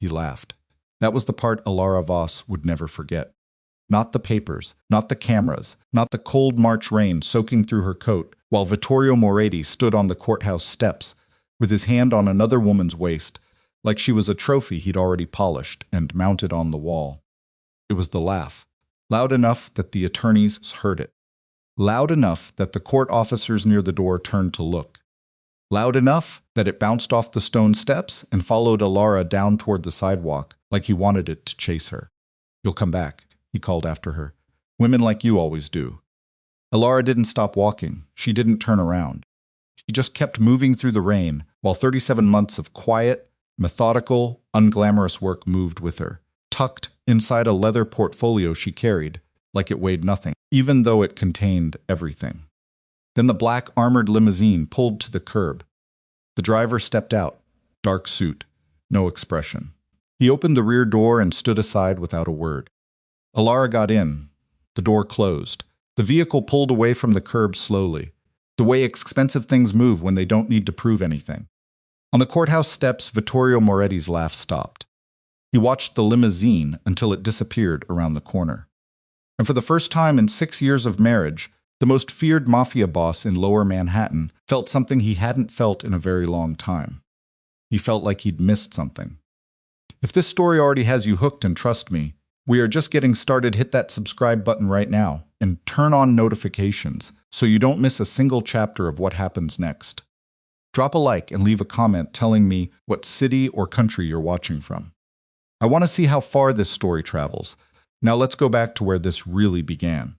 he laughed. That was the part Elara Voss would never forget. Not the papers, not the cameras, not the cold March rain soaking through her coat, while Vittorio Moretti stood on the courthouse steps, with his hand on another woman's waist, like she was a trophy he'd already polished and mounted on the wall. It was the laugh, loud enough that the attorneys heard it, loud enough that the court officers near the door turned to look, loud enough that it bounced off the stone steps and followed Elara down toward the sidewalk like he wanted it to chase her. "You'll come back," he called after her. "Women like you always do." Elara didn't stop walking. She didn't turn around. She just kept moving through the rain, while 37 months of quiet, methodical, unglamorous work moved with her, tucked inside a leather portfolio she carried, like it weighed nothing, even though it contained everything. Then the black armored limousine pulled to the curb. The driver stepped out, dark suit, no expression. He opened the rear door and stood aside without a word. Elara got in. The door closed. The vehicle pulled away from the curb slowly, the way expensive things move when they don't need to prove anything. On the courthouse steps, Vittorio Moretti's laugh stopped. He watched the limousine until it disappeared around the corner. And for the first time in 6 years of marriage, the most feared Mafia boss in Lower Manhattan felt something he hadn't felt in a very long time. He felt like he'd missed something. If this story already has you hooked, and trust me, we are just getting started, hit that subscribe button right now and turn on notifications so you don't miss a single chapter of what happens next. Drop a like and leave a comment telling me what city or country you're watching from. I want to see how far this story travels. Now let's go back to where this really began.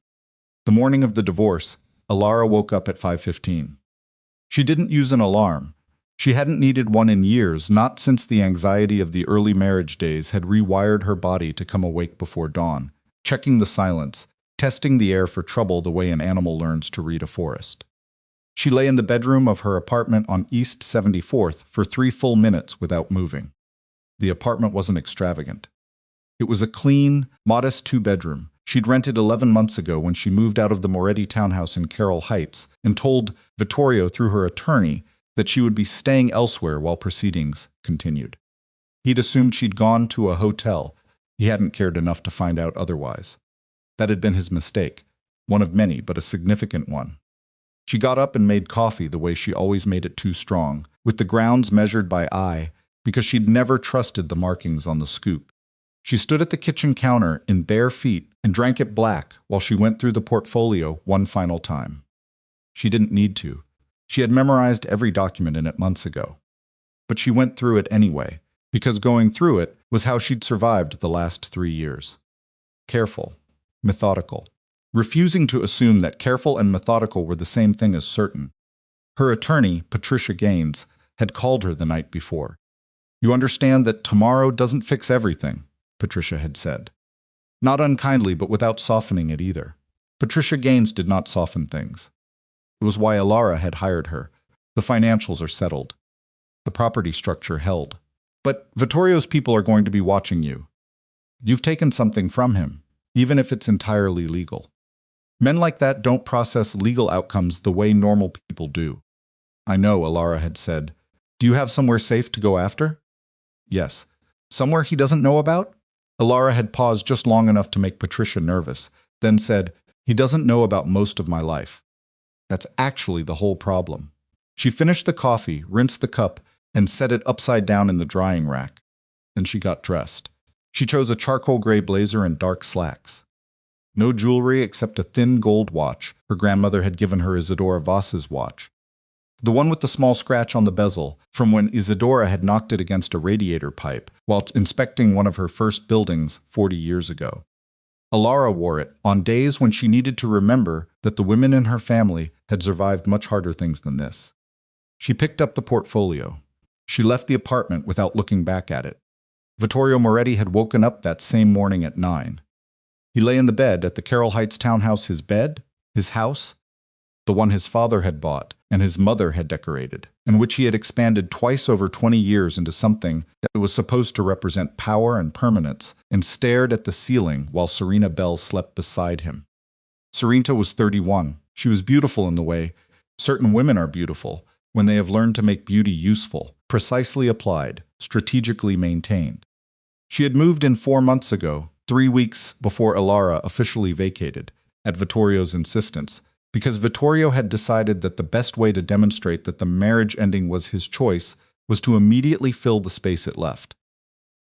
The morning of the divorce, Elara woke up at 5:15. She didn't use an alarm. She hadn't needed one in years, not since the anxiety of the early marriage days had rewired her body to come awake before dawn, checking the silence, testing the air for trouble the way an animal learns to read a forest. She lay in the bedroom of her apartment on East 74th for 3 full minutes without moving. The apartment wasn't extravagant. It was a clean, modest 2-bedroom she'd rented 11 months ago when she moved out of the Moretti townhouse in Carroll Heights and told Vittorio through her attorney that she would be staying elsewhere while proceedings continued. He'd assumed she'd gone to a hotel. He hadn't cared enough to find out otherwise. That had been his mistake, one of many, but a significant one. She got up and made coffee the way she always made it, too strong, with the grounds measured by eye, because she'd never trusted the markings on the scoop. She stood at the kitchen counter in bare feet and drank it black while she went through the portfolio one final time. She didn't need to. She had memorized every document in it months ago. But she went through it anyway, because going through it was how she'd survived the last 3 years. Careful, methodical, refusing to assume that careful and methodical were the same thing as certain. Her attorney, Patricia Gaines, had called her the night before. "You understand that tomorrow doesn't fix everything," Patricia had said. Not unkindly, but without softening it either. Patricia Gaines did not soften things. It was why Elara had hired her. The financials are settled. The property structure held. But Vittorio's people are going to be watching you. You've taken something from him, even if it's entirely legal. Men like that don't process legal outcomes the way normal people do. "I know," Elara had said. "Do you have somewhere safe to go after?" "Yes." "Somewhere he doesn't know about?" Elara had paused just long enough to make Patricia nervous, then said, "He doesn't know about most of my life." That's actually the whole problem. She finished the coffee, rinsed the cup, and set it upside down in the drying rack. Then she got dressed. She chose a charcoal gray blazer and dark slacks. No jewelry except a thin gold watch. Her grandmother had given her Isadora Voss's watch. The one with the small scratch on the bezel, from when Isadora had knocked it against a radiator pipe while inspecting one of her first buildings 40 years ago. Elara wore it on days when she needed to remember that the women in her family had survived much harder things than this. She picked up the portfolio. She left the apartment without looking back at it. Vittorio Moretti had woken up that same morning at 9. He lay in the bed at the Carroll Heights townhouse, his bed, his house, the one his father had bought and his mother had decorated, and which he had expanded twice over 20 years into something that was supposed to represent power and permanence, and stared at the ceiling while Serena Bell slept beside him. Serena was 31. She was beautiful in the way certain women are beautiful, when they have learned to make beauty useful, precisely applied, strategically maintained. She had moved in 4 months ago, 3 weeks before Elara officially vacated, at Vittorio's insistence, because Vittorio had decided that the best way to demonstrate that the marriage ending was his choice was to immediately fill the space it left.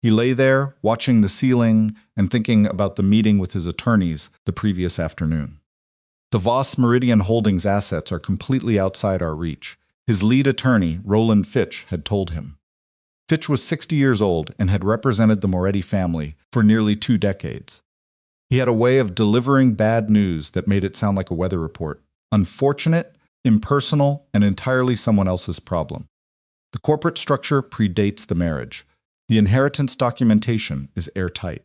He lay there, watching the ceiling and thinking about the meeting with his attorneys the previous afternoon. The Voss Meridian Holdings assets are completely outside our reach, his lead attorney, Roland Fitch, had told him. Fitch was 60 years old and had represented the Moretti family for nearly 2 decades. He had a way of delivering bad news that made it sound like a weather report, unfortunate, impersonal, and entirely someone else's problem. The corporate structure predates the marriage. The inheritance documentation is airtight.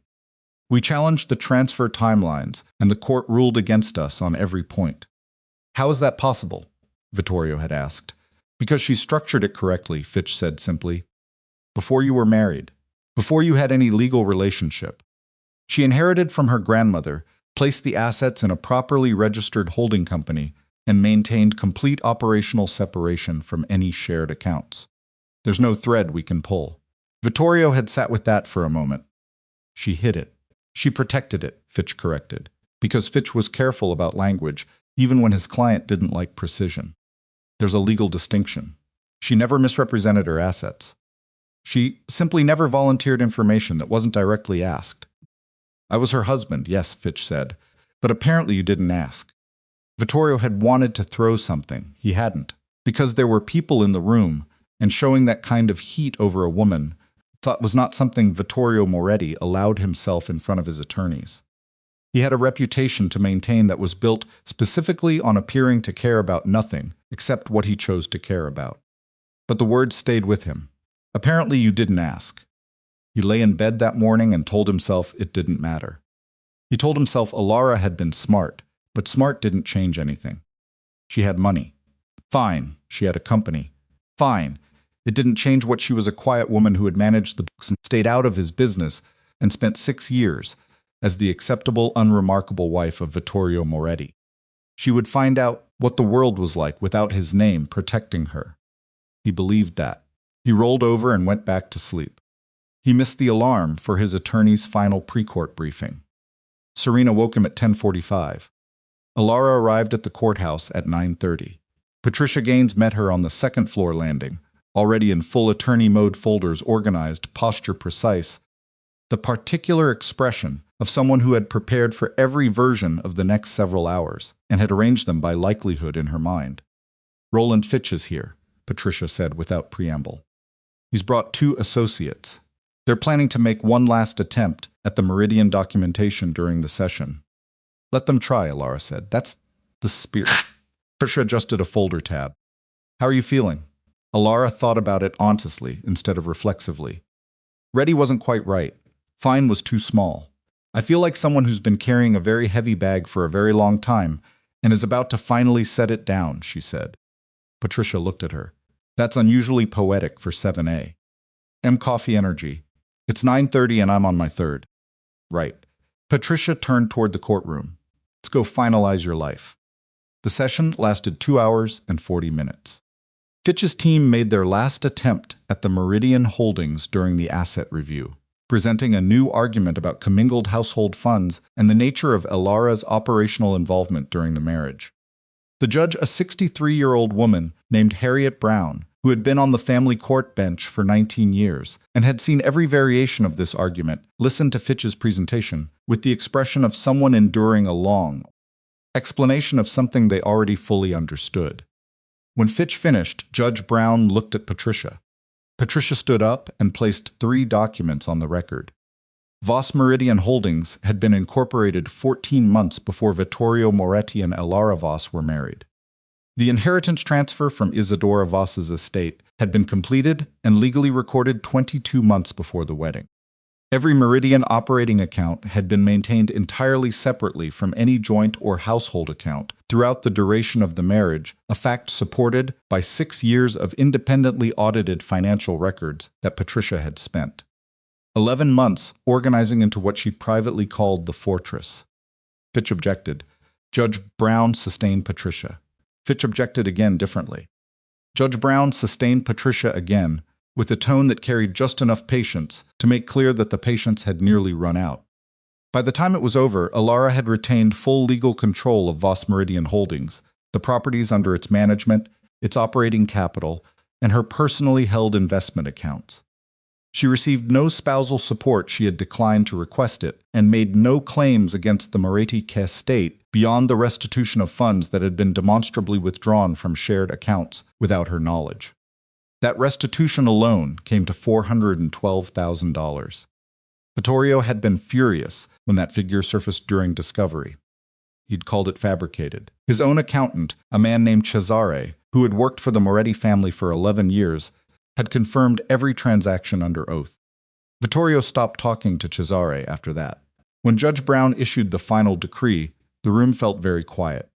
We challenged the transfer timelines, and the court ruled against us on every point. How is that possible? Vittorio had asked. Because she structured it correctly, Fitch said simply. Before you were married, before you had any legal relationship. She inherited from her grandmother, placed the assets in a properly registered holding company, and maintained complete operational separation from any shared accounts. There's no thread we can pull. Vittorio had sat with that for a moment. She hid it. She protected it, Fitch corrected, because Fitch was careful about language, even when his client didn't like precision. There's a legal distinction. She never misrepresented her assets. She simply never volunteered information that wasn't directly asked. I was her husband, yes, Fitch said, but apparently you didn't ask. Vittorio had wanted to throw something. He hadn't, because there were people in the room, and showing that kind of heat over a woman was not something Vittorio Moretti allowed himself in front of his attorneys. He had a reputation to maintain that was built specifically on appearing to care about nothing except what he chose to care about. But the words stayed with him. Apparently you didn't ask. He lay in bed that morning and told himself it didn't matter. He told himself Elara had been smart, but smart didn't change anything. She had money. Fine, she had a company. Fine, it didn't change what she was a quiet woman who had managed the books and stayed out of his business and spent 6 years as the acceptable, unremarkable wife of Vittorio Moretti. She would find out what the world was like without his name protecting her. He believed that. He rolled over and went back to sleep. He missed the alarm for his attorney's final pre-court briefing. Serena woke him at 10:45. Elara arrived at the courthouse at 9:30. Patricia Gaines met her on the second-floor landing, already in full attorney mode, folders organized, posture precise, the particular expression of someone who had prepared for every version of the next several hours and had arranged them by likelihood in her mind. Roland Fitch is here, Patricia said without preamble. He's brought 2 associates. They're planning to make one last attempt at the Meridian documentation during the session. Let them try, Elara said. That's the spirit. Patricia adjusted a folder tab. How are you feeling? Elara thought about it honestly instead of reflexively. Ready wasn't quite right. Fine was too small. I feel like someone who's been carrying a very heavy bag for a very long time and is about to finally set it down, she said. Patricia looked at her. That's unusually poetic for 7A. Coffee energy. It's 9:30 and I'm on my 3rd. Right. Patricia turned toward the courtroom. Let's go finalize your life. The session lasted 2 hours and 40 minutes. Fitch's team made their last attempt at the Meridian Holdings during the asset review, presenting a new argument about commingled household funds and the nature of Elara's operational involvement during the marriage. The judge, a 63-year-old woman named Harriet Brown, who had been on the family court bench for 19 years and had seen every variation of this argument, listened to Fitch's presentation with the expression of someone enduring a long explanation of something they already fully understood. When Fitch finished, Judge Brown looked at Patricia. Patricia stood up and placed 3 documents on the record. Voss Meridian Holdings had been incorporated 14 months before Vittorio Moretti and Elara Voss were married. The inheritance transfer from Isidora Voss's estate had been completed and legally recorded 22 months before the wedding. Every Meridian operating account had been maintained entirely separately from any joint or household account throughout the duration of the marriage, a fact supported by 6 years of independently audited financial records that Patricia had spent. 11 months organizing into what she privately called the fortress. Fitch objected. Judge Brown sustained Patricia. Fitch objected again differently. Judge Brown sustained Patricia again, with a tone that carried just enough patience to make clear that the patience had nearly run out. By the time it was over, Elara had retained full legal control of Voss Meridian Holdings, the properties under its management, its operating capital, and her personally held investment accounts. She received no spousal support she had declined to request it, and made no claims against the Moretti estate beyond the restitution of funds that had been demonstrably withdrawn from shared accounts without her knowledge. That restitution alone came to $412,000. Vittorio had been furious when that figure surfaced during discovery. He'd called it fabricated. His own accountant, a man named Cesare, who had worked for the Moretti family for 11 years, had confirmed every transaction under oath. Vittorio stopped talking to Cesare after that. When Judge Brown issued the final decree, the room felt very quiet.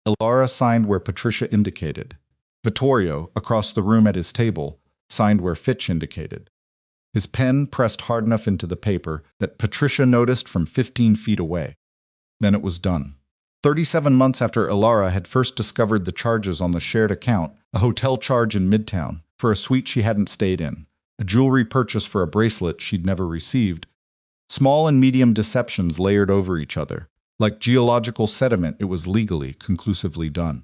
Elara signed where Patricia indicated. Vittorio, across the room at his table, signed where Fitch indicated. His pen pressed hard enough into the paper that Patricia noticed from 15 feet away. Then it was done. 37 months after Elara had first discovered the charges on the shared account, a hotel charge in Midtown, for a suite she hadn't stayed in, a jewelry purchase for a bracelet she'd never received, small and medium deceptions layered over each other. Like geological sediment, it was legally, conclusively done.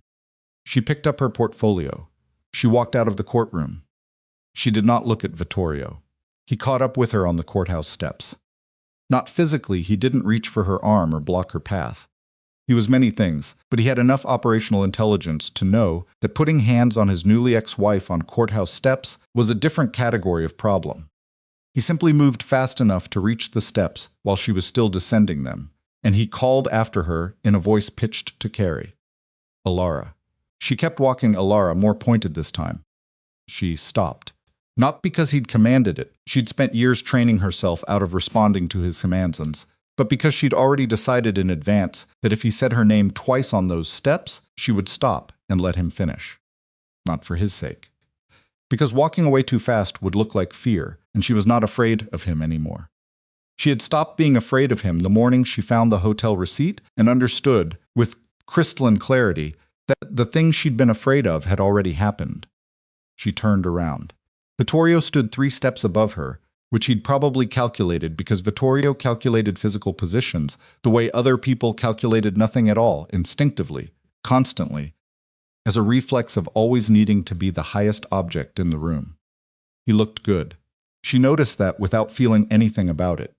She picked up her portfolio. She walked out of the courtroom. She did not look at Vittorio. He caught up with her on the courthouse steps. Not physically, he didn't reach for her arm or block her path. He was many things, but he had enough operational intelligence to know that putting hands on his newly ex-wife on courthouse steps was a different category of problem. He simply moved fast enough to reach the steps while she was still descending them, and he called after her in a voice pitched to carry. Elara. She kept walking Elara, more pointed this time. She stopped. Not because he'd commanded it. She'd spent years training herself out of responding to his commands, but because she'd already decided in advance that if he said her name twice on those steps, she would stop and let him finish. Not for his sake. Because walking away too fast would look like fear, and she was not afraid of him anymore. She had stopped being afraid of him the morning she found the hotel receipt and understood, with crystalline clarity, that the thing she'd been afraid of had already happened. She turned around. Vittorio stood 3 steps above her, which he'd probably calculated because Vittorio calculated physical positions the way other people calculated nothing at all, instinctively, constantly, as a reflex of always needing to be the highest object in the room. He looked good. She noticed that without feeling anything about it.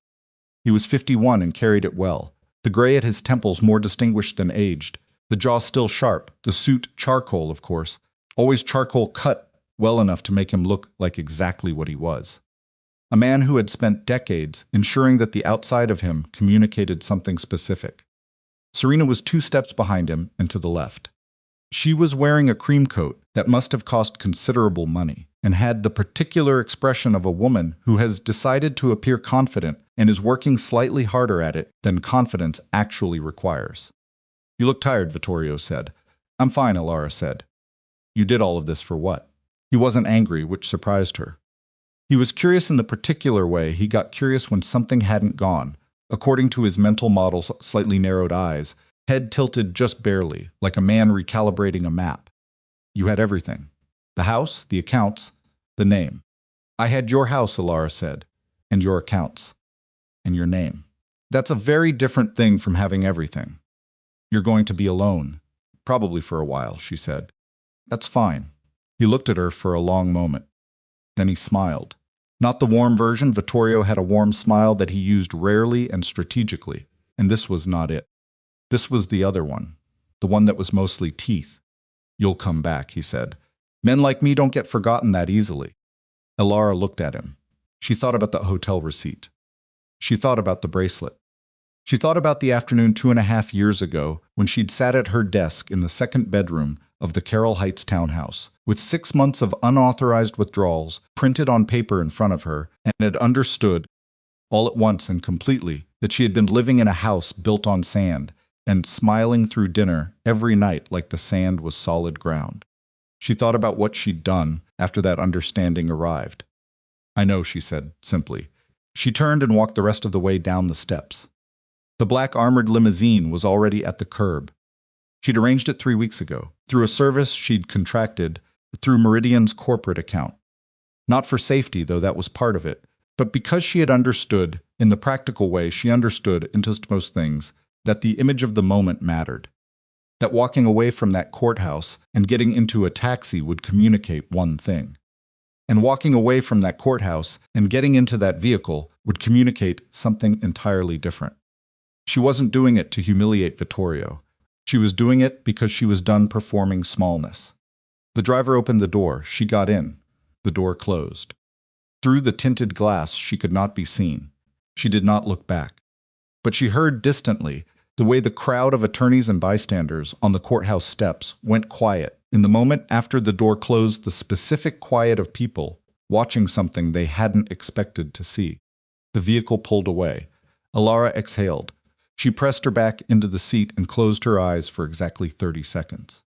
He was 51 and carried it well, the gray at his temples more distinguished than aged, the jaw still sharp, the suit charcoal, of course, always charcoal cut well enough to make him look like exactly what he was. A man who had spent decades ensuring that the outside of him communicated something specific. Serena was 2 steps behind him and to the left. She was wearing a cream coat that must have cost considerable money and had the particular expression of a woman who has decided to appear confident and is working slightly harder at it than confidence actually requires. "You look tired," Vittorio said. "I'm fine," Elara said. "You did all of this for what?" He wasn't angry, which surprised her. He was curious in the particular way he got curious when something hadn't gone, according to his mental model's slightly narrowed eyes, head tilted just barely, like a man recalibrating a map. "You had everything. The house, the accounts, the name." "I had your house," Elara said, "and your accounts, and your name." "That's a very different thing from having everything." "You're going to be alone. Probably for a while," she said. "That's fine." He looked at her for a long moment. Then he smiled. Not the warm version. Vittorio had a warm smile that he used rarely and strategically, and this was not it. This was the other one, the one that was mostly teeth. "You'll come back," he said. "Men like me don't get forgotten that easily." Elara looked at him. She thought about the hotel receipt. She thought about the bracelet. She thought about the afternoon 2.5 years ago when she'd sat at her desk in the 2nd bedroom of the Carroll Heights townhouse, with 6 months of unauthorized withdrawals printed on paper in front of her, and had understood, all at once and completely, that she had been living in a house built on sand, and smiling through dinner every night like the sand was solid ground. She thought about what she'd done after that understanding arrived. "I know," she said, simply. She turned and walked the rest of the way down the steps. The black armored limousine was already at the curb. She'd arranged it 3 weeks ago, through a service she'd contracted through Meridian's corporate account. Not for safety, though that was part of it, but because she had understood, in the practical way she understood in just most things, that the image of the moment mattered. That walking away from that courthouse and getting into a taxi would communicate one thing. And walking away from that courthouse and getting into that vehicle would communicate something entirely different. She wasn't doing it to humiliate Vittorio. She was doing it because she was done performing smallness. The driver opened the door. She got in. The door closed. Through the tinted glass, she could not be seen. She did not look back. But she heard distantly the way the crowd of attorneys and bystanders on the courthouse steps went quiet in the moment after the door closed, the specific quiet of people watching something they hadn't expected to see. The vehicle pulled away. Elara exhaled. She pressed her back into the seat and closed her eyes for exactly 30 seconds.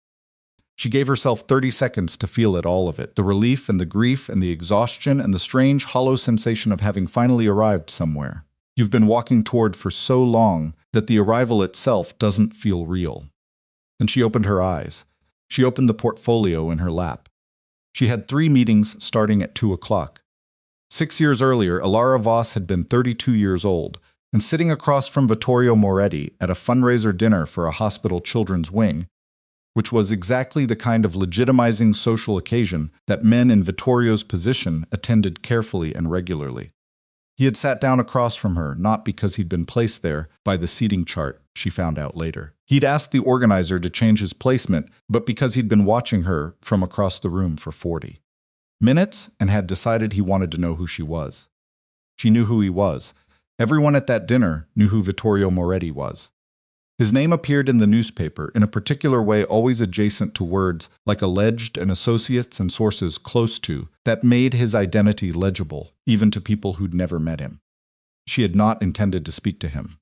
She gave herself 30 seconds to feel it, all of it, the relief and the grief and the exhaustion and the strange, hollow sensation of having finally arrived somewhere you've been walking toward for so long that the arrival itself doesn't feel real. Then she opened her eyes. She opened the portfolio in her lap. She had 3 meetings starting at 2 o'clock. 6 years earlier, Elara Voss had been 32 years old and sitting across from Vittorio Moretti at a fundraiser dinner for a hospital children's wing, which was exactly the kind of legitimizing social occasion that men in Vittorio's position attended carefully and regularly. He had sat down across from her, not because he'd been placed there by the seating chart, she found out later. He'd asked the organizer to change his placement, but because he'd been watching her from across the room for 40 minutes and had decided he wanted to know who she was. She knew who he was. Everyone at that dinner knew who Vittorio Moretti was. His name appeared in the newspaper in a particular way, always adjacent to words like alleged and associates and sources close to, that made his identity legible, even to people who'd never met him. She had not intended to speak to him.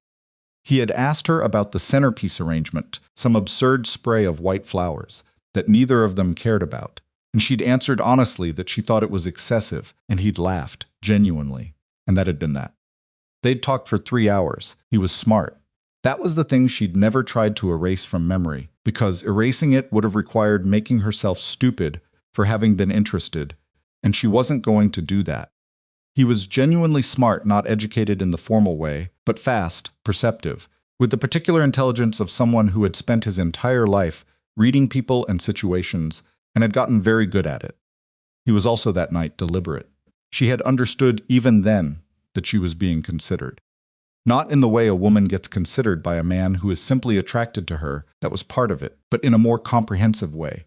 He had asked her about the centerpiece arrangement, some absurd spray of white flowers that neither of them cared about, and she'd answered honestly that she thought it was excessive, and he'd laughed, genuinely, and that had been that. They'd talked for 3 hours. He was smart. That was the thing she'd never tried to erase from memory, because erasing it would have required making herself stupid for having been interested, and she wasn't going to do that. He was genuinely smart, not educated in the formal way, but fast, perceptive, with the particular intelligence of someone who had spent his entire life reading people and situations and had gotten very good at it. He was also that night deliberate. She had understood even then that she was being considered. Not in the way a woman gets considered by a man who is simply attracted to her, that was part of it, but in a more comprehensive way.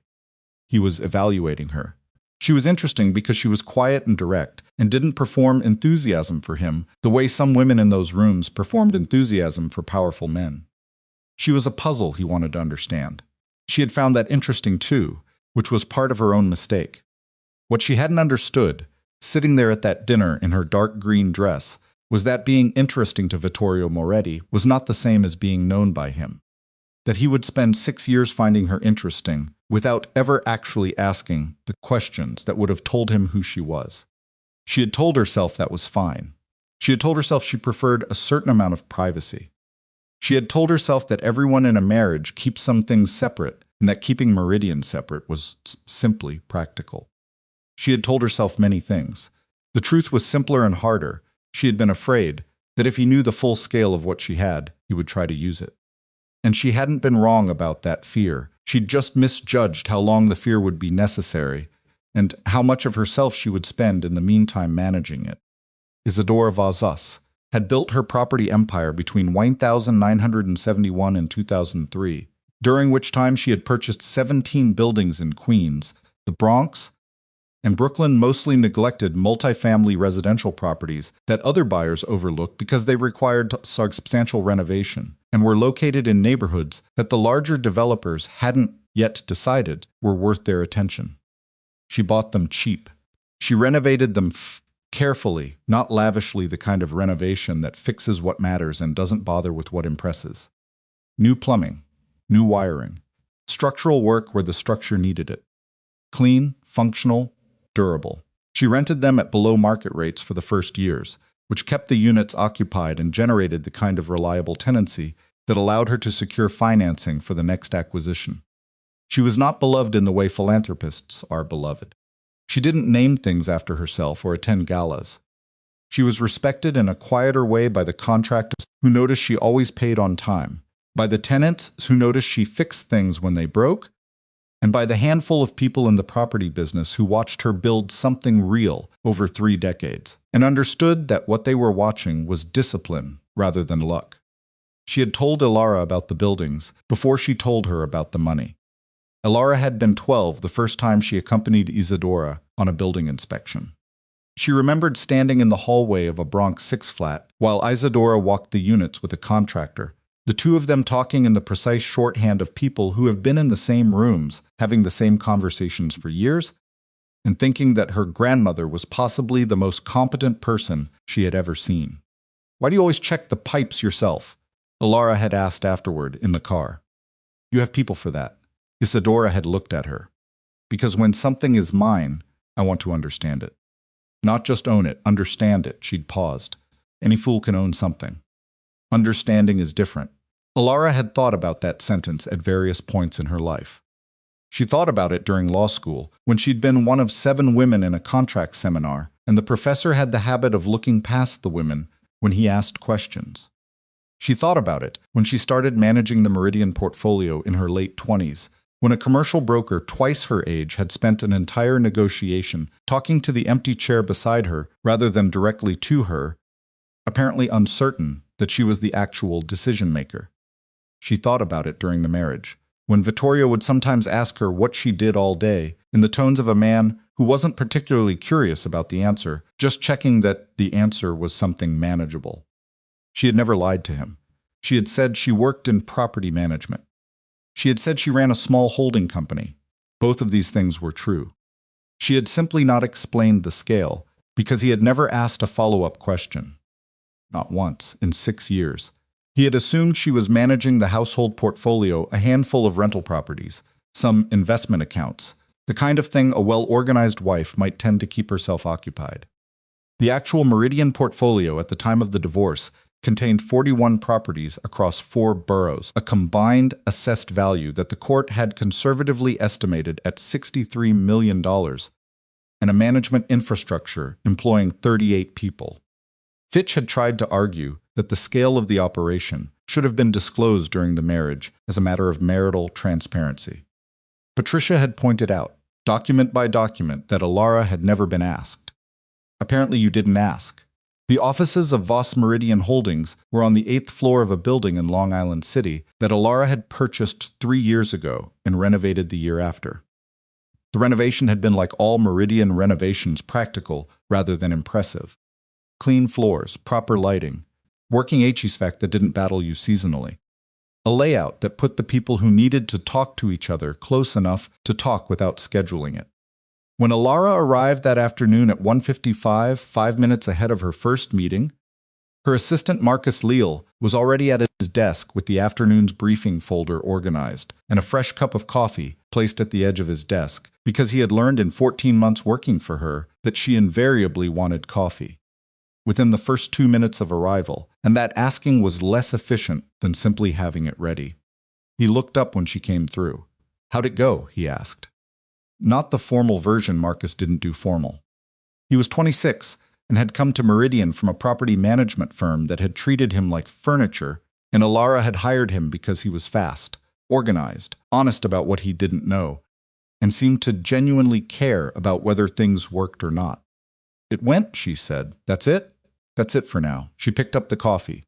He was evaluating her. She was interesting because she was quiet and direct, and didn't perform enthusiasm for him the way some women in those rooms performed enthusiasm for powerful men. She was a puzzle he wanted to understand. She had found that interesting too, which was part of her own mistake. What she hadn't understood, sitting there at that dinner in her dark green dress, was that being interesting to Vittorio Moretti was not the same as being known by him. That he would spend 6 years finding her interesting without ever actually asking the questions that would have told him who she was. She had told herself that was fine. She had told herself she preferred a certain amount of privacy. She had told herself that everyone in a marriage keeps some things separate and that keeping Meridian separate was simply practical. She had told herself many things. The truth was simpler and harder. She had been afraid that if he knew the full scale of what she had, he would try to use it. And she hadn't been wrong about that fear. She'd just misjudged how long the fear would be necessary and how much of herself she would spend in the meantime managing it. Isidora Voss had built her property empire between 1971 and 2003, during which time she had purchased 17 buildings in Queens, the Bronx, and Brooklyn, mostly neglected multifamily residential properties that other buyers overlooked because they required substantial renovation and were located in neighborhoods that the larger developers hadn't yet decided were worth their attention. She bought them cheap. She renovated them carefully, not lavishly, the kind of renovation that fixes what matters and doesn't bother with what impresses. New plumbing, new wiring, structural work where the structure needed it. Clean, functional, durable. She rented them at below market rates for the first years, which kept the units occupied and generated the kind of reliable tenancy that allowed her to secure financing for the next acquisition. She was not beloved in the way philanthropists are beloved. She didn't name things after herself or attend galas. She was respected in a quieter way by the contractors who noticed she always paid on time, by the tenants who noticed she fixed things when they broke, and by the handful of people in the property business who watched her build something real over 3 decades, and understood that what they were watching was discipline rather than luck. She had told Elara about the buildings before she told her about the money. Elara had been 12 the first time she accompanied Isadora on a building inspection. She remembered standing in the hallway of a Bronx 6 flat while Isadora walked the units with a contractor, the two of them talking in the precise shorthand of people who have been in the same rooms, having the same conversations for years, and thinking that her grandmother was possibly the most competent person she had ever seen. "Why do you always check the pipes yourself?" Elara had asked afterward in the car. "You have people for that." Isadora had looked at her. "Because when something is mine, I want to understand it. Not just own it, understand it." She'd paused. "Any fool can own something. Understanding is different." Elara had thought about that sentence at various points in her life. She thought about it during law school, when she'd been one of 7 women in a contract seminar, and the professor had the habit of looking past the women when he asked questions. She thought about it when she started managing the Meridian portfolio in her late 20s, when a commercial broker twice her age had spent an entire negotiation talking to the empty chair beside her rather than directly to her, apparently uncertain that she was the actual decision-maker. She thought about it during the marriage, when Vittorio would sometimes ask her what she did all day, in the tones of a man who wasn't particularly curious about the answer, just checking that the answer was something manageable. She had never lied to him. She had said she worked in property management. She had said she ran a small holding company. Both of these things were true. She had simply not explained the scale, because he had never asked a follow-up question. Not once, in 6 years. He had assumed she was managing the household portfolio, a handful of rental properties, some investment accounts, the kind of thing a well-organized wife might tend to keep herself occupied. The actual Meridian portfolio at the time of the divorce contained 41 properties across 4 boroughs, a combined assessed value that the court had conservatively estimated at $63 million, and a management infrastructure employing 38 people. Fitch had tried to argue that the scale of the operation should have been disclosed during the marriage as a matter of marital transparency. Patricia had pointed out, document by document, that Elara had never been asked. "Apparently you didn't ask." The offices of Voss Meridian Holdings were on the 8th floor of a building in Long Island City that Elara had purchased 3 years ago and renovated the year after. The renovation had been like all Meridian renovations, practical rather than impressive. Clean floors, proper lighting, working HVAC that didn't battle you seasonally. A layout that put the people who needed to talk to each other close enough to talk without scheduling it. When Elara arrived that afternoon at 1:55, 5 minutes ahead of her first meeting, her assistant Marcus Leal was already at his desk with the afternoon's briefing folder organized and a fresh cup of coffee placed at the edge of his desk, because he had learned in 14 months working for her that she invariably wanted coffee within the first 2 minutes of arrival, and that asking was less efficient than simply having it ready. He looked up when she came through. "How'd it go?" he asked. Not the formal version. Marcus didn't do formal. He was 26 and had come to Meridian from a property management firm that had treated him like furniture, and Elara had hired him because he was fast, organized, honest about what he didn't know, and seemed to genuinely care about whether things worked or not. "It went," she said. "That's it?" "That's it for now." She picked up the coffee.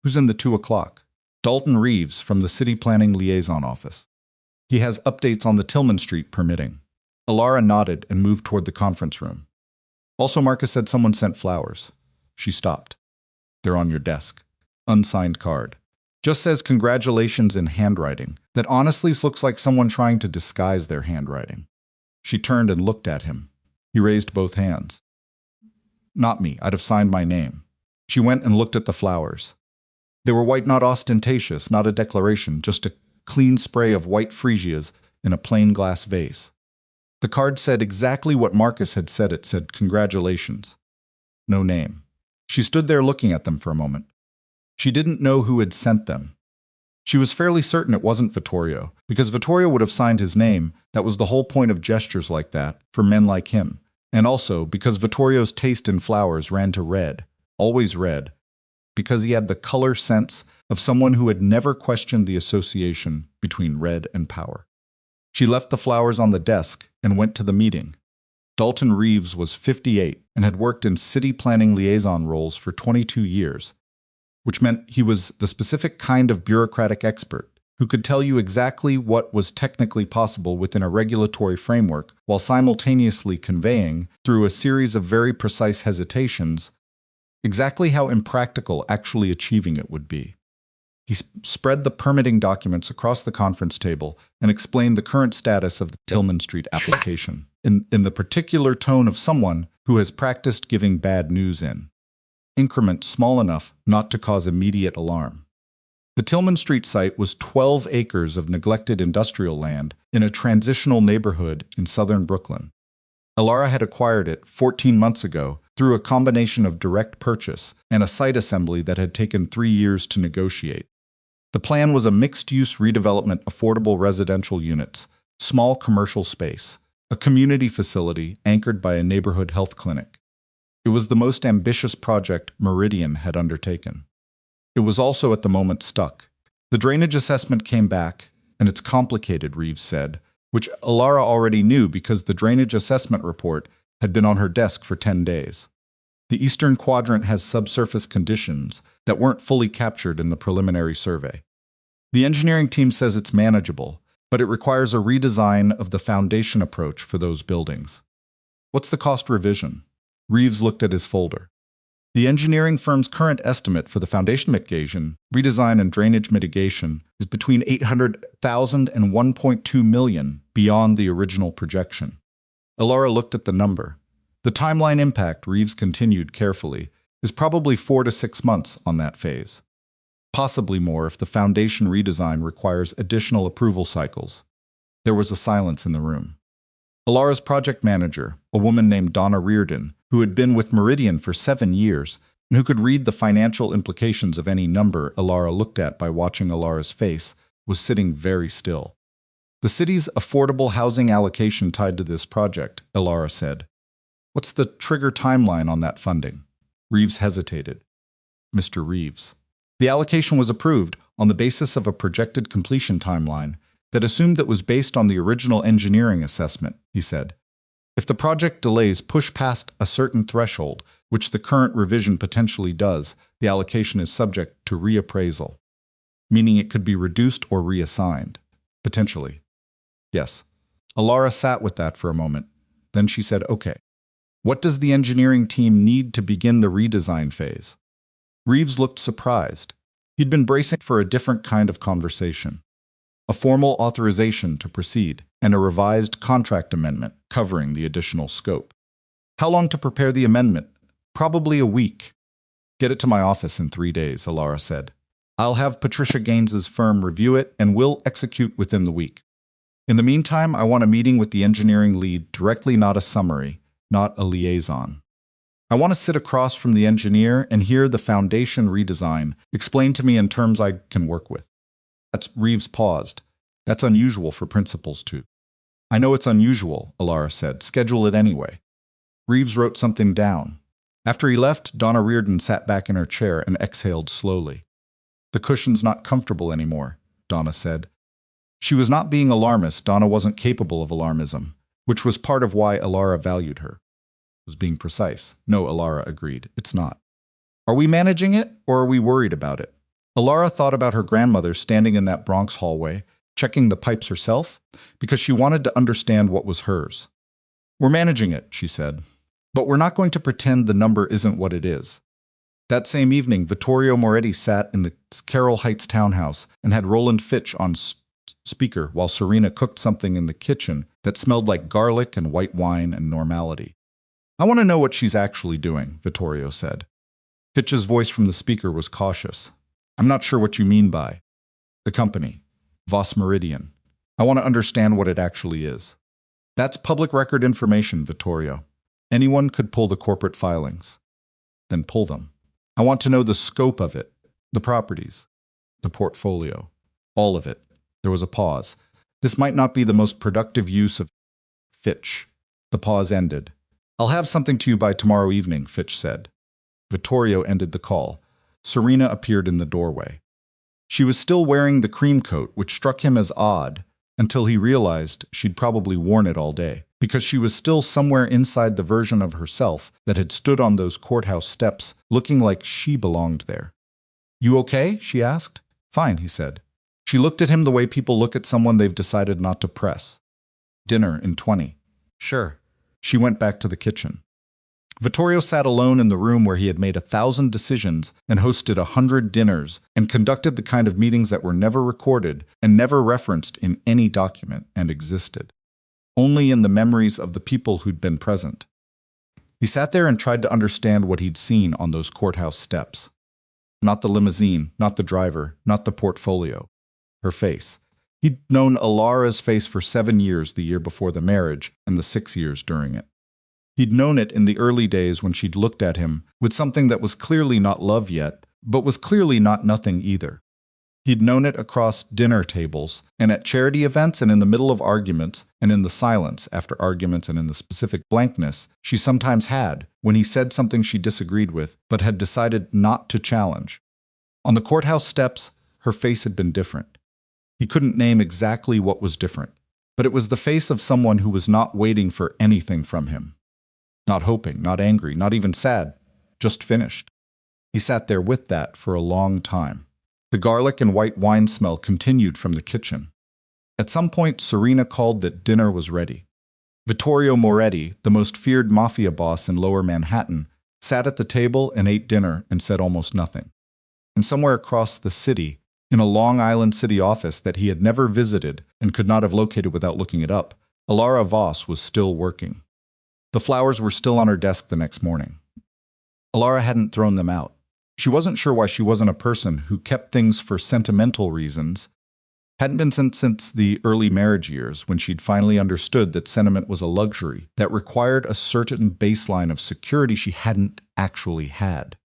"Who's in the 2 o'clock?" "Dalton Reeves from the City Planning Liaison Office. He has updates on the Tillman Street permitting." Elara nodded and moved toward the conference room. "Also, Marcus said someone sent flowers." She stopped. "They're on your desk. Unsigned card. Just says congratulations in handwriting that honestly looks like someone trying to disguise their handwriting." She turned and looked at him. He raised both hands. "Not me. I'd have signed my name." She went and looked at the flowers. They were white, not ostentatious, not a declaration, just a clean spray of white freesias in a plain glass vase. The card said exactly what Marcus had said. It said, "Congratulations." No name. She stood there looking at them for a moment. She didn't know who had sent them. She was fairly certain it wasn't Vittorio, because Vittorio would have signed his name. That was the whole point of gestures like that, for men like him. And also because Vittorio's taste in flowers ran to red, always red, because he had the color sense of someone who had never questioned the association between red and power. She left the flowers on the desk and went to the meeting. Dalton Reeves was 58 and had worked in city planning liaison roles for 22 years, which meant he was the specific kind of bureaucratic expert who could tell you exactly what was technically possible within a regulatory framework while simultaneously conveying, through a series of very precise hesitations, exactly how impractical actually achieving it would be. He spread the permitting documents across the conference table and explained the current status of the Tillman Street application, in the particular tone of someone who has practiced giving bad news in increments small enough not to cause immediate alarm. The Tillman Street site was 12 acres of neglected industrial land in a transitional neighborhood in southern Brooklyn. Elara had acquired it 14 months ago through a combination of direct purchase and a site assembly that had taken 3 years to negotiate. The plan was a mixed-use redevelopment, affordable residential units, small commercial space, a community facility anchored by a neighborhood health clinic. It was the most ambitious project Meridian had undertaken. It was also at the moment stuck. The drainage assessment came back, and it's complicated, Reeves said, which Elara already knew because the drainage assessment report had been on her desk for 10 days. The eastern quadrant has subsurface conditions that weren't fully captured in the preliminary survey. The engineering team says it's manageable, but it requires a redesign of the foundation approach for those buildings. What's the cost revision? Reeves looked at his folder. The engineering firm's current estimate for the foundation mitigation, redesign and drainage mitigation is between $800,000 and $1.2 million beyond the original projection. Elara looked at the number. The timeline impact, Reeves continued carefully, is probably 4 to 6 months on that phase. Possibly more if the foundation redesign requires additional approval cycles. There was a silence in the room. Elara's project manager, a woman named Donna Reardon, who had been with Meridian for 7 years, and who could read the financial implications of any number Elara looked at by watching Elara's face, was sitting very still. The city's affordable housing allocation tied to this project, Elara said. What's the trigger timeline on that funding? Reeves hesitated. Mr. Reeves. The allocation was approved on the basis of a projected completion timeline that assumed that was based on the original engineering assessment, he said. If the project delays push past a certain threshold, which the current revision potentially does, the allocation is subject to reappraisal, meaning it could be reduced or reassigned, potentially. Yes. Elara sat with that for a moment. Then she said, okay. What does the engineering team need to begin the redesign phase? Reeves looked surprised. He'd been bracing for a different kind of conversation. A formal authorization to proceed, and a revised contract amendment covering the additional scope. How long to prepare the amendment? Probably a week. Get it to my office in 3 days, Elara said. I'll have Patricia Gaines's firm review it, and we'll execute within the week. In the meantime, I want a meeting with the engineering lead directly, not a summary, not a liaison. I want to sit across from the engineer and hear the foundation redesign explained to me in terms I can work with. Reeves paused. That's unusual for principals to. I know it's unusual, Elara said. Schedule it anyway. Reeves wrote something down. After he left, Donna Reardon sat back in her chair and exhaled slowly. The cushion's not comfortable anymore, Donna said. She was not being alarmist. Donna wasn't capable of alarmism, which was part of why Elara valued her. Was being precise. No, Elara agreed. It's not. Are we managing it, or are we worried about it? Elara thought about her grandmother standing in that Bronx hallway, checking the pipes herself, because she wanted to understand what was hers. We're managing it, she said. But we're not going to pretend the number isn't what it is. That same evening, Vittorio Moretti sat in the Carroll Heights townhouse and had Roland Fitch on speaker while Serena cooked something in the kitchen that smelled like garlic and white wine and normality. I want to know what she's actually doing, Vittorio said. Fitch's voice from the speaker was cautious. I'm not sure what you mean by the company, Voss Meridian. I want to understand what it actually is. That's public record information, Vittorio. Anyone could pull the corporate filings. Then pull them. I want to know the scope of it, the properties, the portfolio. All of it. There was a pause. This might not be the most productive use of Fitch. The pause ended. I'll have something to you by tomorrow evening, Fitch said. Vittorio ended the call. Serena appeared in the doorway. She was still wearing the cream coat, which struck him as odd, until he realized she'd probably worn it all day, because she was still somewhere inside the version of herself that had stood on those courthouse steps, looking like she belonged there. You okay? She asked. Fine, he said. She looked at him the way people look at someone they've decided not to press. Dinner in 20. Sure. She went back to the kitchen. Vittorio sat alone in the room where he had made 1,000 decisions and hosted 100 dinners and conducted the kind of meetings that were never recorded and never referenced in any document and existed only in the memories of the people who'd been present. He sat there and tried to understand what he'd seen on those courthouse steps. Not the limousine, not the driver, not the portfolio. Her face. He'd known Elara's face for 7 years the year before the marriage and the 6 years during it. He'd known it in the early days when she'd looked at him with something that was clearly not love yet, but was clearly not nothing either. He'd known it across dinner tables, and at charity events, and in the middle of arguments, and in the silence after arguments, and in the specific blankness she sometimes had when he said something she disagreed with but had decided not to challenge. On the courthouse steps, her face had been different. He couldn't name exactly what was different, but it was the face of someone who was not waiting for anything from him. Not hoping, not angry, not even sad, just finished. He sat there with that for a long time. The garlic and white wine smell continued from the kitchen. At some point, Serena called that dinner was ready. Vittorio Moretti, the most feared Mafia boss in Lower Manhattan, sat at the table and ate dinner and said almost nothing. And somewhere across the city, in a Long Island City office that he had never visited and could not have located without looking it up, Elara Voss was still working. The flowers were still on her desk the next morning. Elara hadn't thrown them out. She wasn't sure why she wasn't a person who kept things for sentimental reasons. Hadn't been since the early marriage years when she'd finally understood that sentiment was a luxury that required a certain baseline of security she hadn't actually had.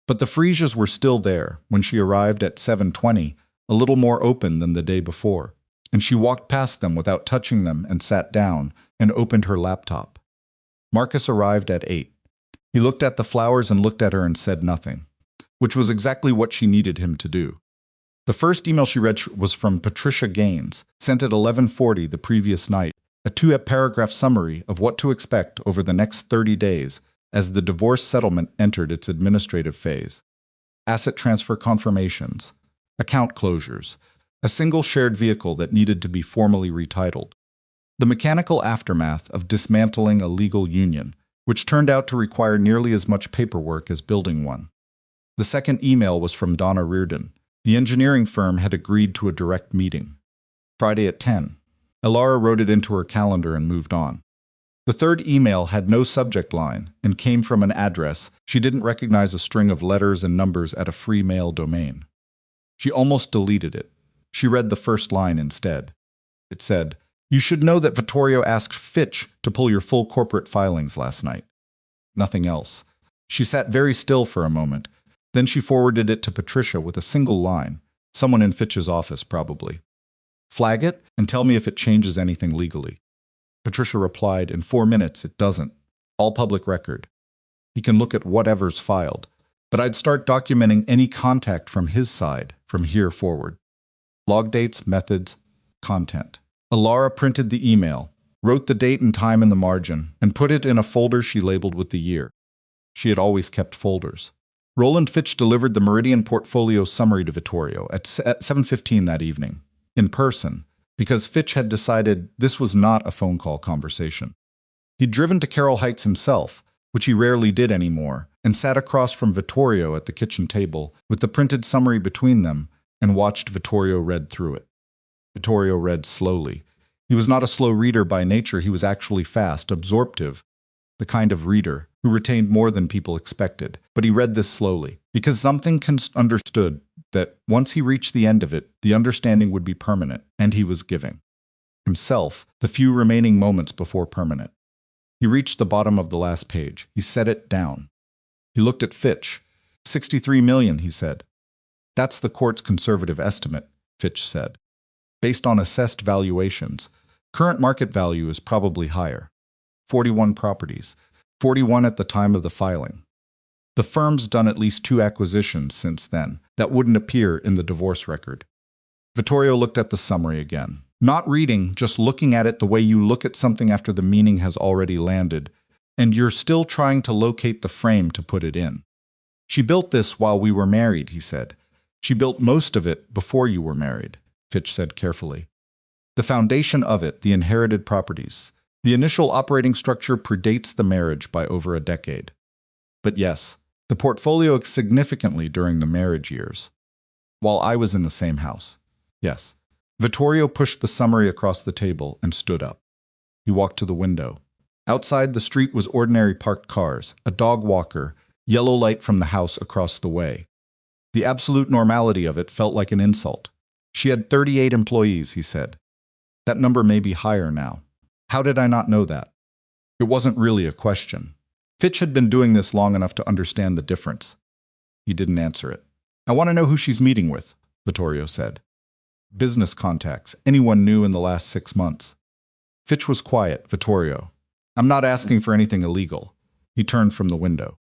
But the Fresias were still there when she arrived at 7:20, a little more open than the day before, and she walked past them without touching them and sat down and opened her laptop. Marcus arrived at 8. He looked at the flowers and looked at her and said nothing, which was exactly what she needed him to do. The first email she read was from Patricia Gaines, sent at 11:40 the previous night, a 2-paragraph summary of what to expect over the next 30 days as the divorce settlement entered its administrative phase. Asset transfer confirmations, account closures, a single shared vehicle that needed to be formally retitled. The mechanical aftermath of dismantling a legal union, which turned out to require nearly as much paperwork as building one. The second email was from Donna Reardon. The engineering firm had agreed to a direct meeting. Friday at 10. Elara wrote it into her calendar and moved on. The third email had no subject line and came from an address. She didn't recognize a string of letters and numbers at a free mail domain. She almost deleted it. She read the first line instead. It said, "You should know that Vittorio asked Fitch to pull your full corporate filings last night." Nothing else. She sat very still for a moment. Then she forwarded it to Patricia with a single line. Someone in Fitch's office, probably. "Flag it and tell me if it changes anything legally." Patricia replied, "In 4 minutes, it doesn't. All public record. He can look at whatever's filed. But I'd start documenting any contact from his side from here forward. Log dates, methods, content." Elara printed the email, wrote the date and time in the margin, and put it in a folder she labeled with the year. She had always kept folders. Roland Fitch delivered the Meridian Portfolio summary to Vittorio at 7:15 that evening, in person, because Fitch had decided this was not a phone call conversation. He'd driven to Carroll Heights himself, which he rarely did anymore, and sat across from Vittorio at the kitchen table with the printed summary between them and watched Vittorio read through it. Vittorio read slowly. He was not a slow reader by nature, he was actually fast, absorptive, the kind of reader who retained more than people expected. But he read this slowly, because something understood that once he reached the end of it, the understanding would be permanent, and he was giving himself the few remaining moments before permanent. He reached the bottom of the last page. He set it down. He looked at Fitch. 63 million, he said. That's the court's conservative estimate. Fitch said. Based on assessed valuations, current market value is probably higher. 41 properties, 41 at the time of the filing. The firm's done at least 2 acquisitions since then that wouldn't appear in the divorce record. Vittorio looked at the summary again. Not reading, just looking at it the way you look at something after the meaning has already landed, and you're still trying to locate the frame to put it in. She built this while we were married, he said. She built most of it before you were married, Fitch said carefully. The foundation of it, the inherited properties. The initial operating structure predates the marriage by over a decade. But yes, the portfolio significantly during the marriage years. While I was in the same house. Yes. Vittorio pushed the summary across the table and stood up. He walked to the window. Outside, the street was ordinary parked cars, a dog walker, yellow light from the house across the way. The absolute normality of it felt like an insult. She had 38 employees, he said. That number may be higher now. How did I not know that? It wasn't really a question. Fitch had been doing this long enough to understand the difference. He didn't answer it. I want to know who she's meeting with, Vittorio said. Business contacts, anyone new in the last 6 months. Fitch was quiet. Vittorio. I'm not asking for anything illegal. He turned from the window.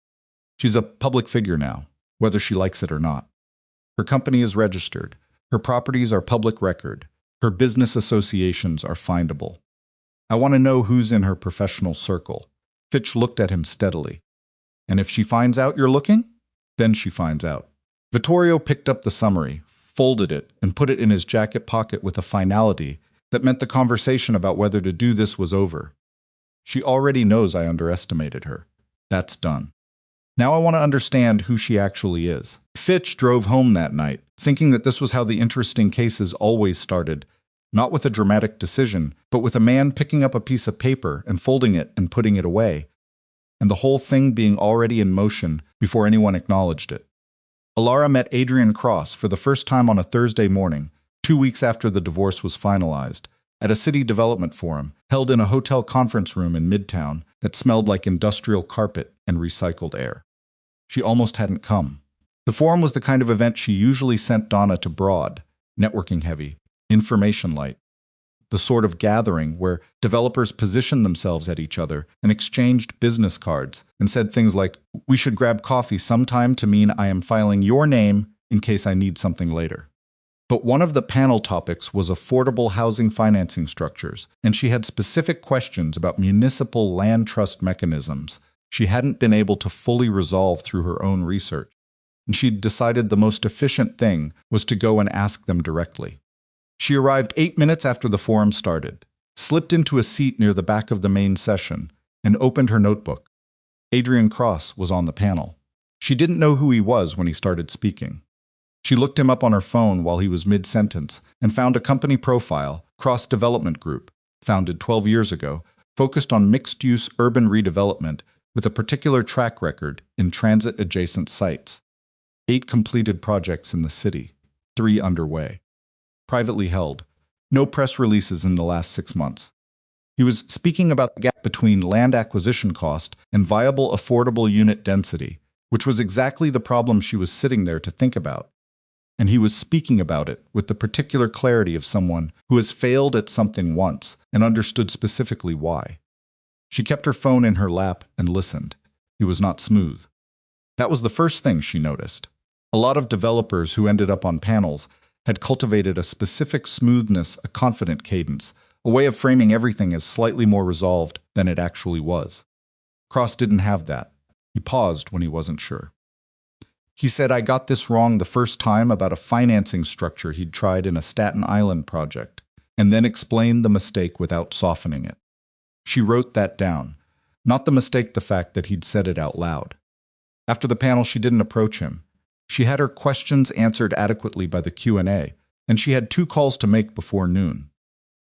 She's a public figure now, whether she likes it or not. Her company is registered. Her properties are public record. Her business associations are findable. I want to know who's in her professional circle. Fitch looked at him steadily. And if she finds out you're looking, then she finds out. Vittorio picked up the summary, folded it, and put it in his jacket pocket with a finality that meant the conversation about whether to do this was over. She already knows I underestimated her. That's done. Now I want to understand who she actually is. Fitch drove home that night, thinking that this was how the interesting cases always started, not with a dramatic decision, but with a man picking up a piece of paper and folding it and putting it away, and the whole thing being already in motion before anyone acknowledged it. Elara met Adrian Cross for the first time on a Thursday morning, 2 weeks after the divorce was finalized, at a city development forum held in a hotel conference room in Midtown that smelled like industrial carpet and recycled air. She almost hadn't come. The forum was the kind of event she usually sent Donna to Broad, networking heavy, information light. The sort of gathering where developers positioned themselves at each other and exchanged business cards and said things like, "We should grab coffee sometime," to mean I am filing your name in case I need something later. But one of the panel topics was affordable housing financing structures, and she had specific questions about municipal land trust mechanisms she hadn't been able to fully resolve through her own research, and she'd decided the most efficient thing was to go and ask them directly. She arrived 8 minutes after the forum started, slipped into a seat near the back of the main session, and opened her notebook. Adrian Cross was on the panel. She didn't know who he was when he started speaking. She looked him up on her phone while he was mid-sentence and found a company profile, Cross Development Group, founded 12 years ago, focused on mixed-use urban redevelopment with a particular track record in transit-adjacent sites. 8 completed projects in the city, 3 underway. Privately held. No press releases in the last 6 months. He was speaking about the gap between land acquisition cost and viable affordable unit density, which was exactly the problem she was sitting there to think about. And he was speaking about it with the particular clarity of someone who has failed at something once and understood specifically why. She kept her phone in her lap and listened. He was not smooth. That was the first thing she noticed. A lot of developers who ended up on panels had cultivated a specific smoothness, a confident cadence, a way of framing everything as slightly more resolved than it actually was. Cross didn't have that. He paused when he wasn't sure. He said, "I got this wrong the first time about a financing structure he'd tried in a Staten Island project," and then explained the mistake without softening it. She wrote that down, not the mistake, the fact that he'd said it out loud. After the panel, she didn't approach him. She had her questions answered adequately by the Q&A, and she had 2 calls to make before noon.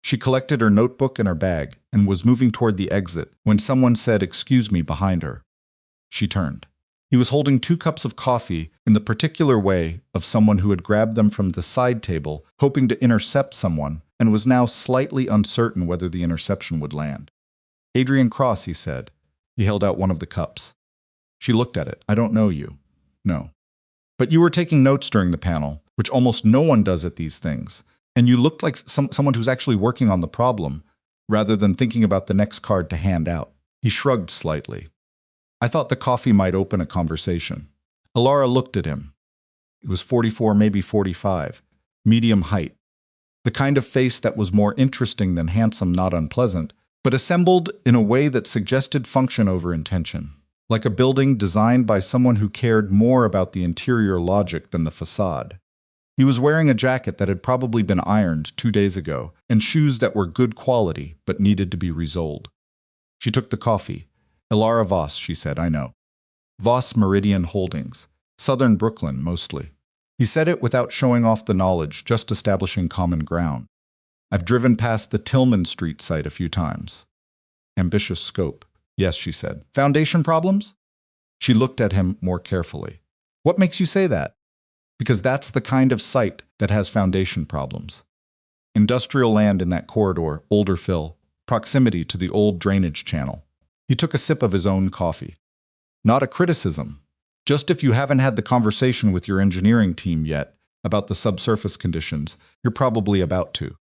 She collected her notebook and her bag and was moving toward the exit when someone said, "Excuse me," behind her. She turned. He was holding 2 cups of coffee in the particular way of someone who had grabbed them from the side table, hoping to intercept someone, and was now slightly uncertain whether the interception would land. "Adrian Cross," he said. He held out one of the cups. She looked at it. "I don't know you." "No." "But you were taking notes during the panel. which almost no one does at these things. And you looked like someone who's actually working on the problem, rather than thinking about the next card to hand out. He shrugged slightly. I thought the coffee might open a conversation. Elara looked at him. He was 44, maybe 45, medium height. The kind of face that was more interesting than handsome, not unpleasant, but assembled in a way that suggested function over intention, like a building designed by someone who cared more about the interior logic than the facade. He was wearing a jacket that had probably been ironed 2 days ago, and shoes that were good quality but needed to be resoled. She took the coffee. Elara Voss, she said, I know. Voss Meridian Holdings. Southern Brooklyn, mostly. He said it without showing off the knowledge, just establishing common ground. I've driven past the Tillman Street site a few times. Ambitious scope. Yes, she said. Foundation problems? She looked at him more carefully. What makes you say that? Because that's the kind of site that has foundation problems. Industrial land in that corridor, older fill, proximity to the old drainage channel. He took a sip of his own coffee. Not a criticism. Just if you haven't had the conversation with your engineering team yet about the subsurface conditions, you're probably about to.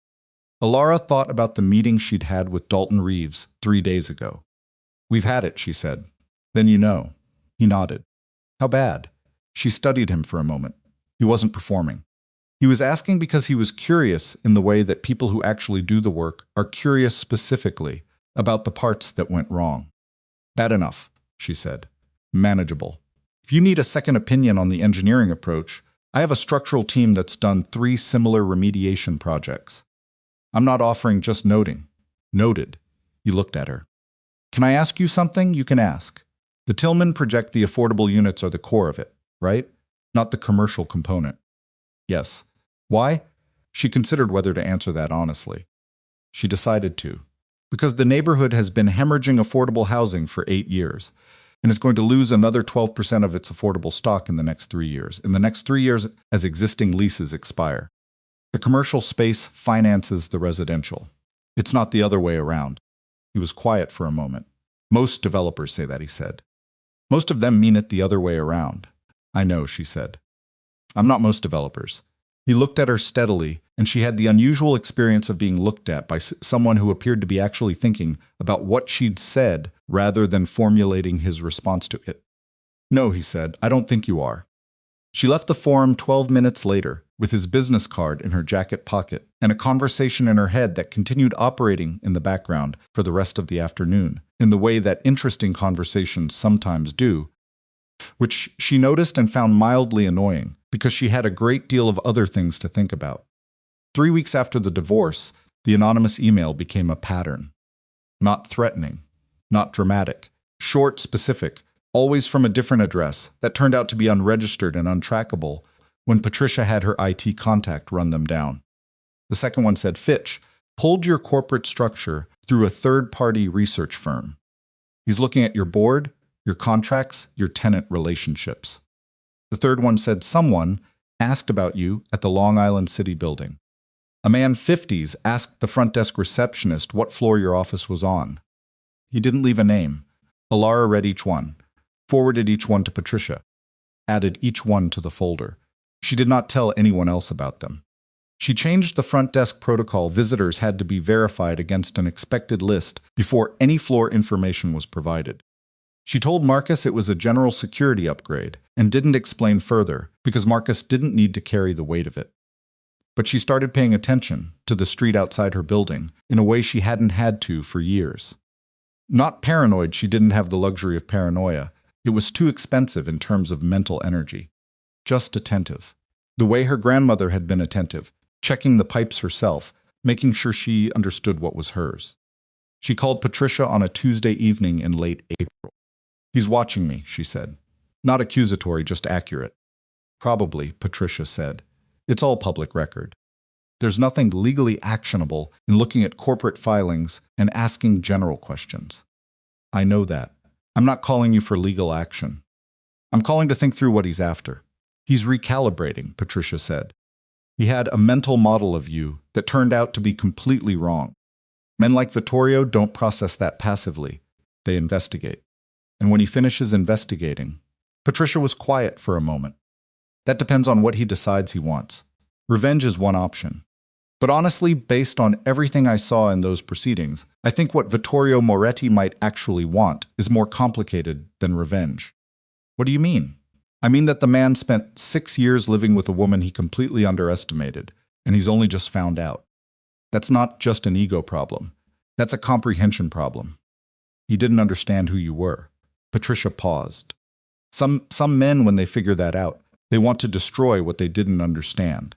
Elara thought about the meeting she'd had with Dalton Reeves 3 days ago. We've had it, she said. Then you know. He nodded. How bad? She studied him for a moment. He wasn't performing. He was asking because he was curious in the way that people who actually do the work are curious specifically about the parts that went wrong. Bad enough, she said. Manageable. If you need a second opinion on the engineering approach, I have a structural team that's done 3 similar remediation projects. I'm not offering, just noting. Noted. He looked at her. Can I ask you something? You can ask. The Tillman project, the affordable units are the core of it, right? Not the commercial component. Yes. Why? She considered whether to answer that honestly. She decided to. Because the neighborhood has been hemorrhaging affordable housing for 8 years, and is going to lose another 12% of its affordable stock in the next 3 years. In the next 3 years, as existing leases expire. The commercial space finances the residential. It's not the other way around. He was quiet for a moment. Most developers say that, he said. Most of them mean it the other way around. I know, she said. I'm not most developers. He looked at her steadily, and she had the unusual experience of being looked at by someone who appeared to be actually thinking about what she'd said rather than formulating his response to it. No, he said, I don't think you are. She left the forum 12 minutes later, with his business card in her jacket pocket and a conversation in her head that continued operating in the background for the rest of the afternoon, in the way that interesting conversations sometimes do, which she noticed and found mildly annoying because she had a great deal of other things to think about. 3 weeks after the divorce, the anonymous email became a pattern. Not threatening, not dramatic, short, specific, always from a different address that turned out to be unregistered and untrackable when Patricia had her IT contact run them down. The second one said, Fitch pulled your corporate structure through a third-party research firm. He's looking at your board, your contracts, your tenant relationships. The third one said someone asked about you at the Long Island City building. A man 50s asked the front desk receptionist what floor your office was on. He didn't leave a name. Elara read each one, forwarded each one to Patricia, added each one to the folder. She did not tell anyone else about them. She changed the front desk protocol. Visitors had to be verified against an expected list before any floor information was provided. She told Marcus it was a general security upgrade and didn't explain further because Marcus didn't need to carry the weight of it. But she started paying attention to the street outside her building in a way she hadn't had to for years. Not paranoid, she didn't have the luxury of paranoia. It was too expensive in terms of mental energy. Just attentive. The way her grandmother had been attentive, checking the pipes herself, making sure she understood what was hers. She called Patricia on a Tuesday evening in late April. He's watching me, she said. Not accusatory, just accurate. Probably, Patricia said. It's all public record. There's nothing legally actionable in looking at corporate filings and asking general questions. I know that. I'm not calling you for legal action. I'm calling to think through what he's after. He's recalibrating, Patricia said. He had a mental model of you that turned out to be completely wrong. Men like Vittorio don't process that passively. They investigate. And when he finishes investigating, Patricia was quiet for a moment. That depends on what he decides he wants. Revenge is one option. But honestly, based on everything I saw in those proceedings, I think what Vittorio Moretti might actually want is more complicated than revenge. What do you mean? I mean that the man spent 6 years living with a woman he completely underestimated, and he's only just found out. That's not just an ego problem. That's a comprehension problem. He didn't understand who you were. Patricia paused. Some men, when they figure that out, they want to destroy what they didn't understand.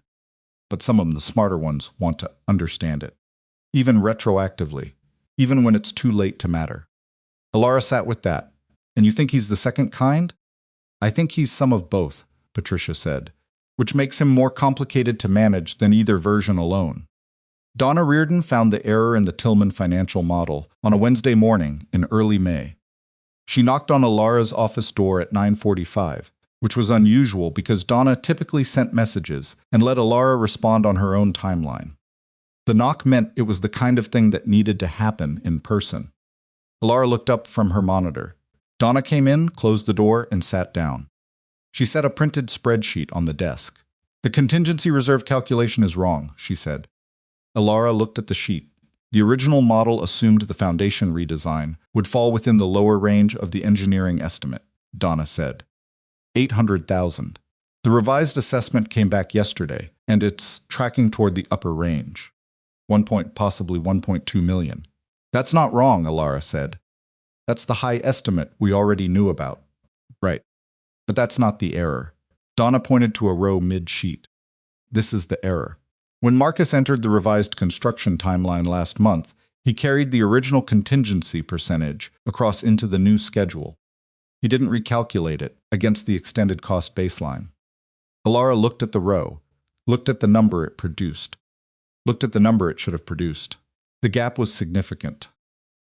But some of them, the smarter ones, want to understand it. Even retroactively. Even when it's too late to matter. Elara sat with that. And you think he's the second kind? I think he's some of both, Patricia said, which makes him more complicated to manage than either version alone. Donna Reardon found the error in the Tillman financial model on a Wednesday morning in early May. She knocked on Elara's office door at 9:45, which was unusual because Donna typically sent messages and let Elara respond on her own timeline. The knock meant it was the kind of thing that needed to happen in person. Elara looked up from her monitor. Donna came in, closed the door, and sat down. She set a printed spreadsheet on the desk. "The contingency reserve calculation is wrong," she said. Elara looked at the sheet. The original model assumed the foundation redesign would fall within the lower range of the engineering estimate, Donna said. 800,000. The revised assessment came back yesterday, and it's tracking toward the upper range. Possibly 1.2 million. That's not wrong, Elara said. That's the high estimate we already knew about. Right. But that's not the error. Donna pointed to a row mid-sheet. This is the error. When Marcus entered the revised construction timeline last month, he carried the original contingency percentage across into the new schedule. He didn't recalculate it against the extended cost baseline. Elara looked at the row, looked at the number it produced, looked at the number it should have produced. The gap was significant,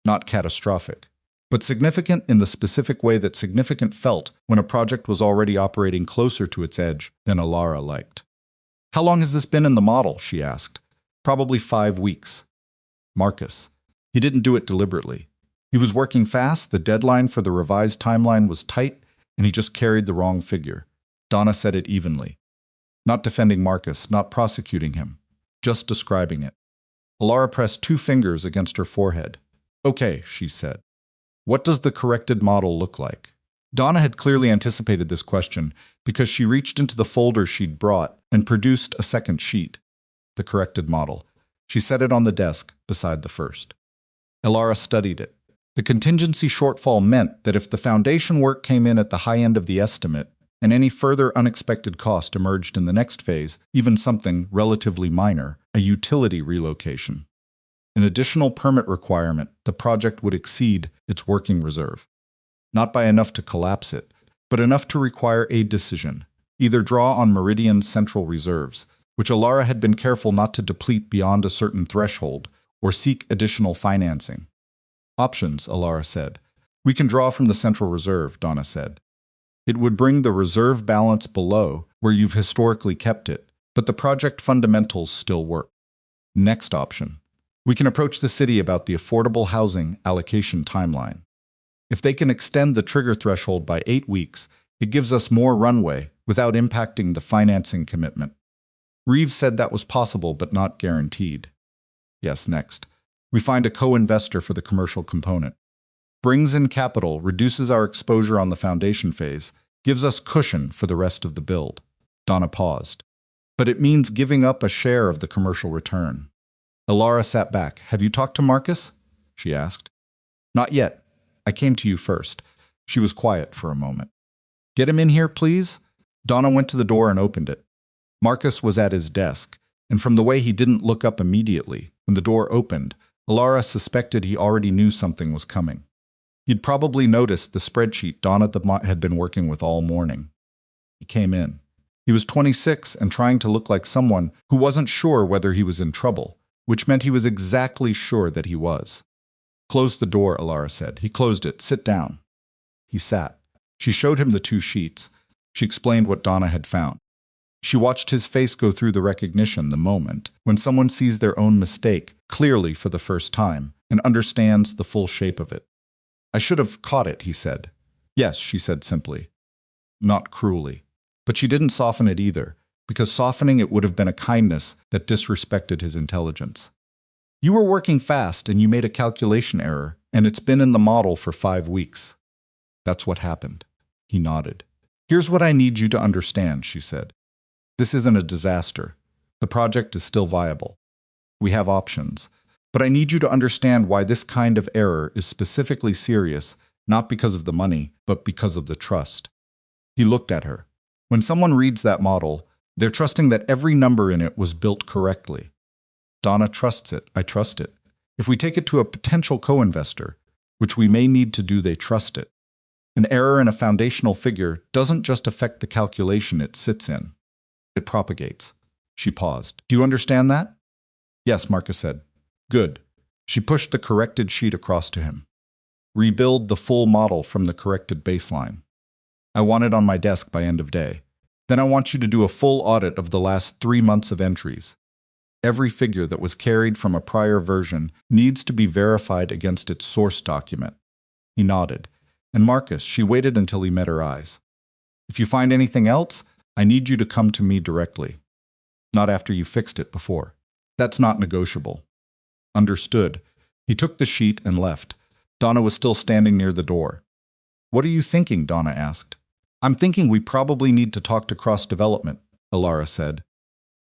not catastrophic, but significant in the specific way that significant felt when a project was already operating closer to its edge than Elara liked. "How long has this been in the model?" she asked. "Probably 5 weeks. Marcus. He didn't do it deliberately. He was working fast, the deadline for the revised timeline was tight, and he just carried the wrong figure." Donna said it evenly. Not defending Marcus, not prosecuting him, just describing it. Elara pressed 2 fingers against her forehead. "Okay," she said. "What does the corrected model look like?" Donna had clearly anticipated this question because she reached into the folder she'd brought and produced a second sheet. The corrected model. She set it on the desk beside the first. Elara studied it. The contingency shortfall meant that if the foundation work came in at the high end of the estimate, and any further unexpected cost emerged in the next phase, even something relatively minor, a utility relocation, an additional permit requirement, the project would exceed its working reserve. Not by enough to collapse it, but enough to require a decision, either draw on Meridian's central reserves, which Elara had been careful not to deplete beyond a certain threshold, or seek additional financing. "Options," Elara said. "We can draw from the central reserve," Donna said. "It would bring the reserve balance below where you've historically kept it, but the project fundamentals still work." "Next option. We can approach the city about the affordable housing allocation timeline. If they can extend the trigger threshold by 8 weeks, it gives us more runway without impacting the financing commitment." Reeves said that was possible but not guaranteed. "Yes, next. We find a co-investor for the commercial component. Brings in capital, reduces our exposure on the foundation phase, gives us cushion for the rest of the build." Donna paused. "But it means giving up a share of the commercial return." Elara sat back. "Have you talked to Marcus?" she asked. "Not yet. I came to you first." She was quiet for a moment. "Get him in here, please." Donna went to the door and opened it. Marcus was at his desk, and from the way he didn't look up immediately, when the door opened, Elara suspected he already knew something was coming. He'd probably noticed the spreadsheet Donna had been working with all morning. He came in. He was 26 and trying to look like someone who wasn't sure whether he was in trouble, which meant he was exactly sure that he was. "Close the door," Elara said. He closed it. "Sit down." He sat. She showed him the 2 sheets. She explained what Donna had found. She watched his face go through the recognition, the moment when someone sees their own mistake clearly for the first time and understands the full shape of it. "I should have caught it," he said. "Yes," she said simply. Not cruelly. But she didn't soften it either. because softening it would have been a kindness that disrespected his intelligence. You were working fast and you made a calculation error, and it's been in the model for 5 weeks. That's what happened. He nodded. Here's what I need you to understand, she said. This isn't a disaster. The project is still viable. We have options. But I need you to understand why this kind of error is specifically serious, not because of the money, but because of the trust. He looked at her. When someone reads that model, they're trusting that every number in it was built correctly. Donna trusts it. I trust it. If we take it to a potential co-investor, which we may need to do, they trust it. An error in a foundational figure doesn't just affect the calculation it sits in. It propagates. She paused. Do you understand that? Yes, Marcus said. Good. She pushed the corrected sheet across to him. Rebuild the full model from the corrected baseline. I want it on my desk by end of day. Then I want you to do a full audit of the last 3 months of entries. Every figure that was carried from a prior version needs to be verified against its source document. He nodded. And Marcus, she waited until he met her eyes. If you find anything else, I need you to come to me directly. Not after you fixed it before. That's not negotiable. Understood. He took the sheet and left. Donna was still standing near the door. What are you thinking? Donna asked. I'm thinking we probably need to talk to Cross Development, Elara said.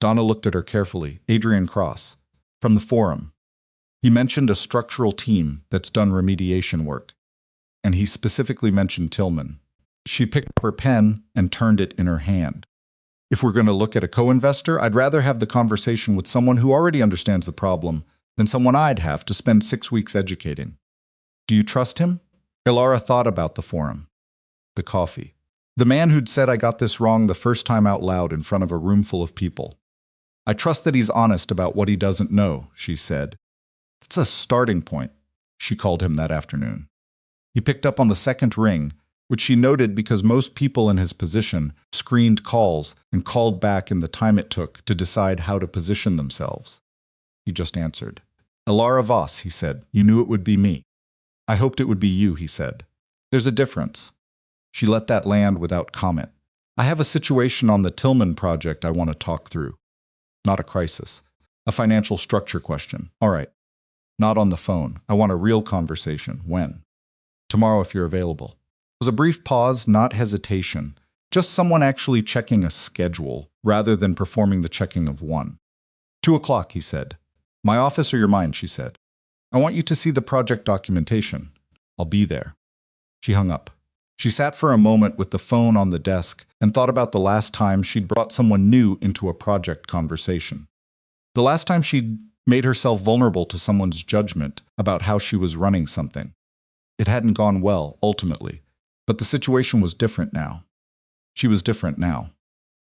Donna looked at her carefully. Adrian Cross. From the forum. He mentioned a structural team that's done remediation work. And he specifically mentioned Tillman. She picked up her pen and turned it in her hand. If we're going to look at a co-investor, I'd rather have the conversation with someone who already understands the problem than someone I'd have to spend 6 weeks educating. Do you trust him? Elara thought about the forum. The coffee. The man who'd said I got this wrong the first time out loud in front of a room full of people. I trust that he's honest about what he doesn't know, she said. That's a starting point, she called him that afternoon. He picked up on the second ring, which she noted because most people in his position screened calls and called back in the time it took to decide how to position themselves. He just answered. Elara Voss, he said. You knew it would be me. I hoped it would be you, he said. There's a difference. She let that land without comment. I have a situation on the Tillman project I want to talk through. Not a crisis. A financial structure question. All right. Not on the phone. I want a real conversation. When? Tomorrow if you're available. There was a brief pause, not hesitation. Just someone actually checking a schedule, rather than performing the checking of one. 2 o'clock, he said. My office or your mind, she said. I want you to see the project documentation. I'll be there. She hung up. She sat for a moment with the phone on the desk and thought about the last time she'd brought someone new into a project conversation. The last time she'd made herself vulnerable to someone's judgment about how she was running something. It hadn't gone well, ultimately, but the situation was different now. She was different now.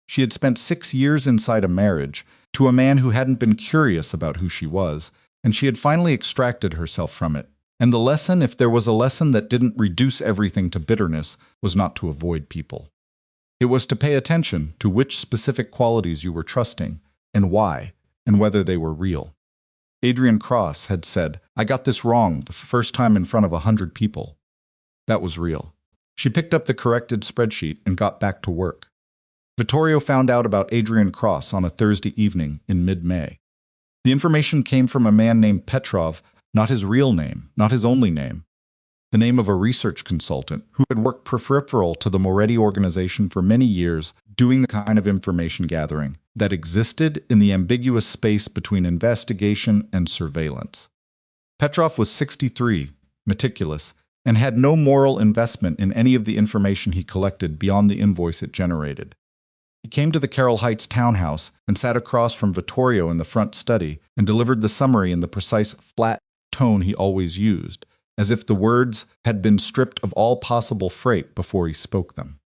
She had spent 6 years inside a marriage to a man who hadn't been curious about who she was, and she had finally extracted herself from it. And the lesson, if there was a lesson that didn't reduce everything to bitterness, was not to avoid people. It was to pay attention to which specific qualities you were trusting, and why, and whether they were real. Adrian Cross had said, I got this wrong the first time in front of 100 people. That was real. She picked up the corrected spreadsheet and got back to work. Vittorio found out about Adrian Cross on a Thursday evening in mid-May. The information came from a man named Petrov, not his real name, not his only name. The name of a research consultant who had worked peripheral to the Moretti organization for many years, doing the kind of information gathering that existed in the ambiguous space between investigation and surveillance. Petrov was 63, meticulous, and had no moral investment in any of the information he collected beyond the invoice it generated. He came to the Carroll Heights townhouse and sat across from Vittorio in the front study and delivered the summary in the precise, flat tone he always used, as if the words had been stripped of all possible freight before he spoke them.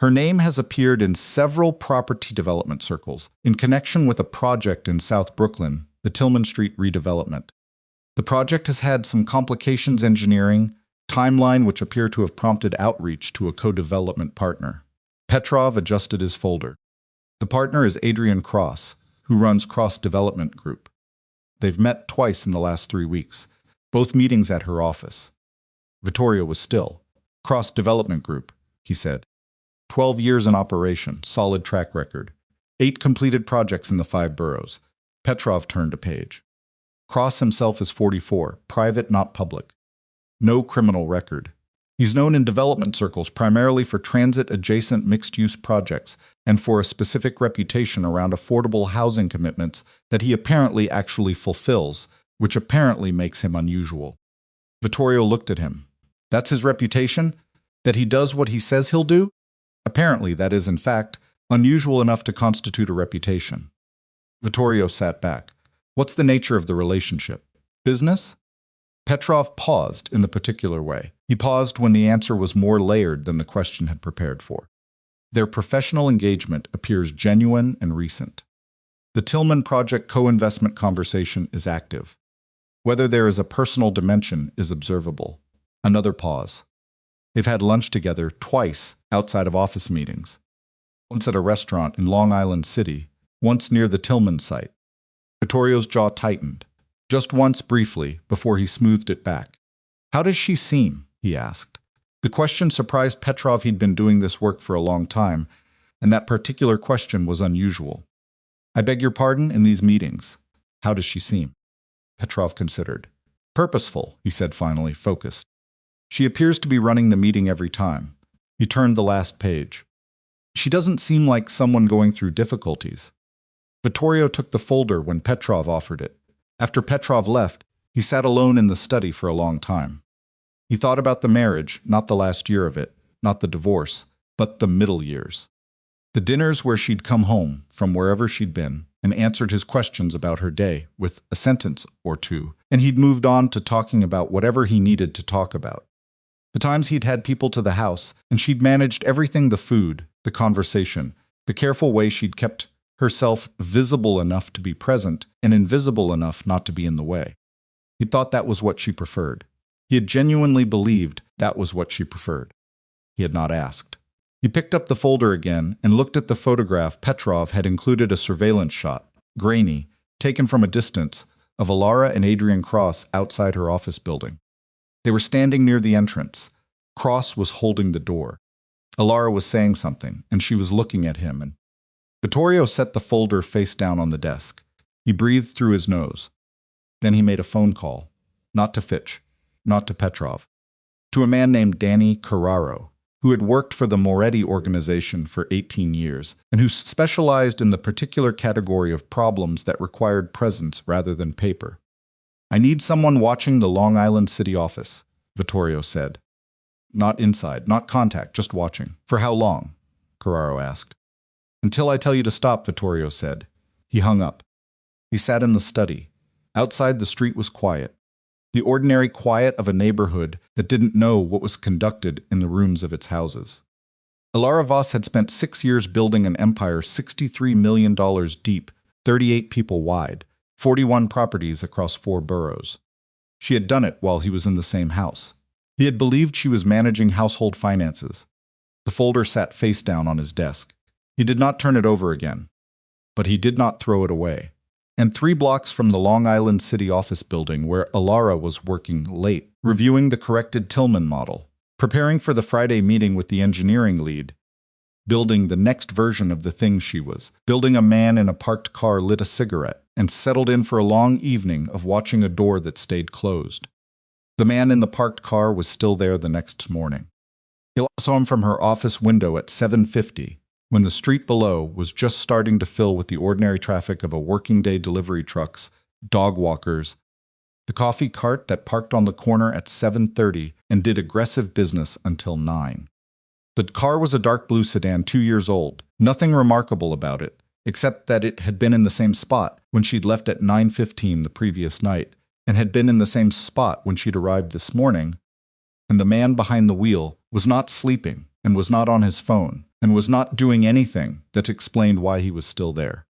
Her name has appeared in several property development circles in connection with a project in South Brooklyn, the Tillman Street redevelopment. The project has had some complications engineering, timeline which appear to have prompted outreach to a co-development partner. Petrov adjusted his folder. The partner is Adrian Cross, who runs Cross Development Group. They've met twice in the last 3 weeks, both meetings at her office. Vittorio was still. Cross Development Group, he said. 12 years in operation, solid track record. 8 completed projects in the 5 boroughs. Petrov turned a page. Cross himself is 44, private, not public. No criminal record. He's known in development circles primarily for transit-adjacent mixed-use projects and for a specific reputation around affordable housing commitments that he apparently actually fulfills, which apparently makes him unusual. Vittorio looked at him. That's his reputation? That he does what he says he'll do? Apparently that is, in fact, unusual enough to constitute a reputation. Vittorio sat back. What's the nature of the relationship? Business? Petrov paused in the particular way. He paused when the answer was more layered than the question had prepared for. Their professional engagement appears genuine and recent. The Tillman Project co-investment conversation is active. Whether there is a personal dimension is observable. Another pause. They've had lunch together twice outside of office meetings. Once at a restaurant in Long Island City, once near the Tillman site. Vittorio's jaw tightened. Just once briefly, before he smoothed it back. How does she seem? He asked. The question surprised Petrov. He'd been doing this work for a long time, and that particular question was unusual. I beg your pardon, in these meetings. How does she seem? Petrov considered. Purposeful, he said finally, focused. She appears to be running the meeting every time. He turned the last page. She doesn't seem like someone going through difficulties. Vittorio took the folder when Petrov offered it. After Petrov left, he sat alone in the study for a long time. He thought about the marriage, not the last year of it, not the divorce, but the middle years. The dinners where she'd come home from wherever she'd been and answered his questions about her day with a sentence or two, and he'd moved on to talking about whatever he needed to talk about. The times he'd had people to the house, and she'd managed everything: the food, the conversation, the careful way she'd kept herself visible enough to be present and invisible enough not to be in the way. He thought that was what she preferred. He had genuinely believed that was what she preferred. He had not asked. He picked up the folder again and looked at the photograph. Petrov had included a surveillance shot, grainy, taken from a distance, of Elara and Adrian Cross outside her office building. They were standing near the entrance. Cross was holding the door. Elara was saying something, and she was looking at him, and Vittorio set the folder face down on the desk. He breathed through his nose. Then he made a phone call. Not to Fitch, not to Petrov. To a man named Danny Carraro, who had worked for the Moretti organization for 18 years, and who specialized in the particular category of problems that required presence rather than paper. I need someone watching the Long Island City office, Vittorio said. Not inside, not contact, just watching. For how long? Carraro asked. Until I tell you to stop, Vittorio said. He hung up. He sat in the study. Outside, the street was quiet. The ordinary quiet of a neighborhood that didn't know what was conducted in the rooms of its houses. Elara Voss had spent 6 years building an empire $63 million deep, 38 people wide, 41 properties across 4 boroughs. She had done it while he was in the same house. He had believed she was managing household finances. The folder sat face down on his desk. He did not turn it over again, but he did not throw it away. And 3 blocks from the Long Island City office building where Elara was working late, reviewing the corrected Tillman model, preparing for the Friday meeting with the engineering lead, building the next version of the thing she was, building, a man in a parked car lit a cigarette and settled in for a long evening of watching a door that stayed closed. The man in the parked car was still there the next morning. He saw him from her office window at 7:50. When the street below was just starting to fill with the ordinary traffic of a working day delivery trucks, dog walkers, the coffee cart that parked on the corner at 7:30 and did aggressive business until 9. The car was a dark blue sedan 2 years old, nothing remarkable about it, except that it had been in the same spot when she'd left at 9:15 the previous night, and had been in the same spot when she'd arrived this morning, and the man behind the wheel was not sleeping and was not on his phone, and was not doing anything that explained why he was still there.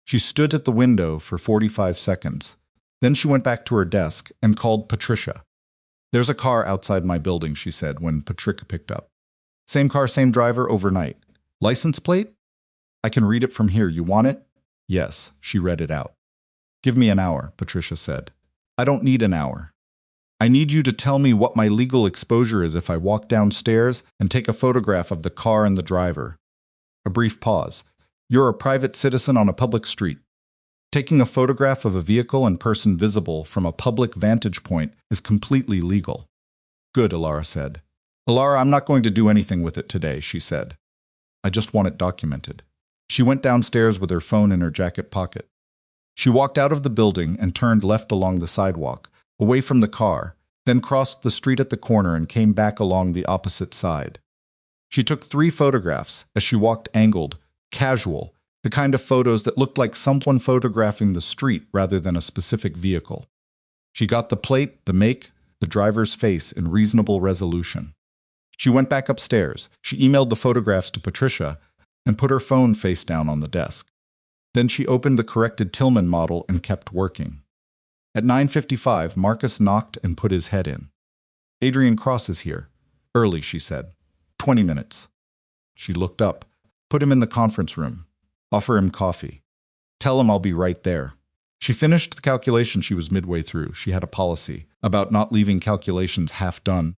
She stood at the window for 45 seconds. Then she went back to her desk and called Patricia. There's a car outside my building, she said when Patricia picked up. Same car, same driver, overnight. License plate? I can read it from here. You want it? Yes, she read it out. Give me an hour, Patricia said. I don't need an hour. I need you to tell me what my legal exposure is if I walk downstairs and take a photograph of the car and the driver. A brief pause. You're a private citizen on a public street. Taking a photograph of a vehicle and person visible from a public vantage point is completely legal. Good, Elara said. Elara, I'm not going to do anything with it today, she said. I just want it documented. She went downstairs with her phone in her jacket pocket. She walked out of the building and turned left along the sidewalk, away from the car, then crossed the street at the corner and came back along the opposite side. She took 3 photographs as she walked angled, casual, the kind of photos that looked like someone photographing the street rather than a specific vehicle. She got the plate, the make, the driver's face in reasonable resolution. She went back upstairs. She emailed the photographs to Patricia and put her phone face down on the desk. Then she opened the corrected Tillman model and kept working. At 9:55, Marcus knocked and put his head in. Adrian Cross is here. Early, she said. 20 minutes. She looked up. Put him in the conference room. Offer him coffee. Tell him I'll be right there. She finished the calculation. She was midway through. She had a policy about not leaving calculations half done,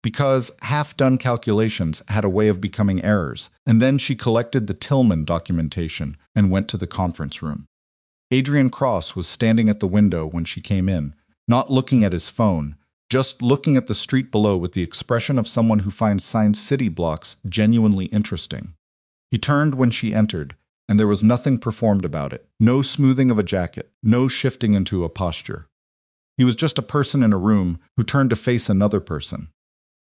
because half-done calculations had a way of becoming errors, and then she collected the Tillman documentation and went to the conference room. Adrian Cross was standing at the window when she came in, not looking at his phone, just looking at the street below with the expression of someone who finds signed city blocks genuinely interesting. He turned when she entered, and there was nothing performed about it. No smoothing of a jacket, no shifting into a posture. He was just a person in a room who turned to face another person.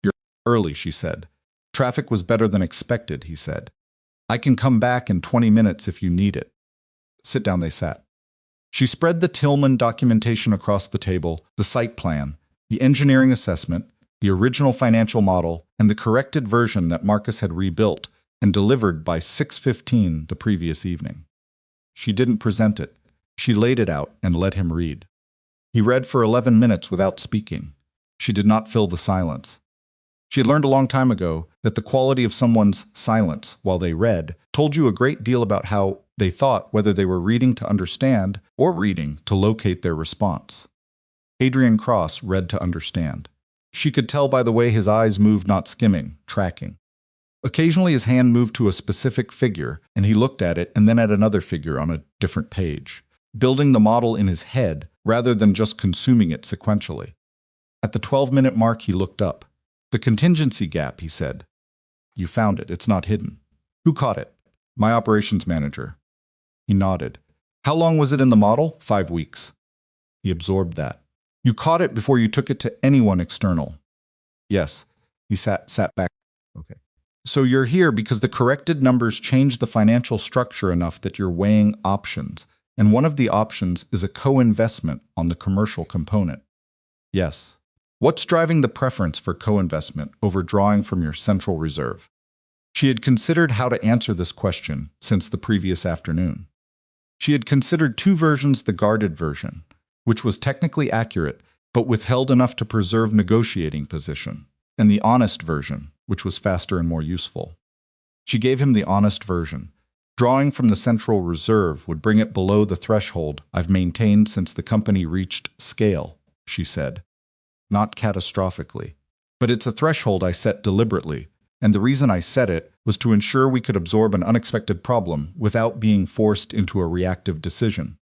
You're early, she said. Traffic was better than expected, he said. I can come back in 20 minutes if you need it. Sit down, they sat. She spread the Tillman documentation across the table, the site plan, the engineering assessment, the original financial model, and the corrected version that Marcus had rebuilt and delivered by 6:15 the previous evening. She didn't present it. She laid it out and let him read. He read for 11 minutes without speaking. She did not fill the silence. She had learned a long time ago that the quality of someone's silence while they read told you a great deal about how they thought, whether they were reading to understand or reading to locate their response. Adrian Cross read to understand. She could tell by the way his eyes moved, not skimming, tracking. Occasionally his hand moved to a specific figure, and he looked at it and then at another figure on a different page, building the model in his head rather than just consuming it sequentially. At the 12-minute mark, he looked up. The contingency gap, he said. You found it. It's not hidden. Who caught it? My operations manager. He nodded. How long was it in the model? 5 weeks. He absorbed that. You caught it before you took it to anyone external. Yes. He sat back. Okay. So you're here because the corrected numbers changed the financial structure enough that you're weighing options, and one of the options is a co-investment on the commercial component. Yes. What's driving the preference for co-investment over drawing from your central reserve? She had considered how to answer this question since the previous afternoon. She had considered 2 versions: the guarded version, which was technically accurate but withheld enough to preserve negotiating position, and the honest version, which was faster and more useful. She gave him the honest version. Drawing from the central reserve would bring it below the threshold I've maintained since the company reached scale, she said. Not catastrophically. But it's a threshold I set deliberately, and the reason I set it was to ensure we could absorb an unexpected problem without being forced into a reactive decision.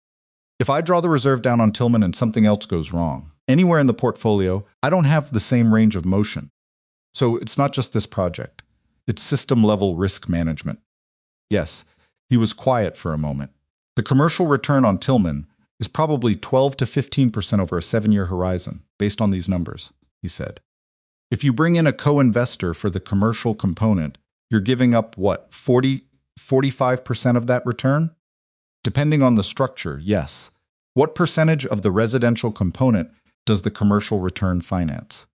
If I draw the reserve down on Tillman and something else goes wrong, anywhere in the portfolio, I don't have the same range of motion. So it's not just this project. It's system-level risk management. Yes, he was quiet for a moment. The commercial return on Tillman is probably 12 to 15% over a 7-year horizon, based on these numbers, he said. If you bring in a co-investor for the commercial component, you're giving up, what, 45% of that return? Depending on the structure, yes. What percentage of the residential component does the commercial return finance?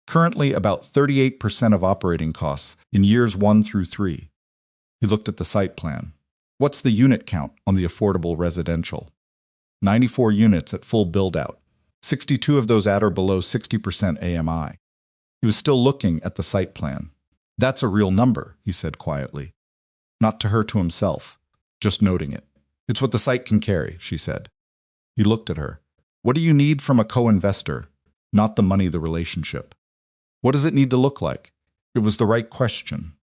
Currently, about 38% of operating costs in years 1 through 3. He looked at the site plan. What's the unit count on the affordable residential? 94 units at full build-out. 62 of those at or below 60% AMI. He was still looking at the site plan. That's a real number, he said quietly. Not to her, to himself. Just noting it. It's what the site can carry, she said. He looked at her. What do you need from a co-investor? Not the money, the relationship. What does it need to look like? It was the right question.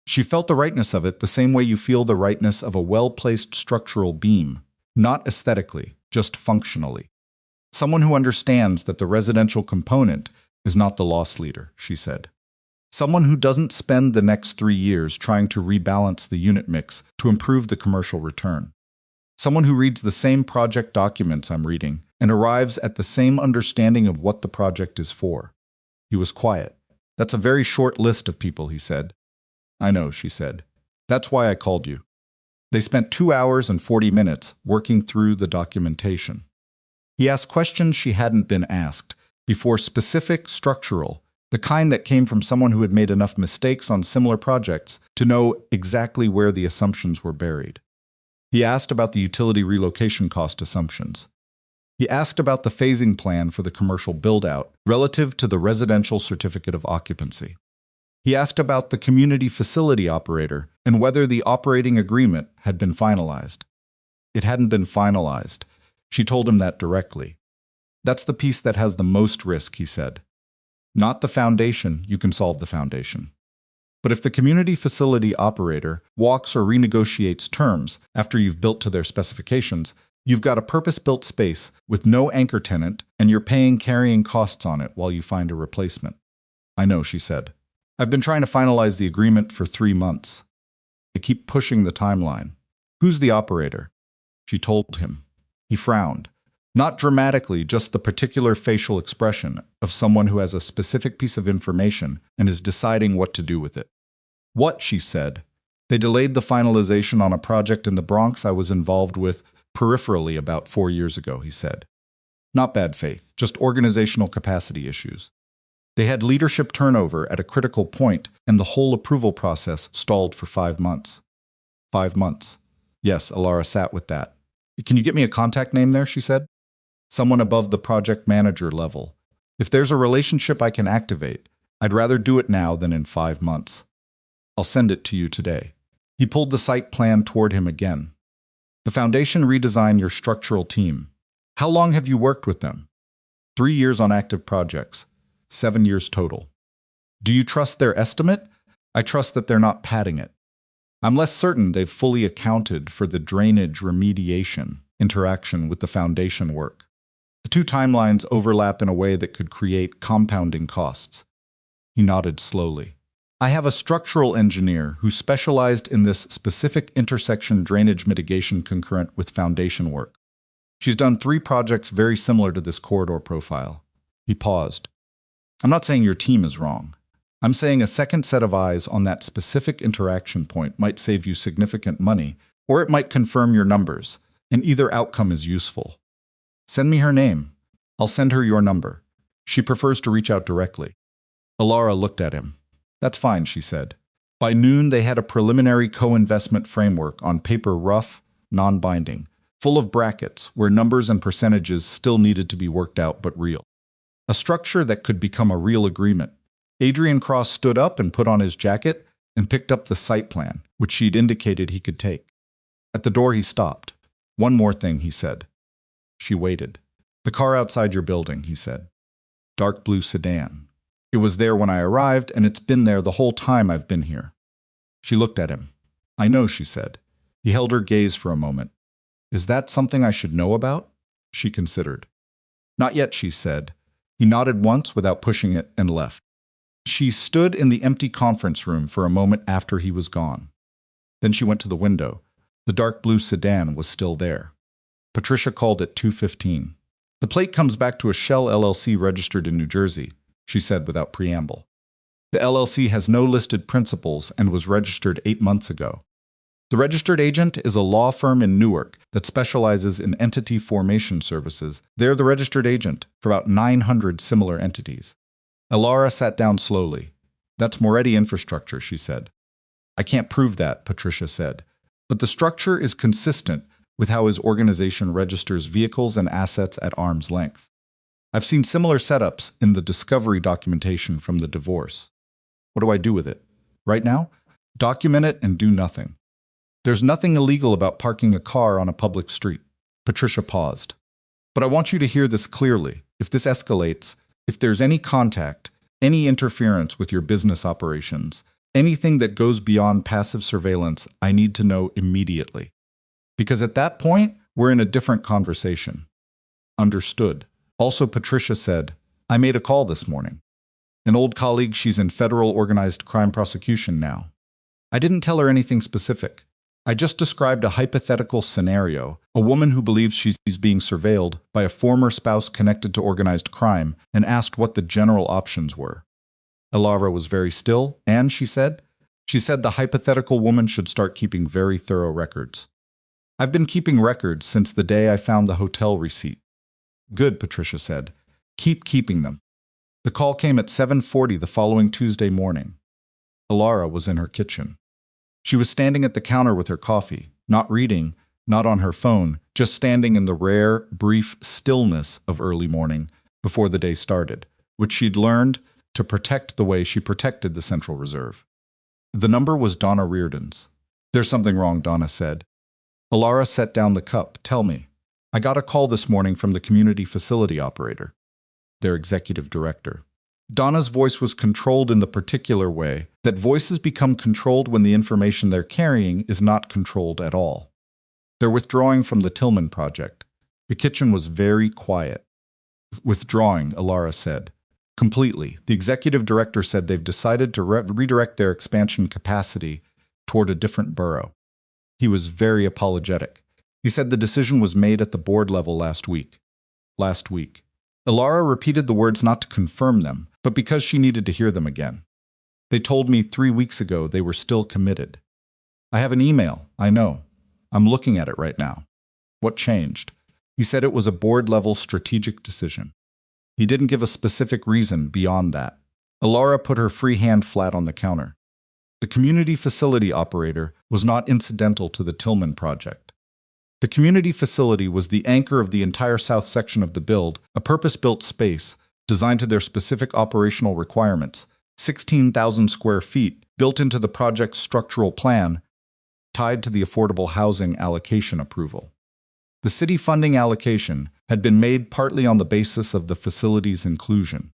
She felt the rightness of it the same way you feel the rightness of a well-placed structural beam, not aesthetically, just functionally. Someone who understands that the residential component is not the loss leader, she said. Someone who doesn't spend the next 3 years trying to rebalance the unit mix to improve the commercial return. Someone who reads the same project documents I'm reading and arrives at the same understanding of what the project is for. He was quiet. That's a very short list of people, he said. I know, she said. That's why I called you. They spent 2 hours and 40 minutes working through the documentation. He asked questions she hadn't been asked before, specific, structural, the kind that came from someone who had made enough mistakes on similar projects to know exactly where the assumptions were buried. He asked about the utility relocation cost assumptions. He asked about the phasing plan for the commercial build-out relative to the residential certificate of occupancy. He asked about the community facility operator and whether the operating agreement had been finalized. It hadn't been finalized. She told him that directly. That's the piece that has the most risk, he said. Not the foundation, you can solve the foundation. But if the community facility operator walks or renegotiates terms after you've built to their specifications, you've got a purpose-built space with no anchor tenant and you're paying carrying costs on it while you find a replacement. I know, she said. I've been trying to finalize the agreement for 3 months. They keep pushing the timeline. Who's the operator? She told him. He frowned. Not dramatically, just the particular facial expression of someone who has a specific piece of information and is deciding what to do with it. What, she said. They delayed the finalization on a project in the Bronx I was involved with peripherally about 4 years ago, he said. Not bad faith, just organizational capacity issues. They had leadership turnover at a critical point, and the whole approval process stalled for 5 months. 5 months. Yes, Elara sat with that. Can you get me a contact name there, she said. Someone above the project manager level. If there's a relationship I can activate, I'd rather do it now than in 5 months. I'll send it to you today. He pulled the site plan toward him again. The foundation redesigned your structural team. How long have you worked with them? 3 years on active projects. 7 years total. Do you trust their estimate? I trust that they're not padding it. I'm less certain they've fully accounted for the drainage remediation interaction with the foundation work. The 2 timelines overlap in a way that could create compounding costs. He nodded slowly. I have a structural engineer who specialized in this specific intersection drainage mitigation concurrent with foundation work. She's done 3 projects very similar to this corridor profile. He paused. I'm not saying your team is wrong. I'm saying a second set of eyes on that specific interaction point might save you significant money, or it might confirm your numbers, and either outcome is useful. Send me her name. I'll send her your number. She prefers to reach out directly. Elara looked at him. That's fine, she said. By noon, they had a preliminary co-investment framework on paper, rough, non-binding, full of brackets where numbers and percentages still needed to be worked out but real. A structure that could become a real agreement. Adrian Cross stood up and put on his jacket and picked up the site plan, which she'd indicated he could take. At the door, he stopped. One more thing, he said. She waited. The car outside your building, he said. Dark blue sedan. It was there when I arrived, and it's been there the whole time I've been here. She looked at him. I know, she said. He held her gaze for a moment. Is that something I should know about? She considered. Not yet, she said. He nodded once without pushing it and left. She stood in the empty conference room for a moment after he was gone. Then she went to the window. The dark blue sedan was still there. Patricia called at 2:15. The plate comes back to a Shell LLC registered in New Jersey, she said without preamble. The LLC has no listed principals and was registered 8 months ago. The registered agent is a law firm in Newark that specializes in entity formation services. They're the registered agent for about 900 similar entities. Elara sat down slowly. That's Moretti infrastructure, she said. I can't prove that, Patricia said, but the structure is consistent with how his organization registers vehicles and assets at arm's length. I've seen similar setups in the discovery documentation from the divorce. What do I do with it? Right now? Document it and do nothing. There's nothing illegal about parking a car on a public street. Patricia paused. But I want you to hear this clearly. If this escalates, if there's any contact, any interference with your business operations, Anything that goes beyond passive surveillance, I need to know immediately. Because at that point, we're in a different conversation. Understood. Also, Patricia said, I made a call this morning. An old colleague, she's in federal organized crime prosecution now. I didn't tell her anything specific. I just described a hypothetical scenario, a woman who believes she's being surveilled by a former spouse connected to organized crime, and asked what the general options were. Elara was very still, and she said the hypothetical woman should start keeping very thorough records. I've been keeping records since the day I found the hotel receipt. Good, Patricia said. Keep keeping them. The call came at 7:40 the following Tuesday morning. Elara was in her kitchen. She was standing at the counter with her coffee, not reading, not on her phone, just standing in the rare, brief stillness of early morning before the day started, which she'd learned to protect the way she protected the Central Reserve. The number was Donna Reardon's. There's something wrong, Donna said. Elara set down the cup. Tell me. I got a call this morning from the community facility operator, their executive director. Donna's voice was controlled in the particular way that voices become controlled when the information they're carrying is not controlled at all. They're withdrawing from the Tillman project. The kitchen was very quiet. Withdrawing, Elara said. Completely. The executive director said they've decided to redirect their expansion capacity toward a different borough. He was very apologetic. He said the decision was made at the board level last week. Last week. Elara repeated the words not to confirm them, but because she needed to hear them again. They told me 3 weeks ago they were still committed. I have an email, I know. I'm looking at it right now. What changed? He said it was a board-level strategic decision. He didn't give a specific reason beyond that. Elara put her free hand flat on the counter. The community facility operator was not incidental to the Tillman project. The community facility was the anchor of the entire south section of the build, a purpose-built space designed to their specific operational requirements, 16,000 square feet, built into the project's structural plan, tied to the affordable housing allocation approval. The city funding allocation had been made partly on the basis of the facility's inclusion.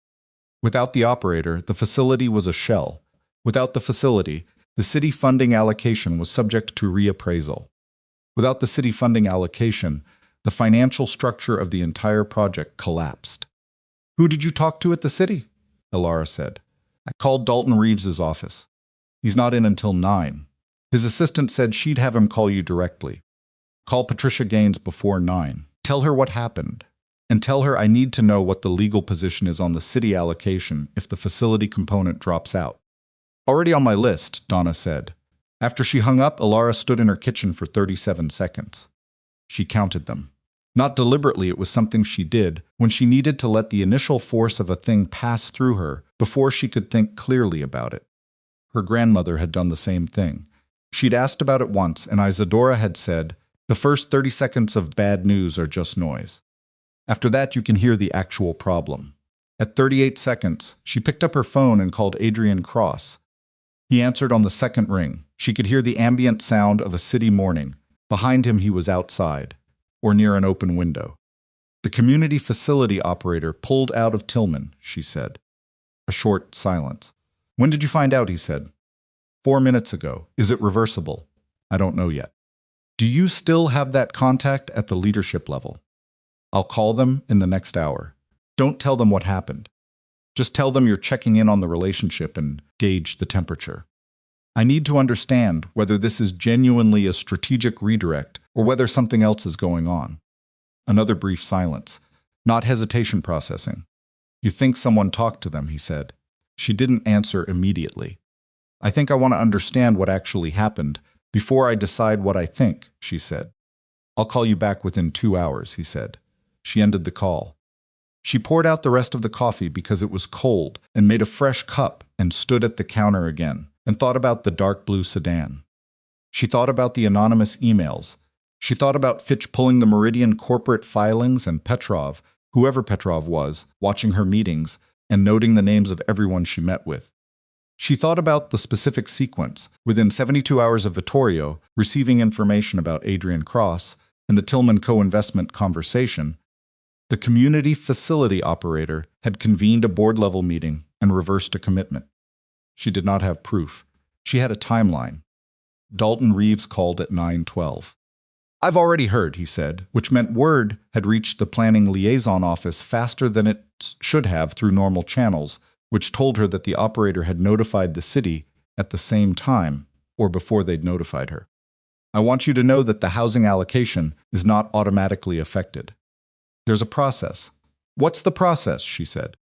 Without the operator, the facility was a shell. Without the facility, the city funding allocation was subject to reappraisal. Without the city funding allocation, the financial structure of the entire project collapsed. Who did you talk to at the city? Elara said. I called Dalton Reeves's office. He's not in until 9. His assistant said she'd have him call you directly. Call Patricia Gaines before 9. Tell her what happened. And tell her I need to know what the legal position is on the city allocation if the facility component drops out. Already on my list, Donna said. After she hung up, Elara stood in her kitchen for 37 seconds. She counted them. Not deliberately, it was something she did when she needed to let the initial force of a thing pass through her before she could think clearly about it. Her grandmother had done the same thing. She'd asked about it once, and Isadora had said, the first 30 seconds of bad news are just noise. After that, you can hear the actual problem. At 38 seconds, she picked up her phone and called Adrian Cross. He answered on the second ring. She could hear the ambient sound of a city morning. Behind him, he was outside, or near an open window. The community facility operator pulled out of Tillman, she said. A short silence. When did you find out, he said. 4 minutes ago. Is it reversible? I don't know yet. Do you still have that contact at the leadership level? I'll call them in the next hour. Don't tell them what happened. Just tell them you're checking in on the relationship and gauge the temperature. I need to understand whether this is genuinely a strategic redirect or whether something else is going on. Another brief silence. Not hesitation processing. You think someone talked to them, he said. She didn't answer immediately. I think I want to understand what actually happened before I decide what I think, she said. I'll call you back within 2 hours, he said. She ended the call. She poured out the rest of the coffee because it was cold and made a fresh cup and stood at the counter again and thought about the dark blue sedan. She thought about the anonymous emails. She thought about Fitch pulling the Meridian corporate filings and Petrov, whoever Petrov was, watching her meetings and noting the names of everyone she met with. She thought about the specific sequence, within 72 hours of Vittorio receiving information about Adrian Cross and the Tillman co-investment conversation. The community facility operator had convened a board-level meeting and reversed a commitment. She did not have proof. She had a timeline. Dalton Reeves called at 9:12. "I've already heard," he said, which meant word had reached the planning liaison office faster than it should have through normal channels, which told her that the operator had notified the city at the same time or before they'd notified her. "I want you to know that the housing allocation is not automatically affected. There's a process." "What's the process?" she said.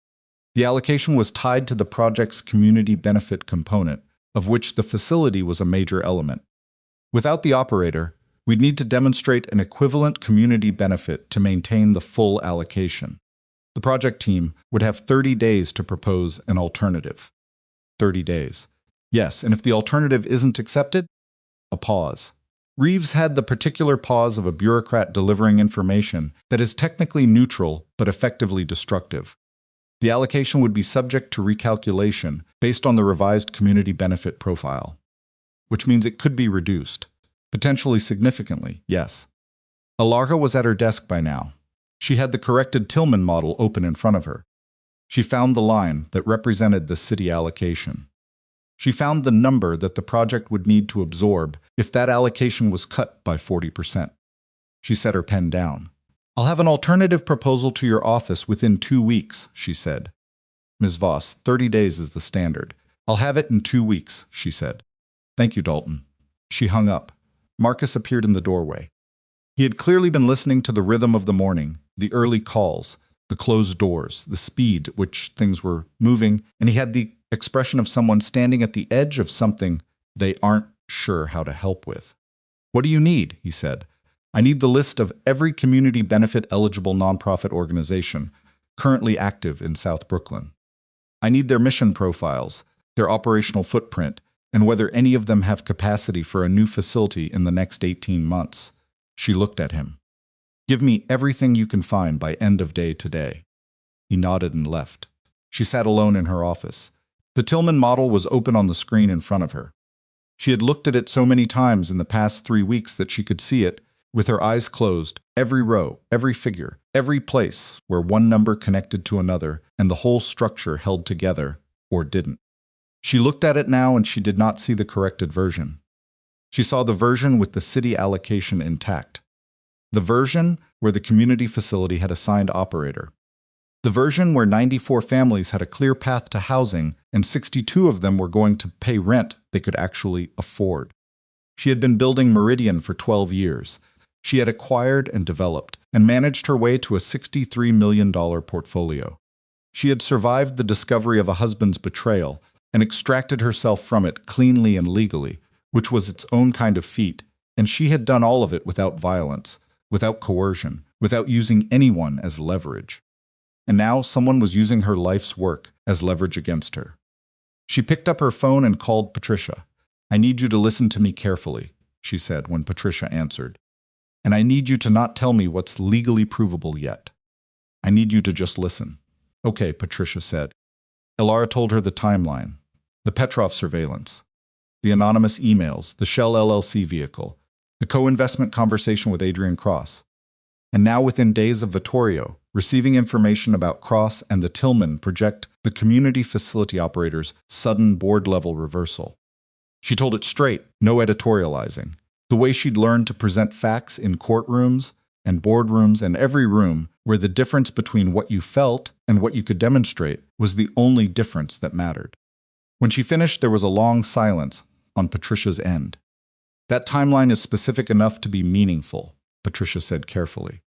The allocation was tied to the project's community benefit component, of which the facility was a major element. Without the operator, we'd need to demonstrate an equivalent community benefit to maintain the full allocation. The project team would have 30 days to propose an alternative. 30 days. Yes, and if the alternative isn't accepted? A pause. Reeves had the particular pause of a bureaucrat delivering information that is technically neutral but effectively destructive. The allocation would be subject to recalculation based on the revised community benefit profile, which means it could be reduced. Potentially significantly, yes. Elara was at her desk by now. She had the corrected Tillman model open in front of her. She found the line that represented the city allocation. She found the number that the project would need to absorb if that allocation was cut by 40%. She set her pen down. "I'll have an alternative proposal to your office within 2 weeks," she said. "Ms. Voss, 30 days is the standard. I'll have it in 2 weeks," she said. "Thank you, Dalton." She hung up. Marcus appeared in the doorway. He had clearly been listening to the rhythm of the morning, the early calls, the closed doors, the speed at which things were moving, and he had the expression of someone standing at the edge of something they aren't sure how to help with. "What do you need?" he said. "I need the list of every community benefit eligible nonprofit organization currently active in South Brooklyn. I need their mission profiles, their operational footprint, and whether any of them have capacity for a new facility in the next 18 months. She looked at him. "Give me everything you can find by end of day today." He nodded and left. She sat alone in her office. The Tillman model was open on the screen in front of her. She had looked at it so many times in the past 3 weeks that she could see it, with her eyes closed, every row, every figure, every place where one number connected to another and the whole structure held together, or didn't. She looked at it now and she did not see the corrected version. She saw the version with the city allocation intact. The version where the community facility had assigned operator. The version where 94 families had a clear path to housing and 62 of them were going to pay rent they could actually afford. She had been building Meridian for 12 years. She had acquired and developed and managed her way to a $63 million portfolio. She had survived the discovery of a husband's betrayal and extracted herself from it cleanly and legally, which was its own kind of feat, and she had done all of it without violence, without coercion, without using anyone as leverage. And now someone was using her life's work as leverage against her. She picked up her phone and called Patricia. "I need you to listen to me carefully," she said when Patricia answered. "And I need you to not tell me what's legally provable yet. I need you to just listen." "Okay," Patricia said. Elara told her the timeline, the Petrov surveillance, the anonymous emails, the Shell LLC vehicle, the co-investment conversation with Adrian Cross. And now within days of Vittorio, receiving information about Cross and the Tillman project the community facility operator's sudden board-level reversal. She told it straight, no editorializing. The way she'd learned to present facts in courtrooms and boardrooms and every room where the difference between what you felt and what you could demonstrate was the only difference that mattered. When she finished, there was a long silence on Patricia's end. "That timeline is specific enough to be meaningful," Patricia said carefully.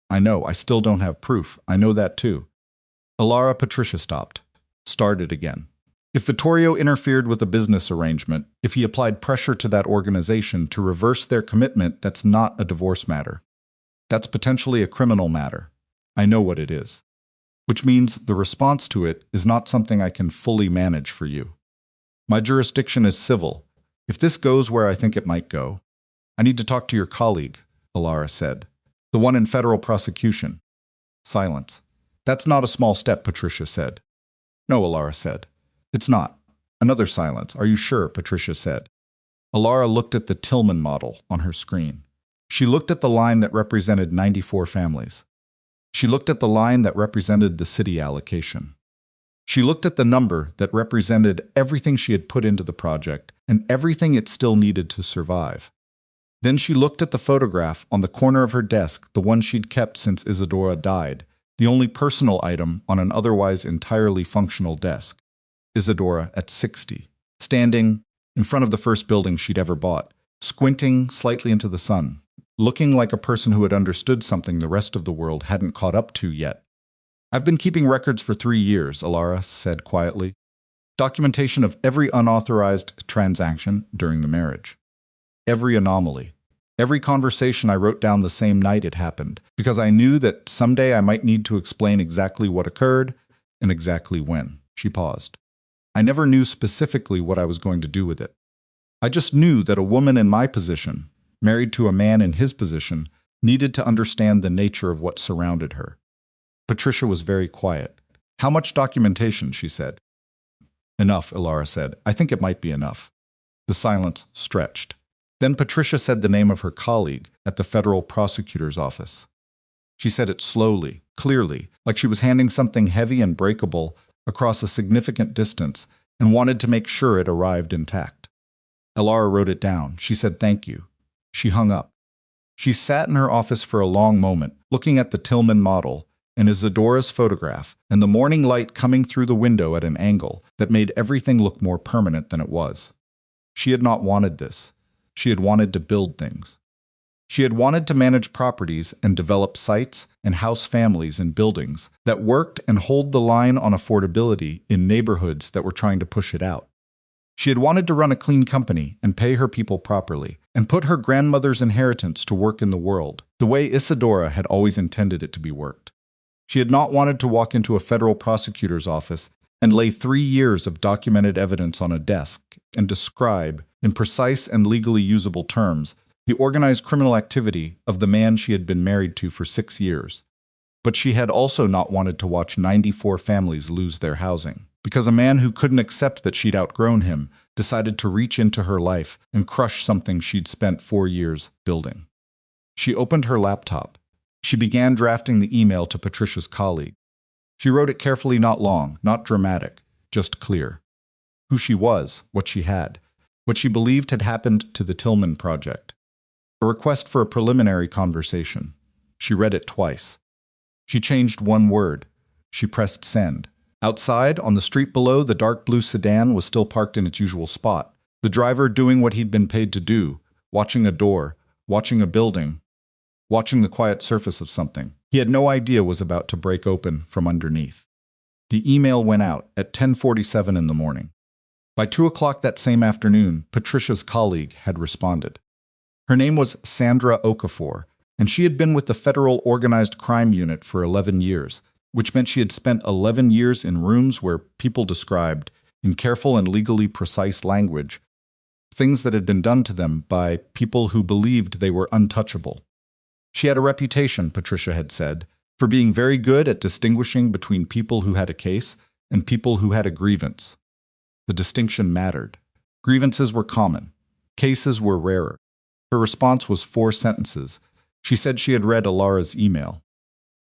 "I know, I still don't have proof. I know that too." Elara, Patricia stopped. Started again. If Vittorio interfered with a business arrangement, if he applied pressure to that organization to reverse their commitment, that's not a divorce matter. That's potentially a criminal matter. I know what it is. Which means the response to it is not something I can fully manage for you. My jurisdiction is civil. If this goes where I think it might go, I need to talk to your colleague, Elara said. "The one in federal prosecution." Silence. "That's not a small step," Patricia said. "No," Elara said. "It's not." Another silence. "Are you sure?" Patricia said. Elara looked at the Tillman model on her screen. She looked at the line that represented 94 families. She looked at the line that represented the city allocation. She looked at the number that represented everything she had put into the project and everything it still needed to survive. Then she looked at the photograph on the corner of her desk, the one she'd kept since Isadora died, the only personal item on an otherwise entirely functional desk. Isadora at 60, standing in front of the first building she'd ever bought, squinting slightly into the sun, looking like a person who had understood something the rest of the world hadn't caught up to yet. "I've been keeping records for 3 years," Elara said quietly. "Documentation of every unauthorized transaction during the marriage. Every anomaly. Every conversation I wrote down the same night it happened, because I knew that someday I might need to explain exactly what occurred and exactly when." She paused. "I never knew specifically what I was going to do with it. I just knew that a woman in my position, married to a man in his position, needed to understand the nature of what surrounded her." Patricia was very quiet. "How much documentation?" she said. "Enough," Elara said. "I think it might be enough." The silence stretched. Then Patricia said the name of her colleague at the federal prosecutor's office. She said it slowly, clearly, like she was handing something heavy and breakable across a significant distance and wanted to make sure it arrived intact. Elara wrote it down. She said thank you. She hung up. She sat in her office for a long moment, looking at the Tillman model and Isadora's photograph and the morning light coming through the window at an angle that made everything look more permanent than it was. She had not wanted this. She had wanted to build things. She had wanted to manage properties and develop sites and house families and buildings that worked and hold the line on affordability in neighborhoods that were trying to push it out. She had wanted to run a clean company and pay her people properly and put her grandmother's inheritance to work in the world, the way Isadora had always intended it to be worked. She had not wanted to walk into a federal prosecutor's office and lay 3 years of documented evidence on a desk and describe, in precise and legally usable terms, the organized criminal activity of the man she had been married to for 6 years. But she had also not wanted to watch 94 families lose their housing, because a man who couldn't accept that she'd outgrown him decided to reach into her life and crush something she'd spent 4 years building. She opened her laptop. She began drafting the email to Patricia's colleague. She wrote it carefully, not long, not dramatic, just clear. Who she was, what she had, what she believed had happened to the Tillman project. A request for a preliminary conversation. She read it twice. She changed one word. She pressed send. Outside, on the street below, the dark blue sedan was still parked in its usual spot. The driver doing what he'd been paid to do, watching a door, watching a building, watching the quiet surface of something he had no idea was about to break open from underneath. The email went out at 10:47 in the morning. By 2 o'clock that same afternoon, Patricia's colleague had responded. Her name was Sandra Okafor, and she had been with the Federal Organized Crime Unit for 11 years, which meant she had spent 11 years in rooms where people described, in careful and legally precise language, things that had been done to them by people who believed they were untouchable. She had a reputation, Patricia had said, for being very good at distinguishing between people who had a case and people who had a grievance. The distinction mattered. Grievances were common. Cases were rarer. Her response was 4 sentences. She said she had read Elara's email.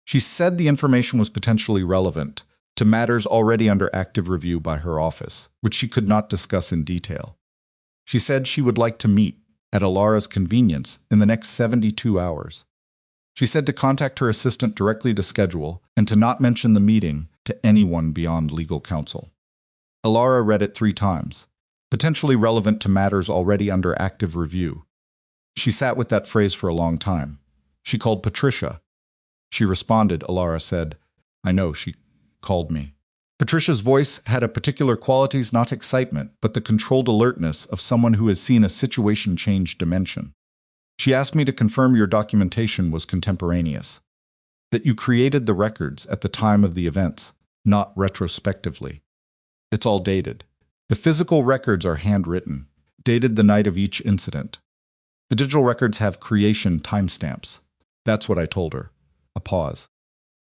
She said the information was potentially relevant to matters already under active review by her office, which she could not discuss in detail. She said she would like to meet, at Elara's convenience, in the next 72 hours. She said to contact her assistant directly to schedule and to not mention the meeting to anyone beyond legal counsel. Elara read it 3 times, potentially relevant to matters already under active review. She sat with that phrase for a long time. She called Patricia. She responded, Elara said. I know, she called me. Patricia's voice had a particular qualities, not excitement, but the controlled alertness of someone who has seen a situation change dimension. She asked me to confirm your documentation was contemporaneous, that you created the records at the time of the events, not retrospectively. It's all dated. The physical records are handwritten, dated the night of each incident. The digital records have creation timestamps. That's what I told her. A pause.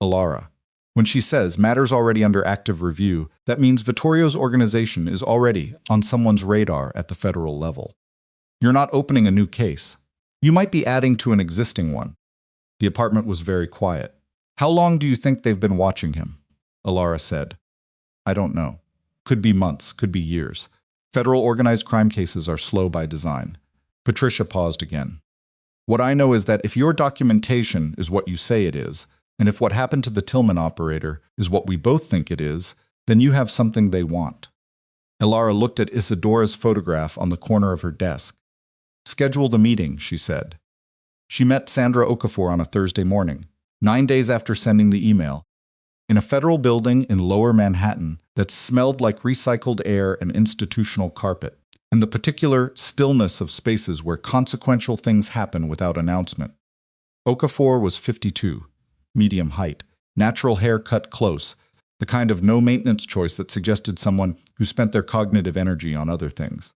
Elara. When she says matters already under active review, that means Vittorio's organization is already on someone's radar at the federal level. You're not opening a new case. You might be adding to an existing one. The apartment was very quiet. How long do you think they've been watching him? Elara said. I don't know. Could be months, could be years. Federal organized crime cases are slow by design. Patricia paused again. What I know is that if your documentation is what you say it is, and if what happened to the Tillman operator is what we both think it is, then you have something they want. Elara looked at Isidora's photograph on the corner of her desk. Schedule the meeting, she said. She met Sandra Okafor on a Thursday morning, 9 days after sending the email, in a federal building in Lower Manhattan that smelled like recycled air and institutional carpet, and the particular stillness of spaces where consequential things happen without announcement. Okafor was 52, medium height, natural hair cut close, the kind of no-maintenance choice that suggested someone who spent their cognitive energy on other things.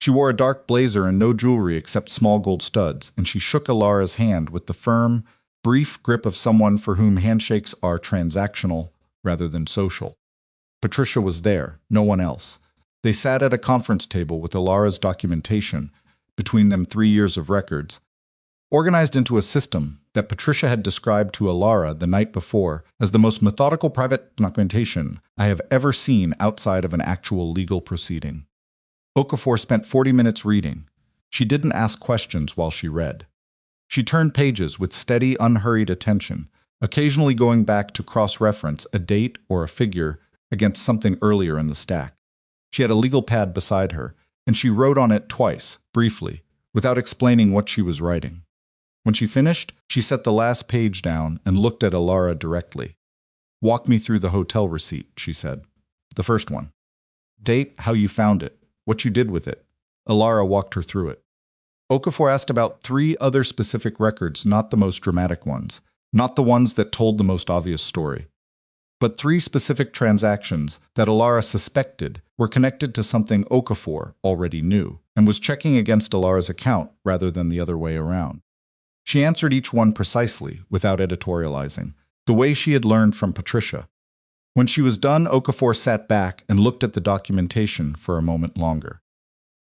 She wore a dark blazer and no jewelry except small gold studs, and she shook Elara's hand with the firm, brief grip of someone for whom handshakes are transactional rather than social. Patricia was there, no one else. They sat at a conference table with Elara's documentation, between them 3 years of records, organized into a system that Patricia had described to Elara the night before as the most methodical private documentation I have ever seen outside of an actual legal proceeding. Okafor spent 40 minutes reading. She didn't ask questions while she read. She turned pages with steady, unhurried attention, occasionally going back to cross-reference a date or a figure against something earlier in the stack. She had a legal pad beside her, and she wrote on it twice, briefly, without explaining what she was writing. When she finished, she set the last page down and looked at Elara directly. "Walk me through the hotel receipt," she said. "The first one. Date, how you found it, what you did with it." Elara walked her through it. Okafor asked about 3 other specific records, not the most dramatic ones, not the ones that told the most obvious story, but 3 specific transactions that Elara suspected were connected to something Okafor already knew and was checking against Elara's account rather than the other way around. She answered each one precisely, without editorializing, the way she had learned from Patricia. When she was done, Okafor sat back and looked at the documentation for a moment longer.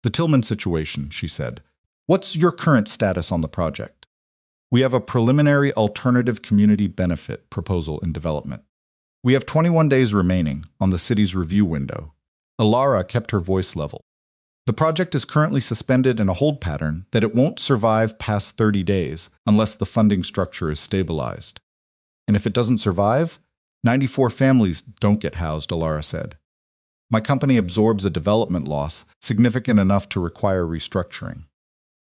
"The Tillman situation," she said. "What's your current status on the project?" "We have a preliminary alternative community benefit proposal in development. We have 21 days remaining on the city's review window." Elara kept her voice level. "The project is currently suspended in a hold pattern that it won't survive past 30 days unless the funding structure is stabilized. And if it doesn't survive, 94 families don't get housed," Elara said. "My company absorbs a development loss significant enough to require restructuring.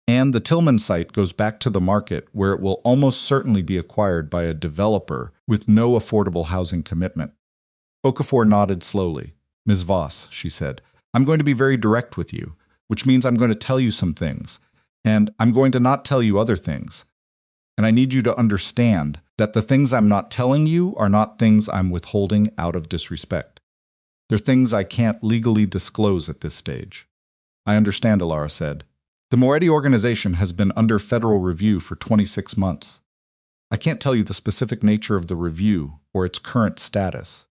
And the Tillman site goes back to the market where it will almost certainly be acquired by a developer with no affordable housing commitment." Okafor nodded slowly. "Ms. Voss," she said, "I'm going to be very direct with you, which means I'm going to tell you some things, and I'm going to not tell you other things. And I need you to understand that the things I'm not telling you are not things I'm withholding out of disrespect. They're things I can't legally disclose at this stage." "I understand," Elara said. "The Moretti organization has been under federal review for 26 months. I can't tell you the specific nature of the review or its current status.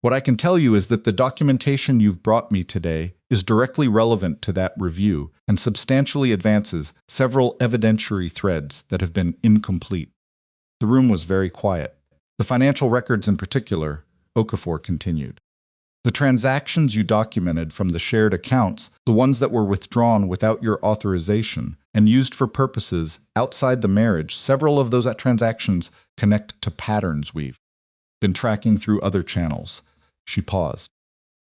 What I can tell you is that the documentation you've brought me today is directly relevant to that review and substantially advances several evidentiary threads that have been incomplete." The room was very quiet. "The financial records in particular," Okafor continued. "The transactions you documented from the shared accounts, the ones that were withdrawn without your authorization and used for purposes outside the marriage, several of those transactions connect to patterns we've been tracking through other channels." She paused.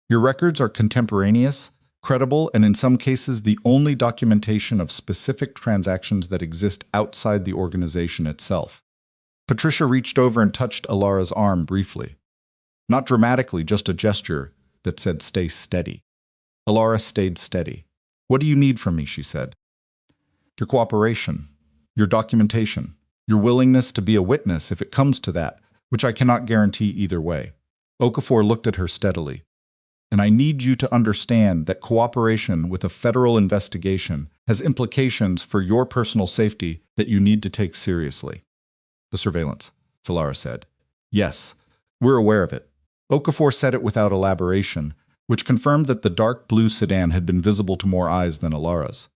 "Your records are contemporaneous, credible, and in some cases the only documentation of specific transactions that exist outside the organization itself." Patricia reached over and touched Elara's arm briefly. Not dramatically, just a gesture that said, "Stay steady." Elara stayed steady. "What do you need from me?" she said. "Your cooperation, your documentation, your willingness to be a witness if it comes to that, which I cannot guarantee either way." Okafor looked at her steadily. "And I need you to understand that cooperation with a federal investigation has implications for your personal safety that you need to take seriously." "The surveillance," Elara said. "Yes, we're aware of it." Okafor said it without elaboration, which confirmed that the dark blue sedan had been visible to more eyes than Elara's.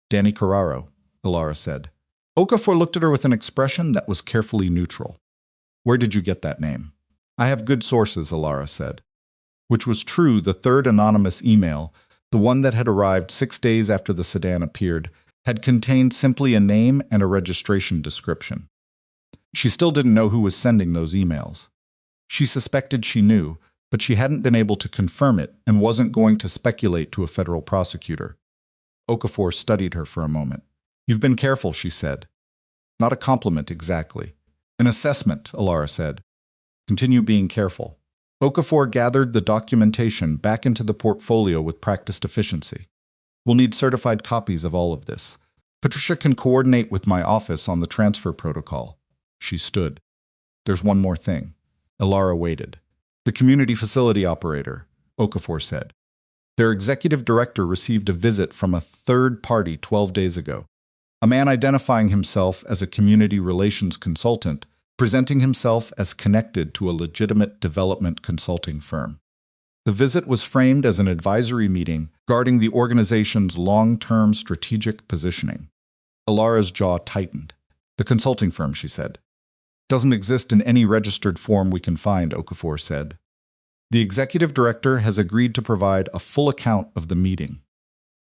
"Danny Carraro," Elara said. Okafor looked at her with an expression that was carefully neutral. "Where did you get that name?" "I have good sources," Elara said. which was true. The third anonymous email, the one that had arrived 6 days after the sedan appeared, had contained simply a name and a registration description. She still didn't know who was sending those emails. She suspected she knew, but she hadn't been able to confirm it and wasn't going to speculate to a federal prosecutor. Okafor studied her for a moment. "You've been careful," she said. "Not a compliment exactly. An assessment," Elara said. "Continue being careful." Okafor gathered the documentation back into the portfolio with practiced efficiency. "We'll need certified copies of all of this. Patricia can coordinate with my office on the transfer protocol." She stood. "There's one more thing." Elara waited. "The community facility operator," Okafor said. "Their executive director received a visit from a third party 12 days ago. A man identifying himself as a community relations consultant, presenting himself as connected to a legitimate development consulting firm. The visit was framed as an advisory meeting guarding the organization's long-term strategic positioning." Elara's jaw tightened. "The consulting firm," she said. "Doesn't exist in any registered form we can find," Okafor said. "The executive director has agreed to provide a full account of the meeting.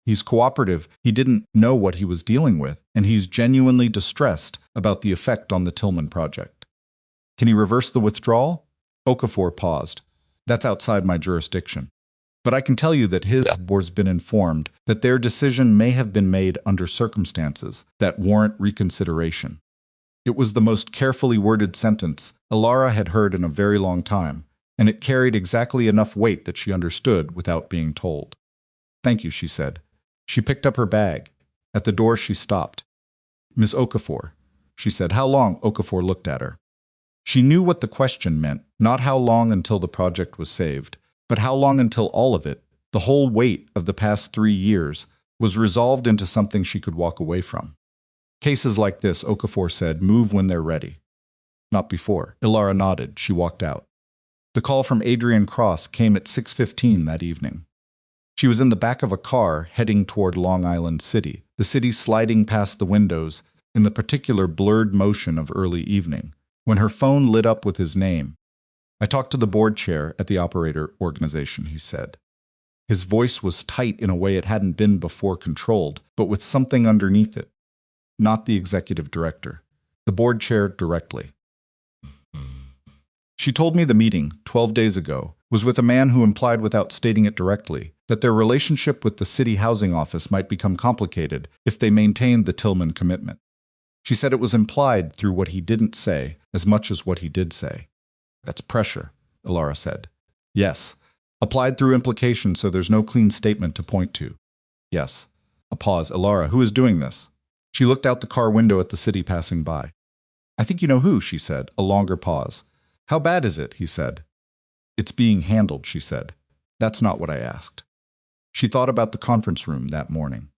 He's cooperative, he didn't know what he was dealing with, and he's genuinely distressed about the effect on the Tillman project." "Can he reverse the withdrawal?" Okafor paused. "That's outside my jurisdiction. But I can tell you that his board's been informed that their decision may have been made under circumstances that warrant reconsideration." It was the most carefully worded sentence Elara had heard in a very long time, and it carried exactly enough weight that she understood without being told. "Thank you," she said. She picked up her bag. At the door she stopped. "Miss Okafor," she said. "How long?" Okafor looked at her. She knew what the question meant, not how long until the project was saved, but how long until all of it, the whole weight of the past 3 years, was resolved into something she could walk away from. "Cases like this," Okafor said, "move when they're ready." "Not before." Elara nodded. She walked out. The call from Adrian Cross came at 6:15 that evening. She was in the back of a car heading toward Long Island City, the city sliding past the windows in the particular blurred motion of early evening, when her phone lit up with his name. "I talked to the board chair at the operator organization," he said. His voice was tight in a way it hadn't been before controlled, but with something underneath it. "Not the executive director. The board chair directly. She told me the meeting, 12 days ago, was with a man who implied without stating it directly that their relationship with the city housing office might become complicated if they maintained the Tillman commitment. She said it was implied through what he didn't say as much as what he did say." "That's pressure," Elara said. "Yes. Applied through implication so there's no clean statement to point to." "Yes." A pause. "Elara, who is doing this?" She looked out the car window at the city passing by. "I think you know who," she said. A longer pause. "How bad is it?" he said. "It's being handled," she said. "That's not what I asked." She thought about the conference room that morning.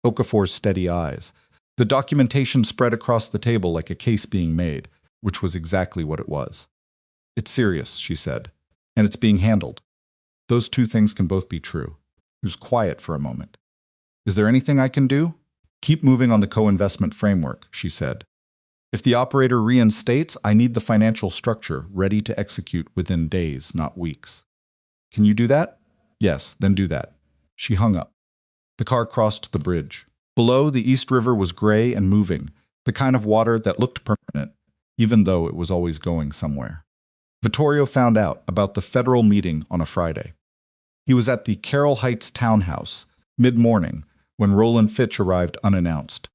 Okafor's steady eyes. The documentation spread across the table like a case being made, which was exactly what it was. "It's serious," she said, "and it's being handled. Those two things can both be true." He was quiet for a moment. "Is there anything I can do?" "Keep moving on the co-investment framework," she said. "If the operator reinstates, I need the financial structure ready to execute within days, not weeks." "Can you do that?" "Yes, then do that." She hung up. The car crossed the bridge. Below, the East River was gray and moving, the kind of water that looked permanent, even though it was always going somewhere. Vittorio found out about the federal meeting on a Friday. He was at the Carroll Heights townhouse, mid-morning, when Roland Fitch arrived unannounced.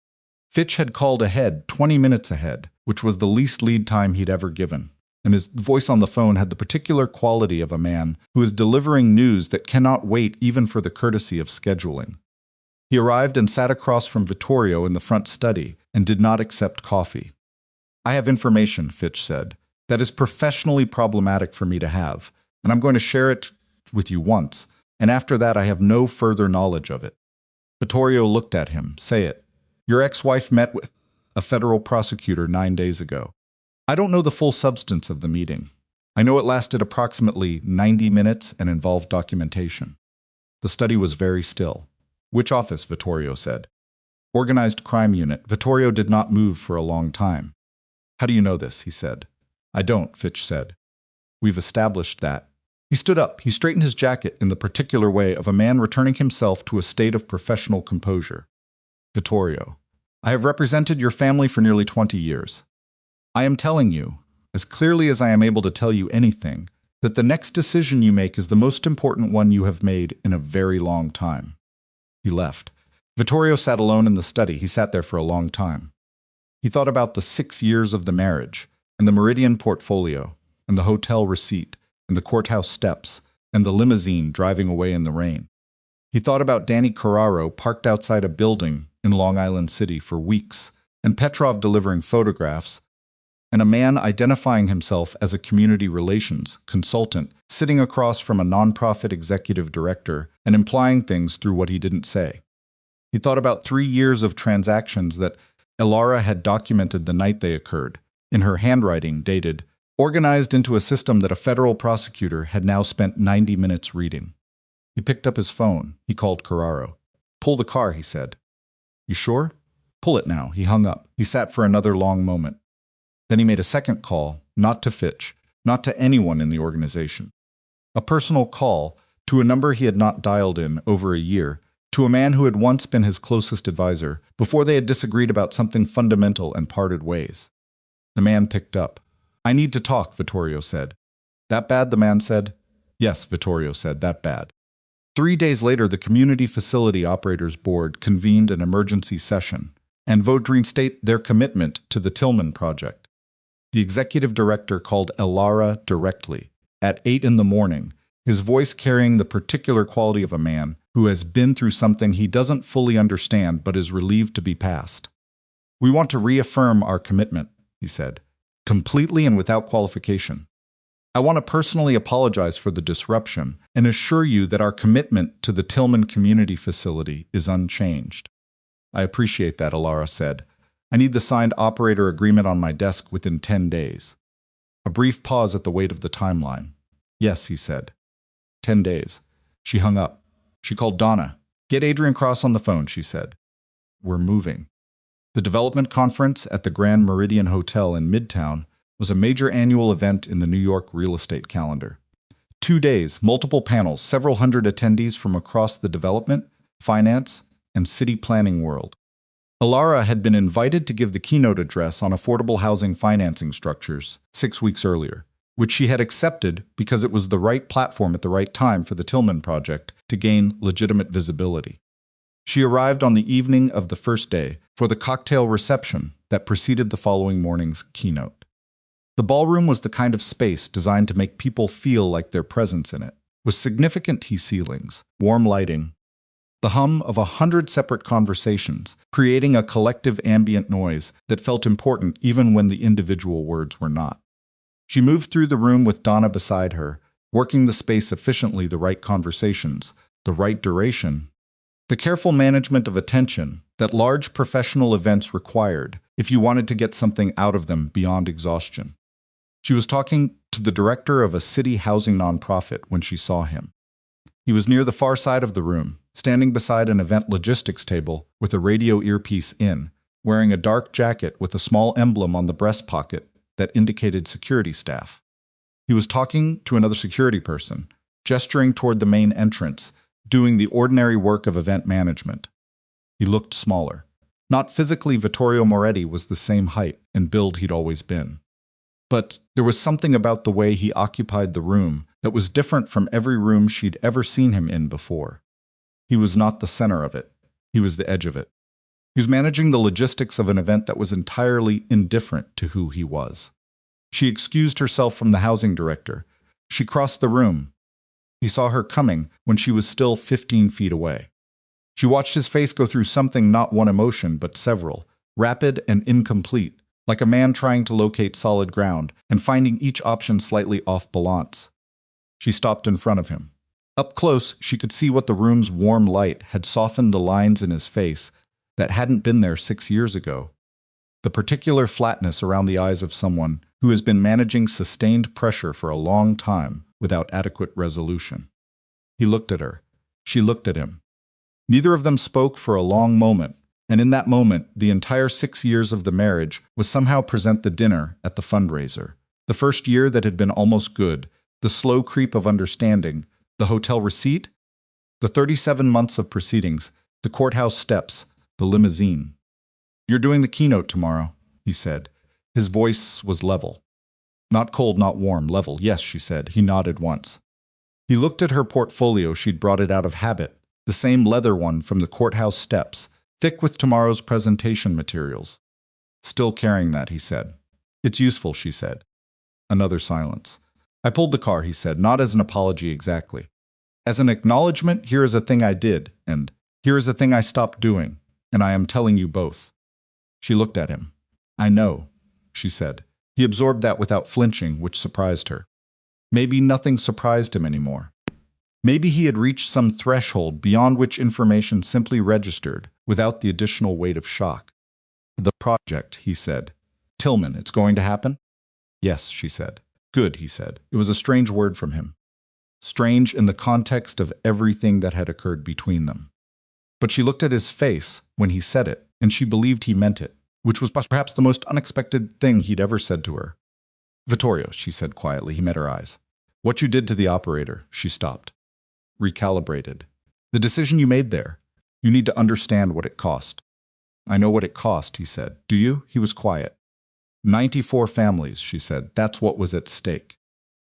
Fitch had called ahead 20 minutes ahead, which was the least lead time he'd ever given, and his voice on the phone had the particular quality of a man who is delivering news that cannot wait even for the courtesy of scheduling. He arrived and sat across from Vittorio in the front study and did not accept coffee. "I have information," Fitch said, "that is professionally problematic for me to have, and I'm going to share it with you once, and after that I have no further knowledge of it." Vittorio looked at him. "Say it." "Your ex-wife met with a federal prosecutor 9 days ago. I don't know the full substance of the meeting. I know it lasted approximately 90 minutes and involved documentation." The study was very still. "Which office?" Vittorio said. "Organized crime unit." Vittorio did not move for a long time. "How do you know this?" he said. "I don't," Fitch said. "We've established that." He stood up. He straightened his jacket in the particular way of a man returning himself to a state of professional composure. Vittorio, I have represented your family for nearly 20 years. I am telling you, as clearly as I am able to tell you anything, that the next decision you make is the most important one you have made in a very long time. He left. Vittorio sat alone in the study. He sat there for a long time. He thought about the 6 years of the marriage, and the Meridian portfolio, and the hotel receipt, and the courthouse steps, and the limousine driving away in the rain. He thought about Danny Carraro parked outside a building in Long Island City for weeks, and Petrov delivering photographs, and a man identifying himself as a community relations consultant sitting across from a nonprofit executive director and implying things through what he didn't say. He thought about 3 years of transactions that Elara had documented the night they occurred, in her handwriting dated, organized into a system that a federal prosecutor had now spent 90 minutes reading. He picked up his phone. He called Carraro. Pull the car, he said. You sure? Pull it now. He hung up. He sat for another long moment. Then he made a second call, not to Fitch, not to anyone in the organization. A personal call to a number he had not dialed in over a year, to a man who had once been his closest advisor, before they had disagreed about something fundamental and parted ways. The man picked up. I need to talk, Vittorio said. That bad, the man said. Yes, Vittorio said, that bad. 3 days later, the Community Facility Operators Board convened an emergency session and voted to reinstate their commitment to the Tillman project. The executive director called Elara directly, at 8 in the morning, his voice carrying the particular quality of a man who has been through something he doesn't fully understand but is relieved to be past. We want to reaffirm our commitment, he said, completely and without qualification. I want to personally apologize for the disruption and assure you that our commitment to the Tillman Community Facility is unchanged. I appreciate that, Elara said. I need the signed operator agreement on my desk within 10 days. A brief pause at the weight of the timeline. Yes, he said. 10 days. She hung up. She called Donna. Get Adrian Cross on the phone, she said. We're moving. The development conference at the Grand Meridian Hotel in Midtown was a major annual event in the New York real estate calendar. 2 days, multiple panels, several hundred attendees from across the development, finance, and city planning world. Elara had been invited to give the keynote address on affordable housing financing structures 6 weeks earlier, which she had accepted because it was the right platform at the right time for the Tillman project to gain legitimate visibility. She arrived on the evening of the first day for the cocktail reception that preceded the following morning's keynote. The ballroom was the kind of space designed to make people feel like their presence in it, with significant T ceilings, warm lighting, the hum of 100 separate conversations, creating a collective ambient noise that felt important even when the individual words were not. She moved through the room with Donna beside her, working the space efficiently, the right conversations, the right duration, the careful management of attention that large professional events required if you wanted to get something out of them beyond exhaustion. She was talking to the director of a city housing nonprofit when she saw him. He was near the far side of the room, standing beside an event logistics table with a radio earpiece in, wearing a dark jacket with a small emblem on the breast pocket that indicated security staff. He was talking to another security person, gesturing toward the main entrance, doing the ordinary work of event management. He looked smaller. Not physically, Vittorio Moretti was the same height and build he'd always been. But there was something about the way he occupied the room that was different from every room she'd ever seen him in before. He was not the center of it. He was the edge of it. He was managing the logistics of an event that was entirely indifferent to who he was. She excused herself from the housing director. She crossed the room. He saw her coming when she was still 15 feet away. She watched his face go through something, not one emotion, but several, rapid and incomplete, like a man trying to locate solid ground and finding each option slightly off balance. She stopped in front of him. Up close, she could see what the room's warm light had softened the lines in his face that hadn't been there 6 years ago. The particular flatness around the eyes of someone who has been managing sustained pressure for a long time without adequate resolution. He looked at her. She looked at him. Neither of them spoke for a long moment, and in that moment, the entire 6 years of the marriage was somehow present the dinner at the fundraiser. The first year that had been almost good, The slow creep of understanding, the hotel receipt, the 37 months of proceedings, the courthouse steps, the limousine. "You're doing the keynote tomorrow," he said. His voice was level. Not cold, not warm, level. "Yes," she said. He nodded once. He looked at her portfolio. She'd brought it out of habit, the same leather one from the courthouse steps, thick with tomorrow's presentation materials. "Still carrying that," he said. "It's useful," she said. Another silence. "I pulled the car," he said, "not as an apology exactly. As an acknowledgement, here is a thing I did, and here is a thing I stopped doing, and I am telling you both." She looked at him. "I know," she said. He absorbed that without flinching, which surprised her. Maybe nothing surprised him anymore. Maybe he had reached some threshold beyond which information simply registered, without the additional weight of shock. "The project," he said. "Tillman, it's going to happen?" "Yes," she said. "Good," he said. It was a strange word from him. Strange in the context of everything that had occurred between them. But she looked at his face when he said it, and she believed he meant it, which was perhaps the most unexpected thing he'd ever said to her. "Vittorio," she said quietly. He met her eyes. "What you did to the operator," she stopped. "Recalibrated. The decision you made there. You need to understand what it cost." "I know what it cost," he said. "Do you?" He was quiet. 94 families, she said. That's what was at stake.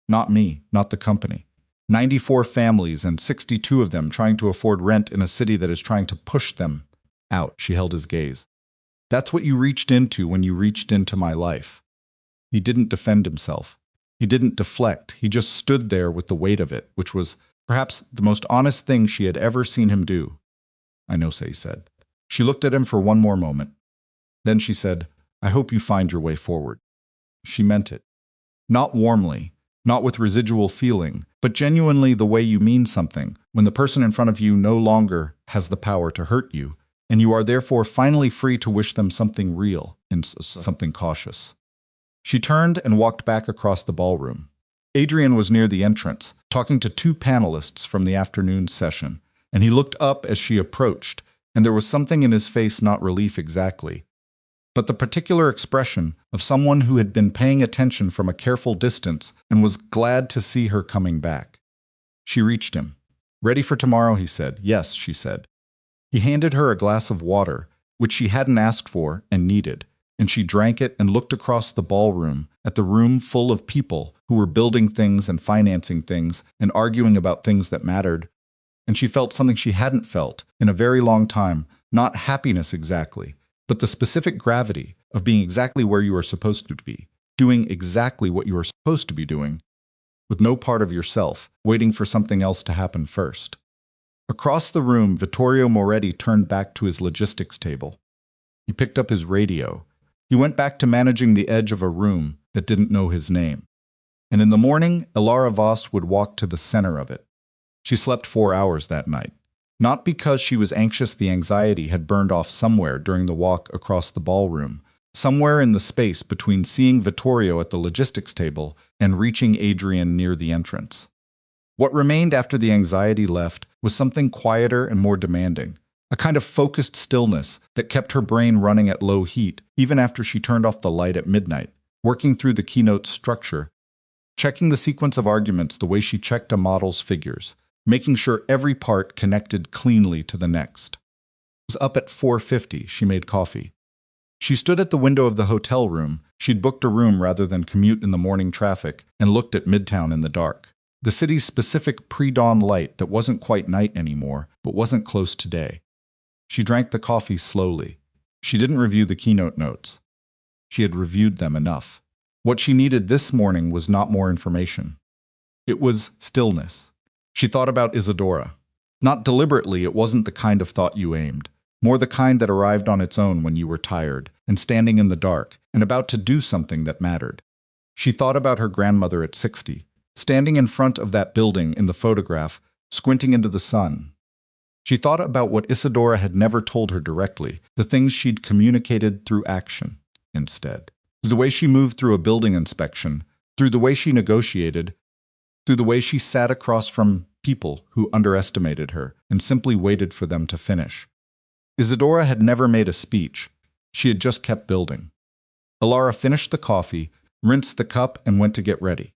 Not me, not the company. 94 families and 62 of them trying to afford rent in a city that is trying to push them out. She held his gaze. "That's what you reached into when you reached into my life." He didn't defend himself. He didn't deflect. He just stood there with the weight of it, which was perhaps the most honest thing she had ever seen him do. "I know," he said. She looked at him for one more moment. Then she said, "I hope you find your way forward." She meant it. Not warmly, not with residual feeling, but genuinely the way you mean something, when the person in front of you no longer has the power to hurt you, and you are therefore finally free to wish them something real and something cautious. She turned and walked back across the ballroom. Adrian was near the entrance, talking to 2 panelists from the afternoon session, and he looked up as she approached, and there was something in his face, not relief exactly, but the particular expression of someone who had been paying attention from a careful distance and was glad to see her coming back. She reached him. "Ready for tomorrow?" he said. "Yes," she said. He handed her a glass of water, which she hadn't asked for and needed, and she drank it and looked across the ballroom at the room full of people who were building things and financing things and arguing about things that mattered. And she felt something she hadn't felt in a very long time, not happiness exactly, but the specific gravity of being exactly where you are supposed to be, doing exactly what you are supposed to be doing, with no part of yourself waiting for something else to happen first. Across the room, Vittorio Moretti turned back to his logistics table. He picked up his radio. He went back to managing the edge of a room that didn't know his name. And in the morning, Elara Voss would walk to the center of it. She slept 4 hours that night. Not because she was anxious, the anxiety had burned off somewhere during the walk across the ballroom, somewhere in the space between seeing Vittorio at the logistics table and reaching Adrian near the entrance. What remained after the anxiety left was something quieter and more demanding, a kind of focused stillness that kept her brain running at low heat, even after she turned off the light at midnight, working through the keynote structure, checking the sequence of arguments the way she checked a model's figures, making sure every part connected cleanly to the next. It was up at 4:50, she made coffee. She stood at the window of the hotel room. She'd booked a room rather than commute in the morning traffic, and looked at Midtown in the dark. The city's specific pre-dawn light that wasn't quite night anymore, but wasn't close to day. She drank the coffee slowly. She didn't review the keynote notes. She had reviewed them enough. What she needed this morning was not more information. It was stillness. She thought about Isadora. Not deliberately, it wasn't the kind of thought you aimed, more the kind that arrived on its own when you were tired, and standing in the dark, and about to do something that mattered. She thought about her grandmother at 60, standing in front of that building in the photograph, squinting into the sun. She thought about what Isadora had never told her directly, the things she'd communicated through action instead. Through the way she moved through a building inspection, through the way she negotiated, through the way she sat across from people who underestimated her and simply waited for them to finish. Isadora had never made a speech. She had just kept building. Elara finished the coffee, rinsed the cup, and went to get ready.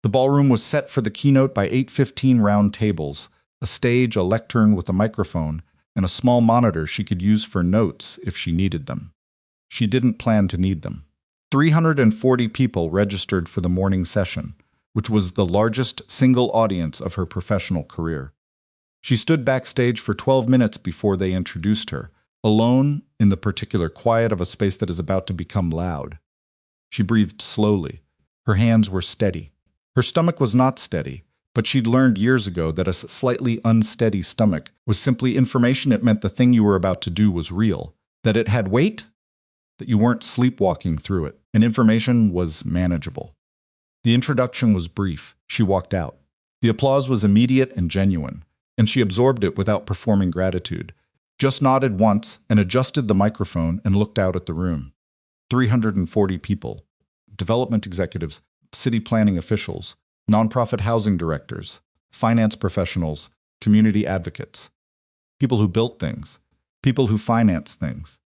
The ballroom was set for the keynote by 8:15 round tables, a stage, a lectern with a microphone, and a small monitor she could use for notes if she needed them. She didn't plan to need them. 340 people registered for the morning session, which was the largest single audience of her professional career. She stood backstage for 12 minutes before they introduced her, alone in the particular quiet of a space that is about to become loud. She breathed slowly. Her hands were steady. Her stomach was not steady, but she'd learned years ago that a slightly unsteady stomach was simply information. It meant the thing you were about to do was real, that it had weight, that you weren't sleepwalking through it, and information was manageable. The introduction was brief. She walked out. The applause was immediate and genuine, and she absorbed it without performing gratitude, just nodded once and adjusted the microphone and looked out at the room. 340 people, development executives, city planning officials, nonprofit housing directors, finance professionals, community advocates, people who built things, people who financed things,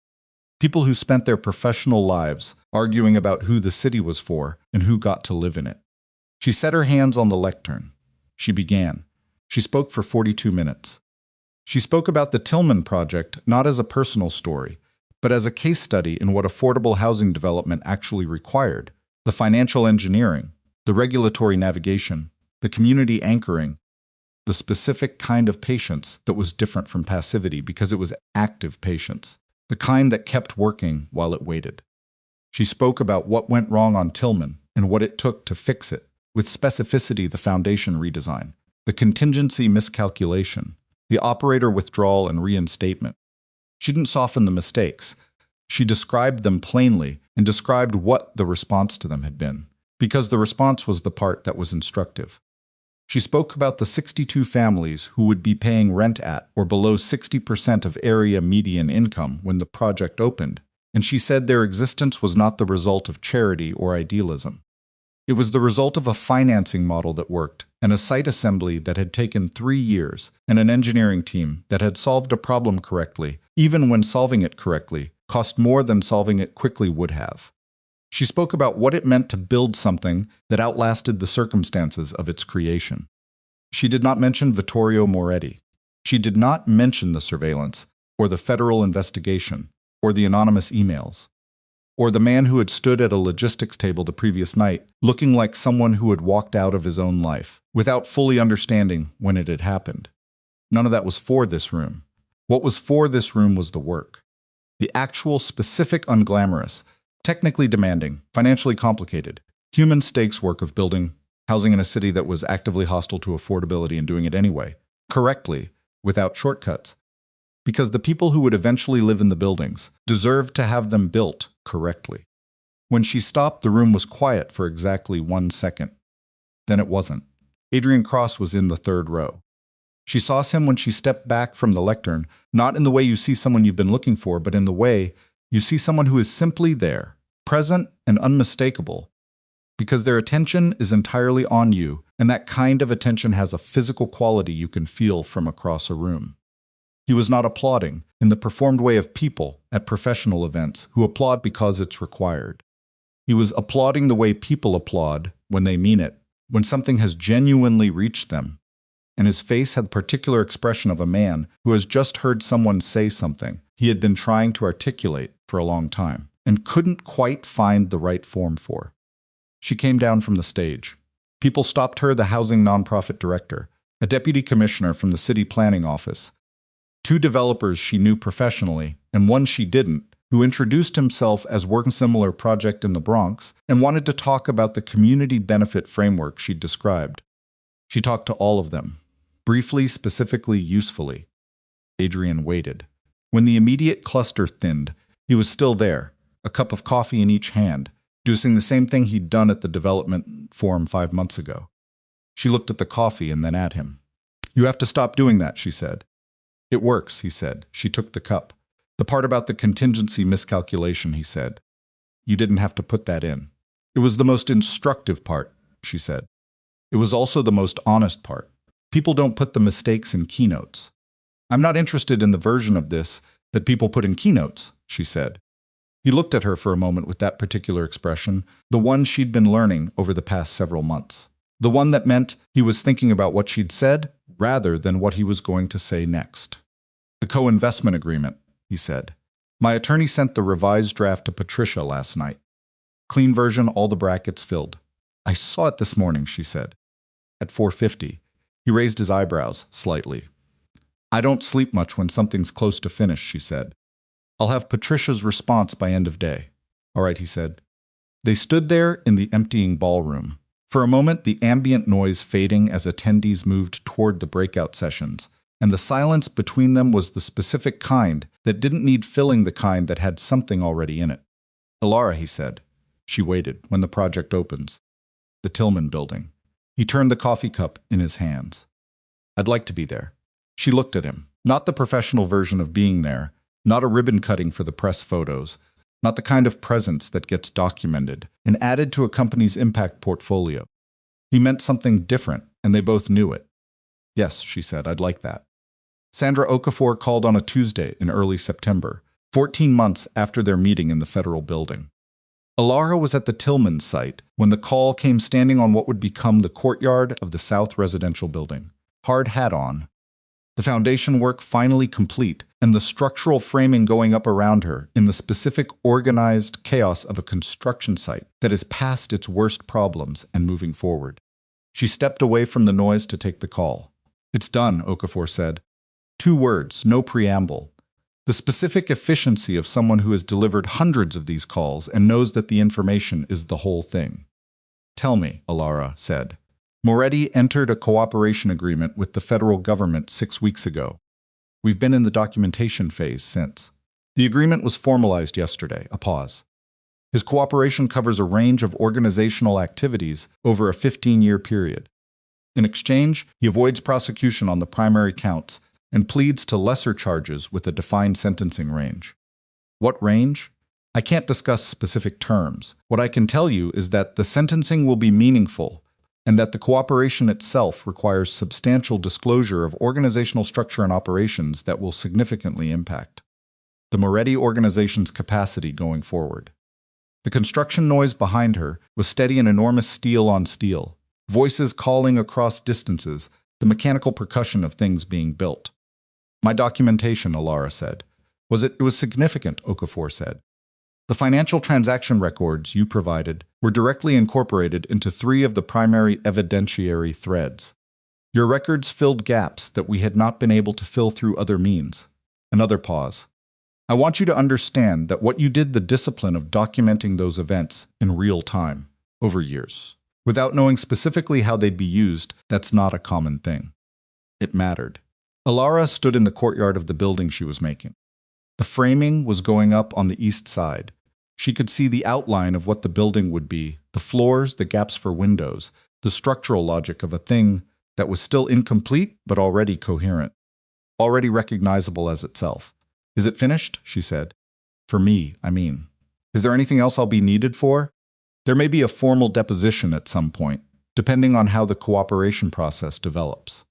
people who spent their professional lives arguing about who the city was for and who got to live in it. She set her hands on the lectern. She began. She spoke for 42 minutes. She spoke about the Tillman project not as a personal story, but as a case study in what affordable housing development actually required: the financial engineering, the regulatory navigation, the community anchoring, the specific kind of patience that was different from passivity because it was active patience, the kind that kept working while it waited. She spoke about what went wrong on Tillman and what it took to fix it, with specificity: the foundation redesign, the contingency miscalculation, the operator withdrawal and reinstatement. She didn't soften the mistakes. She described them plainly and described what the response to them had been, because the response was the part that was instructive. She spoke about the 62 families who would be paying rent at or below 60% of area median income when the project opened, and she said their existence was not the result of charity or idealism. It was the result of a financing model that worked, and a site assembly that had taken 3 years, and an engineering team that had solved a problem correctly, even when solving it correctly cost more than solving it quickly would have. She spoke about what it meant to build something that outlasted the circumstances of its creation. She did not mention Vittorio Moretti. She did not mention the surveillance, or the federal investigation, or the anonymous emails, or the man who had stood at a logistics table the previous night, looking like someone who had walked out of his own life, without fully understanding when it had happened. None of that was for this room. What was for this room was the work. The actual, specific, unglamorous, technically demanding, financially complicated, human stakes work of building housing in a city that was actively hostile to affordability and doing it anyway, correctly, without shortcuts. Because the people who would eventually live in the buildings deserved to have them built correctly. When she stopped, the room was quiet for exactly 1 second. Then it wasn't. Adrian Cross was in the 3rd row. She saw him when she stepped back from the lectern, not in the way you see someone you've been looking for, but in the way you see someone who is simply there, present and unmistakable, because their attention is entirely on you, and that kind of attention has a physical quality you can feel from across a room. He was not applauding in the performed way of people at professional events who applaud because it's required. He was applauding the way people applaud when they mean it, when something has genuinely reached them. And his face had the particular expression of a man who has just heard someone say something he had been trying to articulate for a long time and couldn't quite find the right form for. She came down from the stage. People stopped her: the housing nonprofit director, a deputy commissioner from the city planning office, 2 developers she knew professionally, and one she didn't, who introduced himself as working similar project in the Bronx and wanted to talk about the community benefit framework she'd described. She talked to all of them, briefly, specifically, usefully. Adrian waited. When the immediate cluster thinned, he was still there, a cup of coffee in each hand, doing the same thing he'd done at the development forum 5 months ago. She looked at the coffee and then at him. "You have to stop doing that," she said. "It works," he said. She took the cup. "The part about the contingency miscalculation," he said. "You didn't have to put that in. It was the most instructive part," she said. "It was also the most honest part. People don't put the mistakes in keynotes. I'm not interested in the version of this that people put in keynotes," she said. He looked at her for a moment with that particular expression, the one she'd been learning over the past several months. The one that meant he was thinking about what she'd said rather than what he was going to say next. The co-investment agreement, he said. My attorney sent the revised draft to Patricia last night. Clean version, all the brackets filled. I saw it this morning, she said. At 4:50, he raised his eyebrows slightly. I don't sleep much when something's close to finish, she said. I'll have Patricia's response by end of day. All right, he said. They stood there in the emptying ballroom. For a moment, the ambient noise fading as attendees moved toward the breakout sessions, and the silence between them was the specific kind that didn't need filling, the kind that had something already in it. Elara, he said. She waited. When the project opens. The Tillman building. He turned the coffee cup in his hands. I'd like to be there. She looked at him. Not the professional version of being there, not a ribbon cutting for the press photos, not the kind of presence that gets documented and added to a company's impact portfolio. He meant something different, and they both knew it. Yes, she said, I'd like that. Sandra Okafor called on a Tuesday in early September, 14 months after their meeting in the federal building. Elara was at the Tillman site when the call came, standing on what would become the courtyard of the South Residential Building, hard hat on. The foundation work finally complete, and the structural framing going up around her in the specific organized chaos of a construction site that is past its worst problems and moving forward. She stepped away from the noise to take the call. It's done, Okafor said. 2 words, no preamble. The specific efficiency of someone who has delivered hundreds of these calls and knows that the information is the whole thing. Tell me, Elara said. Moretti entered a cooperation agreement with the federal government 6 weeks ago. We've been in the documentation phase since. The agreement was formalized yesterday, a pause. His cooperation covers a range of organizational activities over a 15-year period. In exchange, he avoids prosecution on the primary counts and pleads to lesser charges with a defined sentencing range. What range? I can't discuss specific terms. What I can tell you is that the sentencing will be meaningful, and that the cooperation itself requires substantial disclosure of organizational structure and operations that will significantly impact the Moretti organization's capacity going forward. The construction noise behind her was steady and enormous, steel on steel, voices calling across distances, the mechanical percussion of things being built. My documentation, Elara said. It was significant, Okafor said. The financial transaction records you provided were directly incorporated into 3 of the primary evidentiary threads. Your records filled gaps that we had not been able to fill through other means. Another pause. I want you to understand that what you did, the discipline of documenting those events in real time, over years, without knowing specifically how they'd be used, that's not a common thing. It mattered. Elara stood in the courtyard of the building she was making. The framing was going up on the east side. She could see the outline of what the building would be, the floors, the gaps for windows, the structural logic of a thing that was still incomplete but already coherent, already recognizable as itself. Is it finished? She said. For me, I mean. Is there anything else I'll be needed for? There may be a formal deposition at some point, depending on how the cooperation process develops.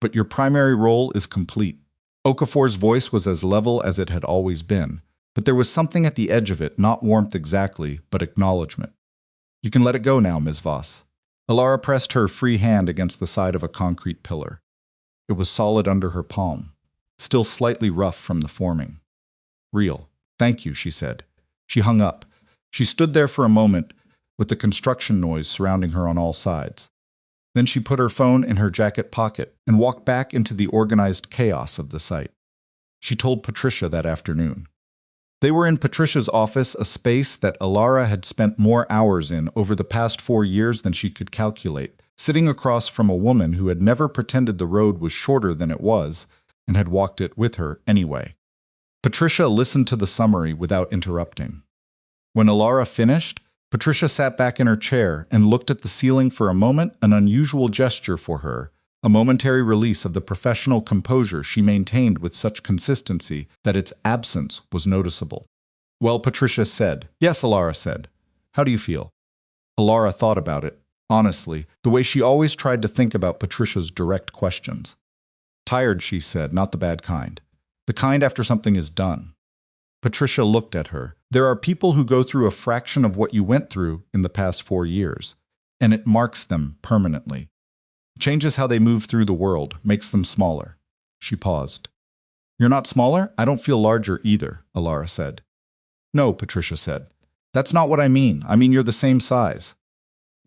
But your primary role is complete. Okafor's voice was as level as it had always been, but there was something at the edge of it, not warmth exactly, but acknowledgement. You can let it go now, Ms. Voss. Elara pressed her free hand against the side of a concrete pillar. It was solid under her palm, still slightly rough from the forming. Real. Thank you, she said. She hung up. She stood there for a moment, with the construction noise surrounding her on all sides. Then she put her phone in her jacket pocket and walked back into the organized chaos of the site. She told Patricia that afternoon. They were in Patricia's office, a space that Elara had spent more hours in over the past 4 years than she could calculate, sitting across from a woman who had never pretended the road was shorter than it was and had walked it with her anyway. Patricia listened to the summary without interrupting. When Elara finished, Patricia sat back in her chair and looked at the ceiling for a moment, an unusual gesture for her, a momentary release of the professional composure she maintained with such consistency that its absence was noticeable. Well, Patricia said. Yes, Elara said. How do you feel? Elara thought about it, honestly, the way she always tried to think about Patricia's direct questions. Tired, she said, not the bad kind. The kind after something is done. Patricia looked at her. There are people who go through a fraction of what you went through in the past 4 years. and it marks them permanently. Changes how they move through the world, makes them smaller. She paused. You're not smaller? I don't feel larger either, Elara said. No, Patricia said. That's not what I mean. I mean you're the same size.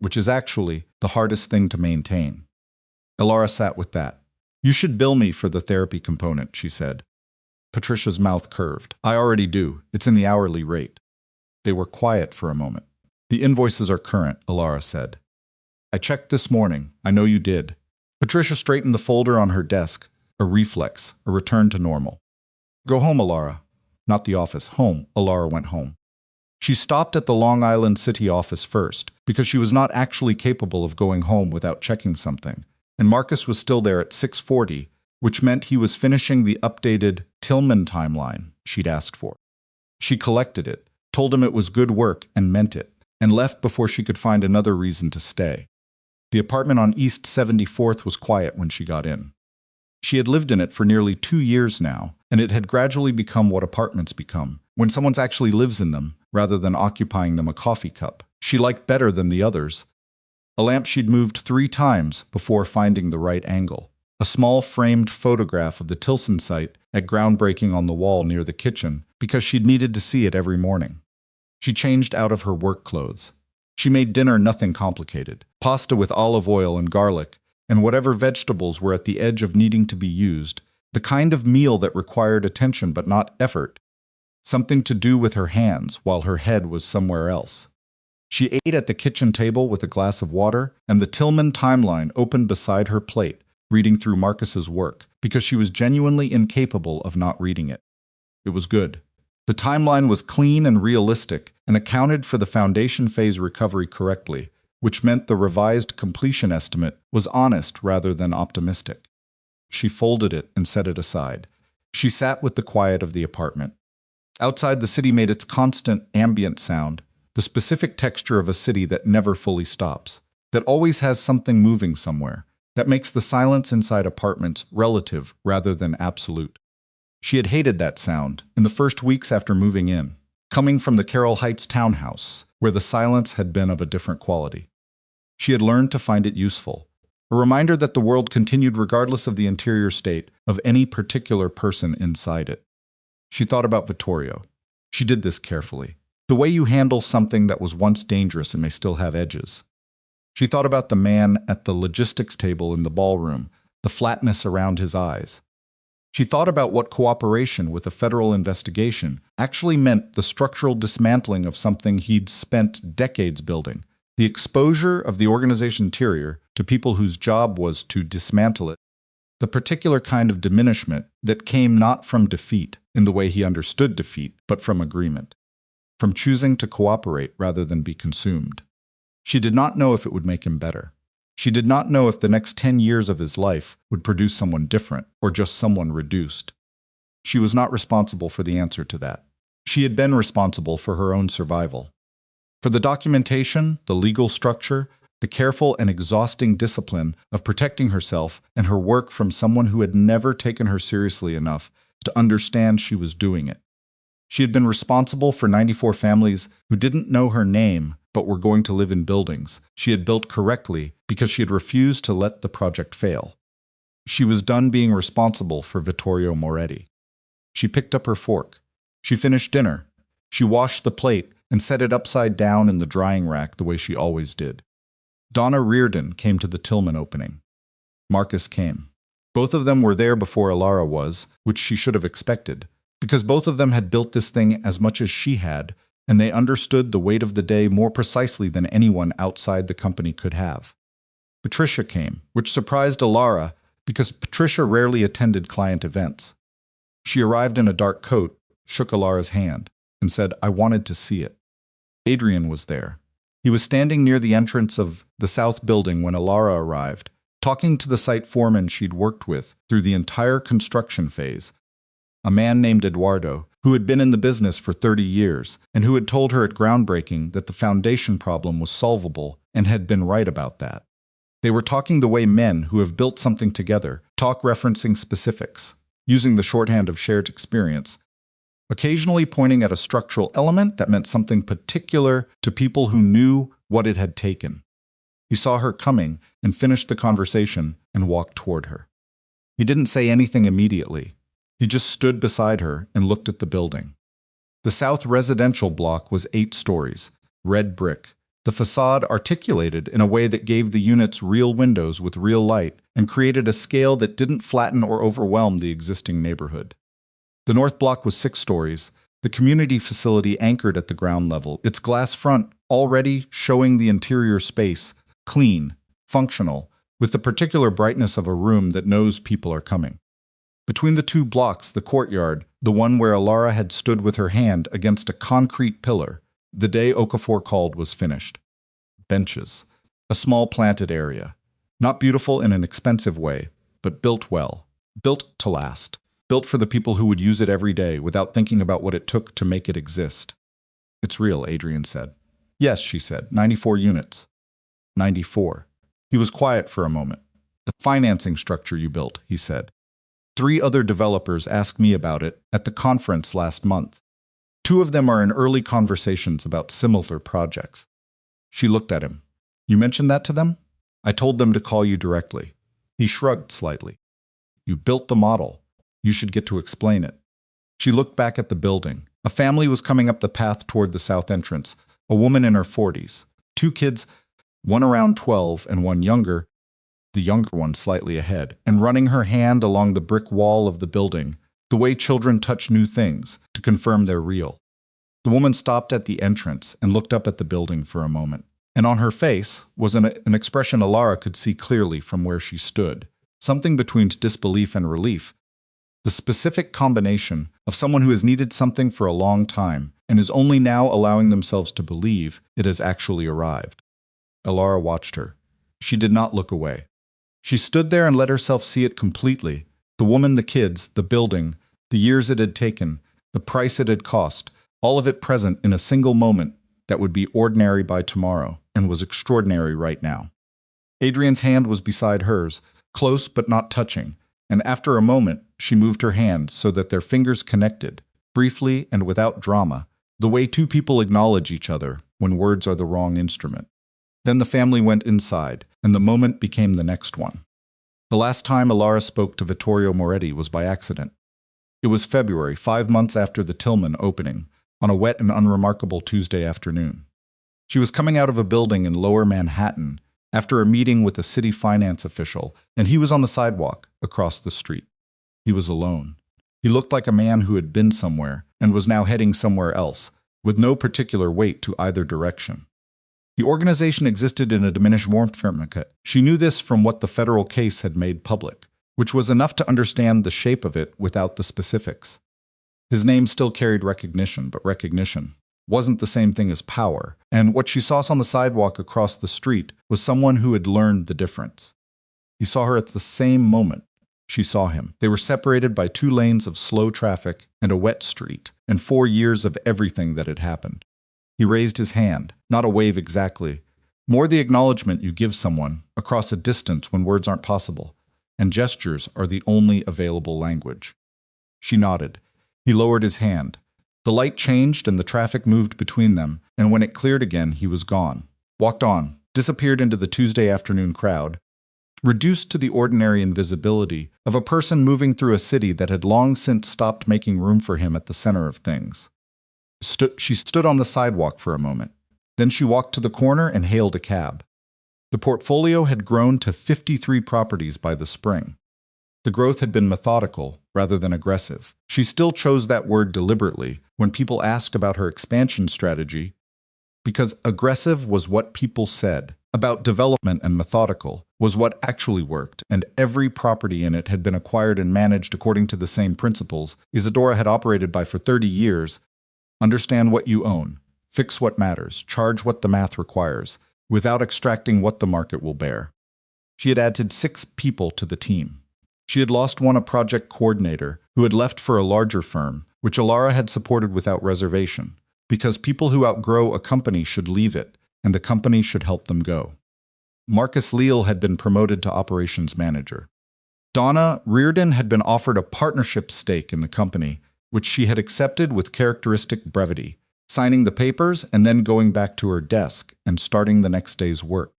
Which is actually the hardest thing to maintain. Elara sat with that. You should bill me for the therapy component, she said. Patricia's mouth curved. I already do. It's in the hourly rate. They were quiet for a moment. The invoices are current, Elara said. I checked this morning. I know you did. Patricia straightened the folder on her desk. A reflex, a return to normal. Go home, Elara. Not the office. Home. Elara went home. She stopped at the Long Island City office first, because she was not actually capable of going home without checking something, and Marcus was still there at 6:40, which meant he was finishing the updated Tillman timeline she'd asked for. She collected it, told him it was good work and meant it, and left before she could find another reason to stay. The apartment on East 74th was quiet when she got in. She had lived in it for nearly 2 years now, and it had gradually become what apartments become, when someone actually lives in them, rather than occupying them a coffee cup. She liked better than the others. A lamp she'd moved 3 times before finding the right angle. A small framed photograph of the Tilson site at groundbreaking on the wall near the kitchen, because she'd needed to see it every morning. She changed out of her work clothes. She made dinner nothing complicated. Pasta with olive oil and garlic, and whatever vegetables were at the edge of needing to be used, the kind of meal that required attention but not effort. Something to do with her hands while her head was somewhere else. She ate at the kitchen table with a glass of water, and the Tillman timeline opened beside her plate, reading through Marcus's work, because she was genuinely incapable of not reading it. It was good. The timeline was clean and realistic, and accounted for the foundation phase recovery correctly, which meant the revised completion estimate was honest rather than optimistic. She folded it and set it aside. She sat with the quiet of the apartment. Outside, the city made its constant ambient sound, the specific texture of a city that never fully stops, that always has something moving somewhere, that makes the silence inside apartments relative rather than absolute. She had hated that sound in the first weeks after moving in, coming from the Carroll Heights townhouse, where the silence had been of a different quality. She had learned to find it useful, a reminder that the world continued regardless of the interior state of any particular person inside it. She thought about Vittorio. She did this carefully. The way you handle something that was once dangerous and may still have edges. She thought about the man at the logistics table in the ballroom, the flatness around his eyes. She thought about what cooperation with a federal investigation actually meant, the structural dismantling of something he'd spent decades building, the exposure of the organization interior to people whose job was to dismantle it, the particular kind of diminishment that came not from defeat in the way he understood defeat, but from agreement, from choosing to cooperate rather than be consumed. She did not know if it would make him better. She did not know if the next 10 years of his life would produce someone different or just someone reduced. She was not responsible for the answer to that. She had been responsible for her own survival. For the documentation, the legal structure, the careful and exhausting discipline of protecting herself and her work from someone who had never taken her seriously enough to understand she was doing it. She had been responsible for 94 families who didn't know her name but were going to live in buildings she had built correctly because she had refused to let the project fail. She was done being responsible for Vittorio Moretti. She picked up her fork. She finished dinner. She washed the plate and set it upside down in the drying rack the way she always did. Donna Reardon came to the Tillman opening. Marcus came. Both of them were there before Elara was, which she should have expected, because both of them had built this thing as much as she had, and they understood the weight of the day more precisely than anyone outside the company could have. Patricia came, which surprised Elara because Patricia rarely attended client events. She arrived in a dark coat, shook Elara's hand, and said, "I wanted to see it." Adrian was there. He was standing near the entrance of the south building when Elara arrived, talking to the site foreman she'd worked with through the entire construction phase, a man named Eduardo, who had been in the business for 30 years and who had told her at groundbreaking that the foundation problem was solvable and had been right about that. They were talking the way men who have built something together talk, referencing specifics, using the shorthand of shared experience, occasionally pointing at a structural element that meant something particular to people who knew what it had taken. He saw her coming and finished the conversation and walked toward her. He didn't say anything immediately. He just stood beside her and looked at the building. The south residential block was 8 stories, red brick, the facade articulated in a way that gave the units real windows with real light and created a scale that didn't flatten or overwhelm the existing neighborhood. The north block was 6 stories, the community facility anchored at the ground level, its glass front already showing the interior space, clean, functional, with the particular brightness of a room that knows people are coming. Between the 2 blocks, the courtyard, the one where Elara had stood with her hand against a concrete pillar, the day Okafor called, was finished. Benches, a small planted area, not beautiful in an expensive way, but built well, built to last, built for the people who would use it every day without thinking about what it took to make it exist. It's real, Adrian said. Yes, she said, 94 units. 94. He was quiet for a moment. The financing structure you built, he said. 3 other developers asked me about it at the conference last month. 2 of them are in early conversations about similar projects. She looked at him. You mentioned that to them? I told them to call you directly. He shrugged slightly. You built the model. You should get to explain it. She looked back at the building. A family was coming up the path toward the south entrance, a woman in her 40s. 2 kids, one around 12 and one younger, the younger one slightly ahead, and running her hand along the brick wall of the building, the way children touch new things to confirm they're real. The woman stopped at the entrance and looked up at the building for a moment, and on her face was an expression Elara could see clearly from where she stood, something between disbelief and relief, the specific combination of someone who has needed something for a long time and is only now allowing themselves to believe it has actually arrived. Elara watched her. She did not look away. She stood there and let herself see it completely. The woman, the kids, the building, the years it had taken, the price it had cost, all of it present in a single moment that would be ordinary by tomorrow and was extraordinary right now. Adrian's hand was beside hers, close but not touching, and after a moment she moved her hand so that their fingers connected, briefly and without drama, the way 2 people acknowledge each other when words are the wrong instrument. Then the family went inside, and the moment became the next one. The last time Elara spoke to Vittorio Moretti was by accident. It was February, 5 months after the Tillman opening, on a wet and unremarkable Tuesday afternoon. She was coming out of a building in Lower Manhattan after a meeting with a city finance official, and he was on the sidewalk across the street. He was alone. He looked like a man who had been somewhere and was now heading somewhere else, with no particular weight to either direction. The organization existed in a diminished warmth. She knew this from what the federal case had made public, which was enough to understand the shape of it without the specifics. His name still carried recognition, but recognition wasn't the same thing as power, and what she saw on the sidewalk across the street was someone who had learned the difference. He saw her at the same moment. She saw him. They were separated by 2 lanes of slow traffic and a wet street, and 4 years of everything that had happened. He raised his hand, not a wave exactly, more the acknowledgement you give someone across a distance when words aren't possible, and gestures are the only available language. She nodded. He lowered his hand. The light changed and the traffic moved between them, and when it cleared again, he was gone. Walked on, disappeared into the Tuesday afternoon crowd, reduced to the ordinary invisibility of a person moving through a city that had long since stopped making room for him at the center of things. She stood on the sidewalk for a moment. Then she walked to the corner and hailed a cab. The portfolio had grown to 53 properties by the spring. The growth had been methodical rather than aggressive. She still chose that word deliberately when people asked about her expansion strategy, because aggressive was what people said about development and methodical was what actually worked, and every property in it had been acquired and managed according to the same principles Isadora had operated by for 30 years. Understand what you own, fix what matters, charge what the math requires, without extracting what the market will bear. She had added 6 people to the team. She had lost one, a project coordinator, who had left for a larger firm, which Elara had supported without reservation, because people who outgrow a company should leave it, and the company should help them go. Marcus Leal had been promoted to operations manager. Donna Reardon had been offered a partnership stake in the company, which she had accepted with characteristic brevity, signing the papers and then going back to her desk and starting the next day's work.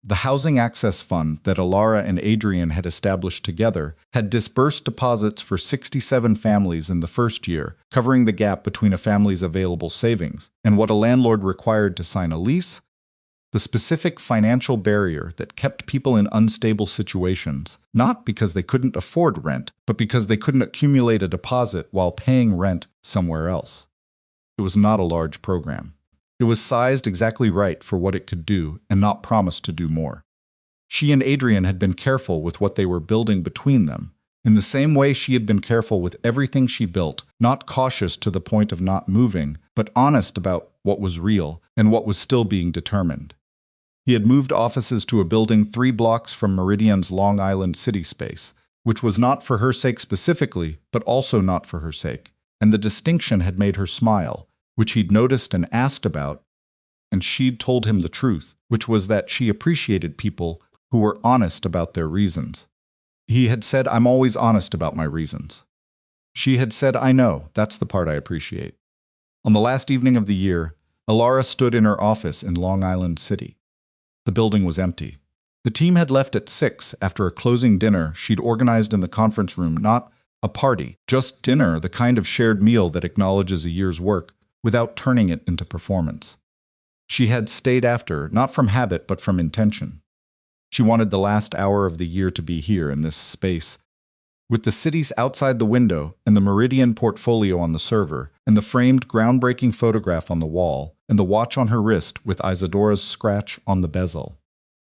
The Housing Access Fund that Elara and Adrian had established together had disbursed deposits for 67 families in the first year, covering the gap between a family's available savings and what a landlord required to sign a lease. The specific financial barrier that kept people in unstable situations, not because they couldn't afford rent, but because they couldn't accumulate a deposit while paying rent somewhere else. It was not a large program. It was sized exactly right for what it could do and not promised to do more. She and Adrian had been careful with what they were building between them, in the same way she had been careful with everything she built, not cautious to the point of not moving, but honest about what was real and what was still being determined. He had moved offices to a building 3 blocks from Meridian's Long Island city space, which was not for her sake specifically, but also not for her sake, and the distinction had made her smile, which he'd noticed and asked about, and she'd told him the truth, which was that she appreciated people who were honest about their reasons. He had said, "I'm always honest about my reasons." She had said, "I know, that's the part I appreciate." On the last evening of the year, Elara stood in her office in Long Island City. The building was empty. The team had left at 6 after a closing dinner she'd organized in the conference room, not a party, just dinner, the kind of shared meal that acknowledges a year's work without turning it into performance. She had stayed after, not from habit but from intention. She wanted the last hour of the year to be here in this space, with the cities outside the window and the Meridian portfolio on the server, and the framed groundbreaking photograph on the wall, and the watch on her wrist with Isadora's scratch on the bezel.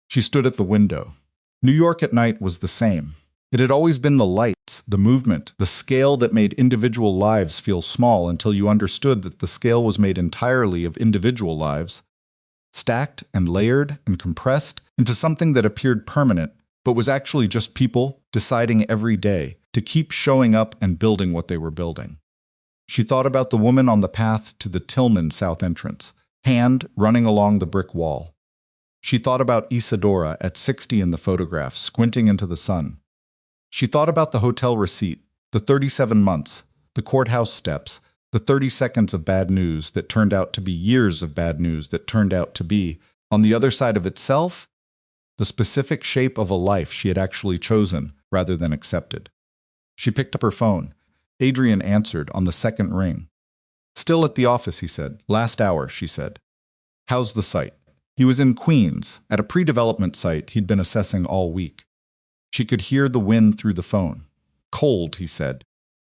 She stood at the window. New York at night was the same. It had always been the lights, the movement, the scale that made individual lives feel small until you understood that the scale was made entirely of individual lives, stacked and layered and compressed into something that appeared permanent, but was actually just people deciding every day to keep showing up and building what they were building. She thought about the woman on the path to the Tillman South entrance, hand running along the brick wall. She thought about Isadora at 60 in the photograph, squinting into the sun. She thought about the hotel receipt, the 37 months, the courthouse steps, the 30 seconds of bad news that turned out to be years of bad news that turned out to be, on the other side of itself, the specific shape of a life she had actually chosen rather than accepted. She picked up her phone. Adrian answered on the second ring. "Still at the office," he said. "Last hour," she said. "How's the site?" He was in Queens, at a pre-development site he'd been assessing all week. She could hear the wind through the phone. "Cold," he said,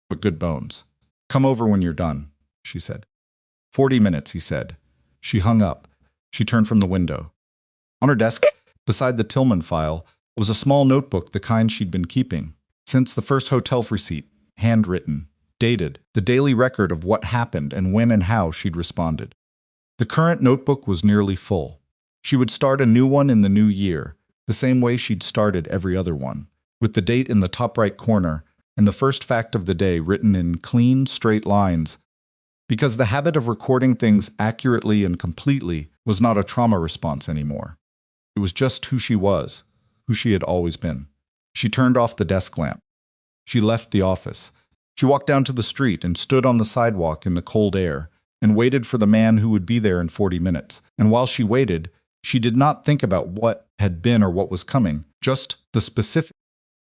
"but good bones. Come over when you're done," she said. 40 minutes, he said. She hung up. She turned from the window. On her desk, beside the Tillman file, was a small notebook, the kind she'd been keeping since the first hotel receipt, handwritten, dated, the daily record of what happened and when and how she'd responded. The current notebook was nearly full. She would start a new one in the new year, the same way she'd started every other one, with the date in the top right corner and the first fact of the day written in clean, straight lines, because the habit of recording things accurately and completely was not a trauma response anymore. It was just who she was, who she had always been. She turned off the desk lamp. She left the office. She walked down to the street and stood on the sidewalk in the cold air and waited for the man who would be there in 40 minutes. And while she waited, she did not think about what had been or what was coming, just the specific,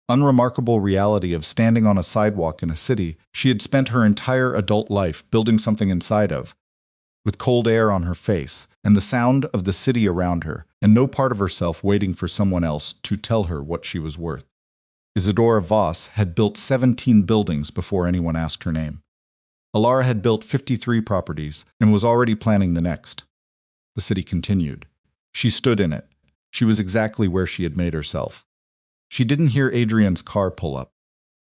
unremarkable reality of standing on a sidewalk in a city she had spent her entire adult life building something inside of, with cold air on her face and the sound of the city around her, and no part of herself waiting for someone else to tell her what she was worth. Elara Voss had built 17 buildings before anyone asked her name. Elara had built 53 properties and was already planning the next. The city continued. She stood in it. She was exactly where she had made herself. She didn't hear Adrian's car pull up.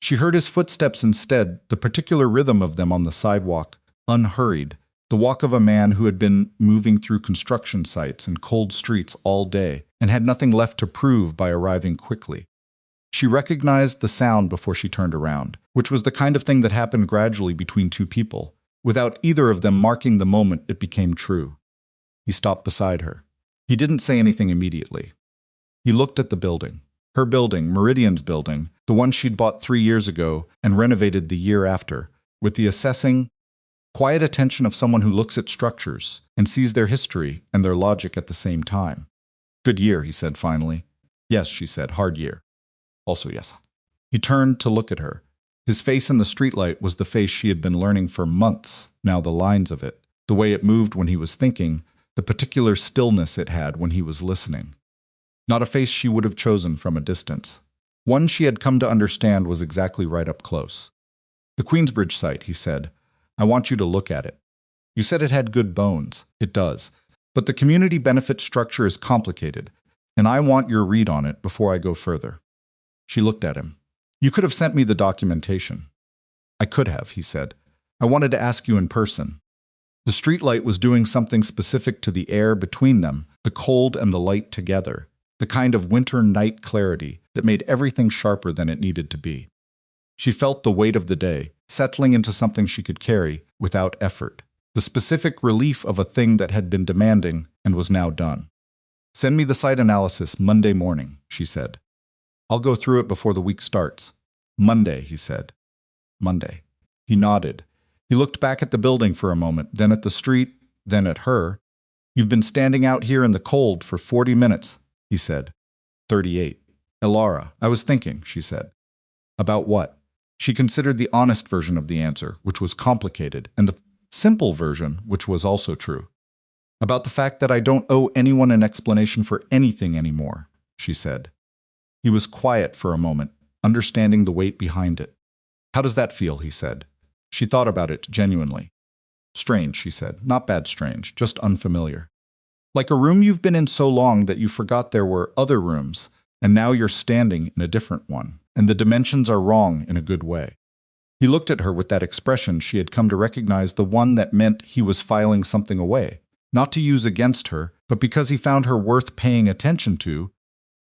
She heard his footsteps instead, the particular rhythm of them on the sidewalk, unhurried, the walk of a man who had been moving through construction sites and cold streets all day and had nothing left to prove by arriving quickly. She recognized the sound before she turned around, which was the kind of thing that happened gradually between two people, without either of them marking the moment it became true. He stopped beside her. He didn't say anything immediately. He looked at the building. Her building, Meridian's building, the one she'd bought 3 years ago and renovated the year after, with the assessing, quiet attention of someone who looks at structures and sees their history and their logic at the same time. Good year, he said finally. Yes, she said, hard year. Also yes. He turned to look at her. His face in the streetlight was the face she had been learning for months, now the lines of it, the way it moved when he was thinking, the particular stillness it had when he was listening. Not a face she would have chosen from a distance. One she had come to understand was exactly right up close. The Queensbridge site, he said. I want you to look at it. You said it had good bones. It does. But the community benefit structure is complicated, and I want your read on it before I go further. She looked at him. You could have sent me the documentation. I could have, he said. I wanted to ask you in person. The streetlight was doing something specific to the air between them, the cold and the light together, the kind of winter night clarity that made everything sharper than it needed to be. She felt the weight of the day, settling into something she could carry without effort, the specific relief of a thing that had been demanding and was now done. Send me the site analysis Monday morning, she said. I'll go through it before the week starts. Monday, he said. Monday. He nodded. He looked back at the building for a moment, then at the street, then at her. You've been standing out here in the cold for 40 minutes, he said. 38. Elara, I was thinking, she said. About what? She considered the honest version of the answer, which was complicated, and the simple version, which was also true. About the fact that I don't owe anyone an explanation for anything anymore, she said. He was quiet for a moment, understanding the weight behind it. How does that feel, he said. She thought about it genuinely. Strange, she said. Not bad strange, just unfamiliar. Like a room you've been in so long that you forgot there were other rooms, and now you're standing in a different one, and the dimensions are wrong in a good way. He looked at her with that expression she had come to recognize, the one that meant he was filing something away, not to use against her, but because he found her worth paying attention to,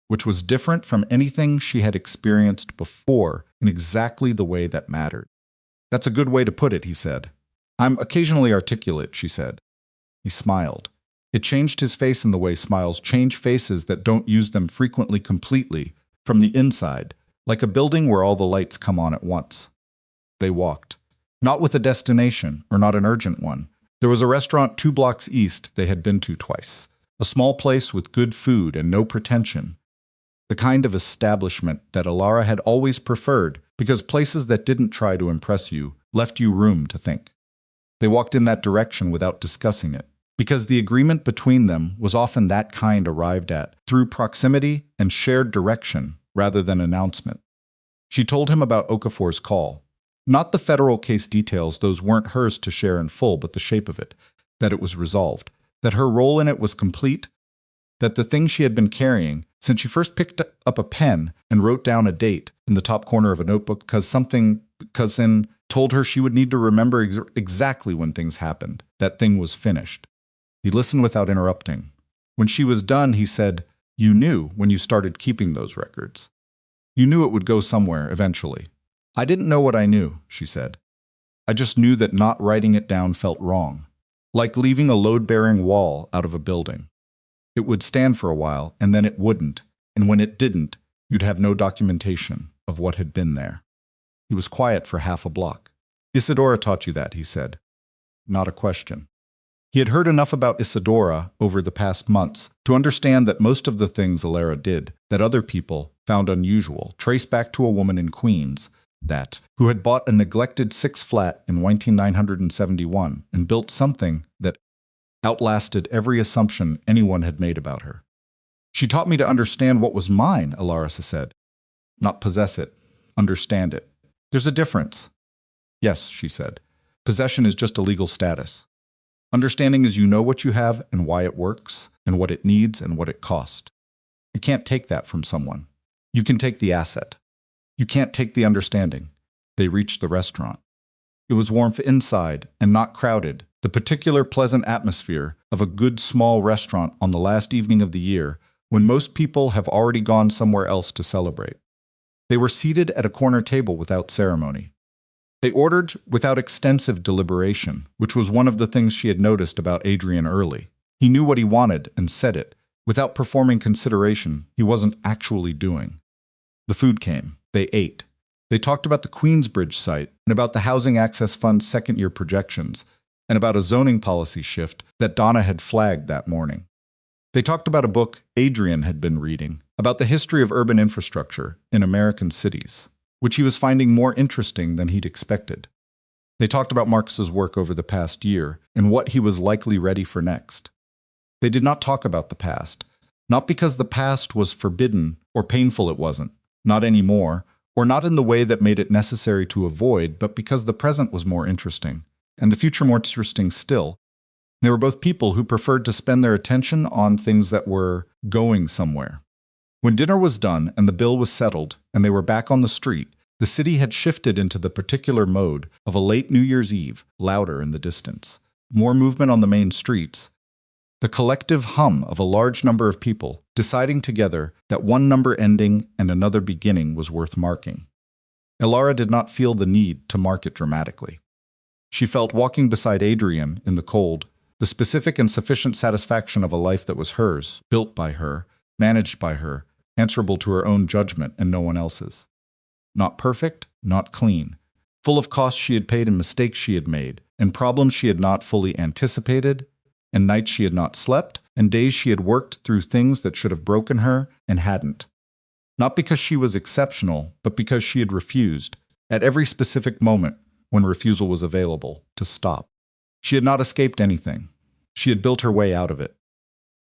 which was different from anything she had experienced before in exactly the way that mattered. That's a good way to put it, he said. I'm occasionally articulate, she said. He smiled. It changed his face in the way smiles change faces that don't use them frequently completely, from the inside, like a building where all the lights come on at once. They walked. Not with a destination, or not an urgent one. There was a restaurant 2 blocks east they had been to twice. A small place with good food and no pretension. The kind of establishment that Elara had always preferred, because places that didn't try to impress you left you room to think. They walked in that direction without discussing it, because the agreement between them was often that kind arrived at through proximity and shared direction rather than announcement. She told him about Okafor's call. Not the federal case details, those weren't hers to share in full, but the shape of it, that it was resolved, that her role in it was complete, that the thing she had been carrying, since she first picked up a pen and wrote down a date in the top corner of a notebook because cousin told her she would need to remember exactly when things happened, that thing was finished. He listened without interrupting. When she was done, he said, You knew when you started keeping those records. You knew it would go somewhere eventually. I didn't know what I knew, she said. I just knew that not writing it down felt wrong, like leaving a load-bearing wall out of a building. It would stand for a while, and then it wouldn't, and when it didn't, you'd have no documentation of what had been there. He was quiet for half a block. Isadora taught you that, he said. Not a question. He had heard enough about Isadora over the past months to understand that most of the things Elara did, that other people found unusual, trace back to a woman in Queens, who had bought a neglected 6-flat in 1971 and built something that outlasted every assumption anyone had made about her. She taught me to understand what was mine, Elara said. Not possess it, understand it. There's a difference. Yes, she said. Possession is just a legal status. Understanding is you know what you have and why it works, and what it needs and what it cost. You can't take that from someone. You can take the asset. You can't take the understanding. They reached the restaurant. It was warm inside and not crowded, the particular pleasant atmosphere of a good small restaurant on the last evening of the year when most people have already gone somewhere else to celebrate. They were seated at a corner table without ceremony. They ordered without extensive deliberation, which was one of the things she had noticed about Adrian early. He knew what he wanted and said it. Without performing consideration, he wasn't actually doing. The food came. They ate. They talked about the Queensbridge site and about the Housing Access Fund's second-year projections and about a zoning policy shift that Donna had flagged that morning. They talked about a book Adrian had been reading about the history of urban infrastructure in American cities, which he was finding more interesting than he'd expected. They talked about Marcus's work over the past year and what he was likely ready for next. They did not talk about the past, not because the past was forbidden or painful it wasn't, not anymore, or not in the way that made it necessary to avoid, but because the present was more interesting, and the future more interesting still. They were both people who preferred to spend their attention on things that were going somewhere. When dinner was done and the bill was settled and they were back on the street, the city had shifted into the particular mode of a late New Year's Eve, louder in the distance, more movement on the main streets, the collective hum of a large number of people deciding together that one number ending and another beginning was worth marking. Elara did not feel the need to mark it dramatically. She felt walking beside Adrian in the cold, the specific and sufficient satisfaction of a life that was hers, built by her, managed by her, answerable to her own judgment and no one else's. Not perfect, not clean, full of costs she had paid and mistakes she had made, and problems she had not fully anticipated, and nights she had not slept, and days she had worked through things that should have broken her and hadn't. Not because she was exceptional, but because she had refused, at every specific moment when refusal was available, to stop. She had not escaped anything. She had built her way out of it.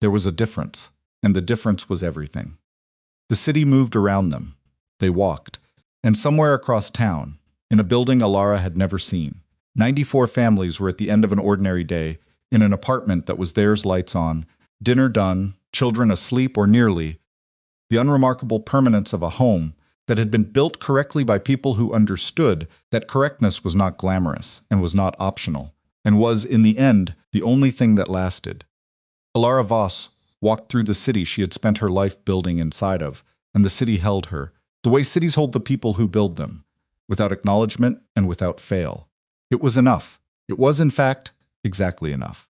There was a difference, and the difference was everything. The city moved around them. They walked. And somewhere across town, in a building Elara had never seen, 94 families were at the end of an ordinary day in an apartment that was theirs, lights on, dinner done, children asleep or nearly, the unremarkable permanence of a home that had been built correctly by people who understood that correctness was not glamorous and was not optional, and was, in the end, the only thing that lasted. Elara Voss walked through the city she had spent her life building inside of, and the city held her, the way cities hold the people who build them, without acknowledgement and without fail. It was enough. It was, in fact, exactly enough.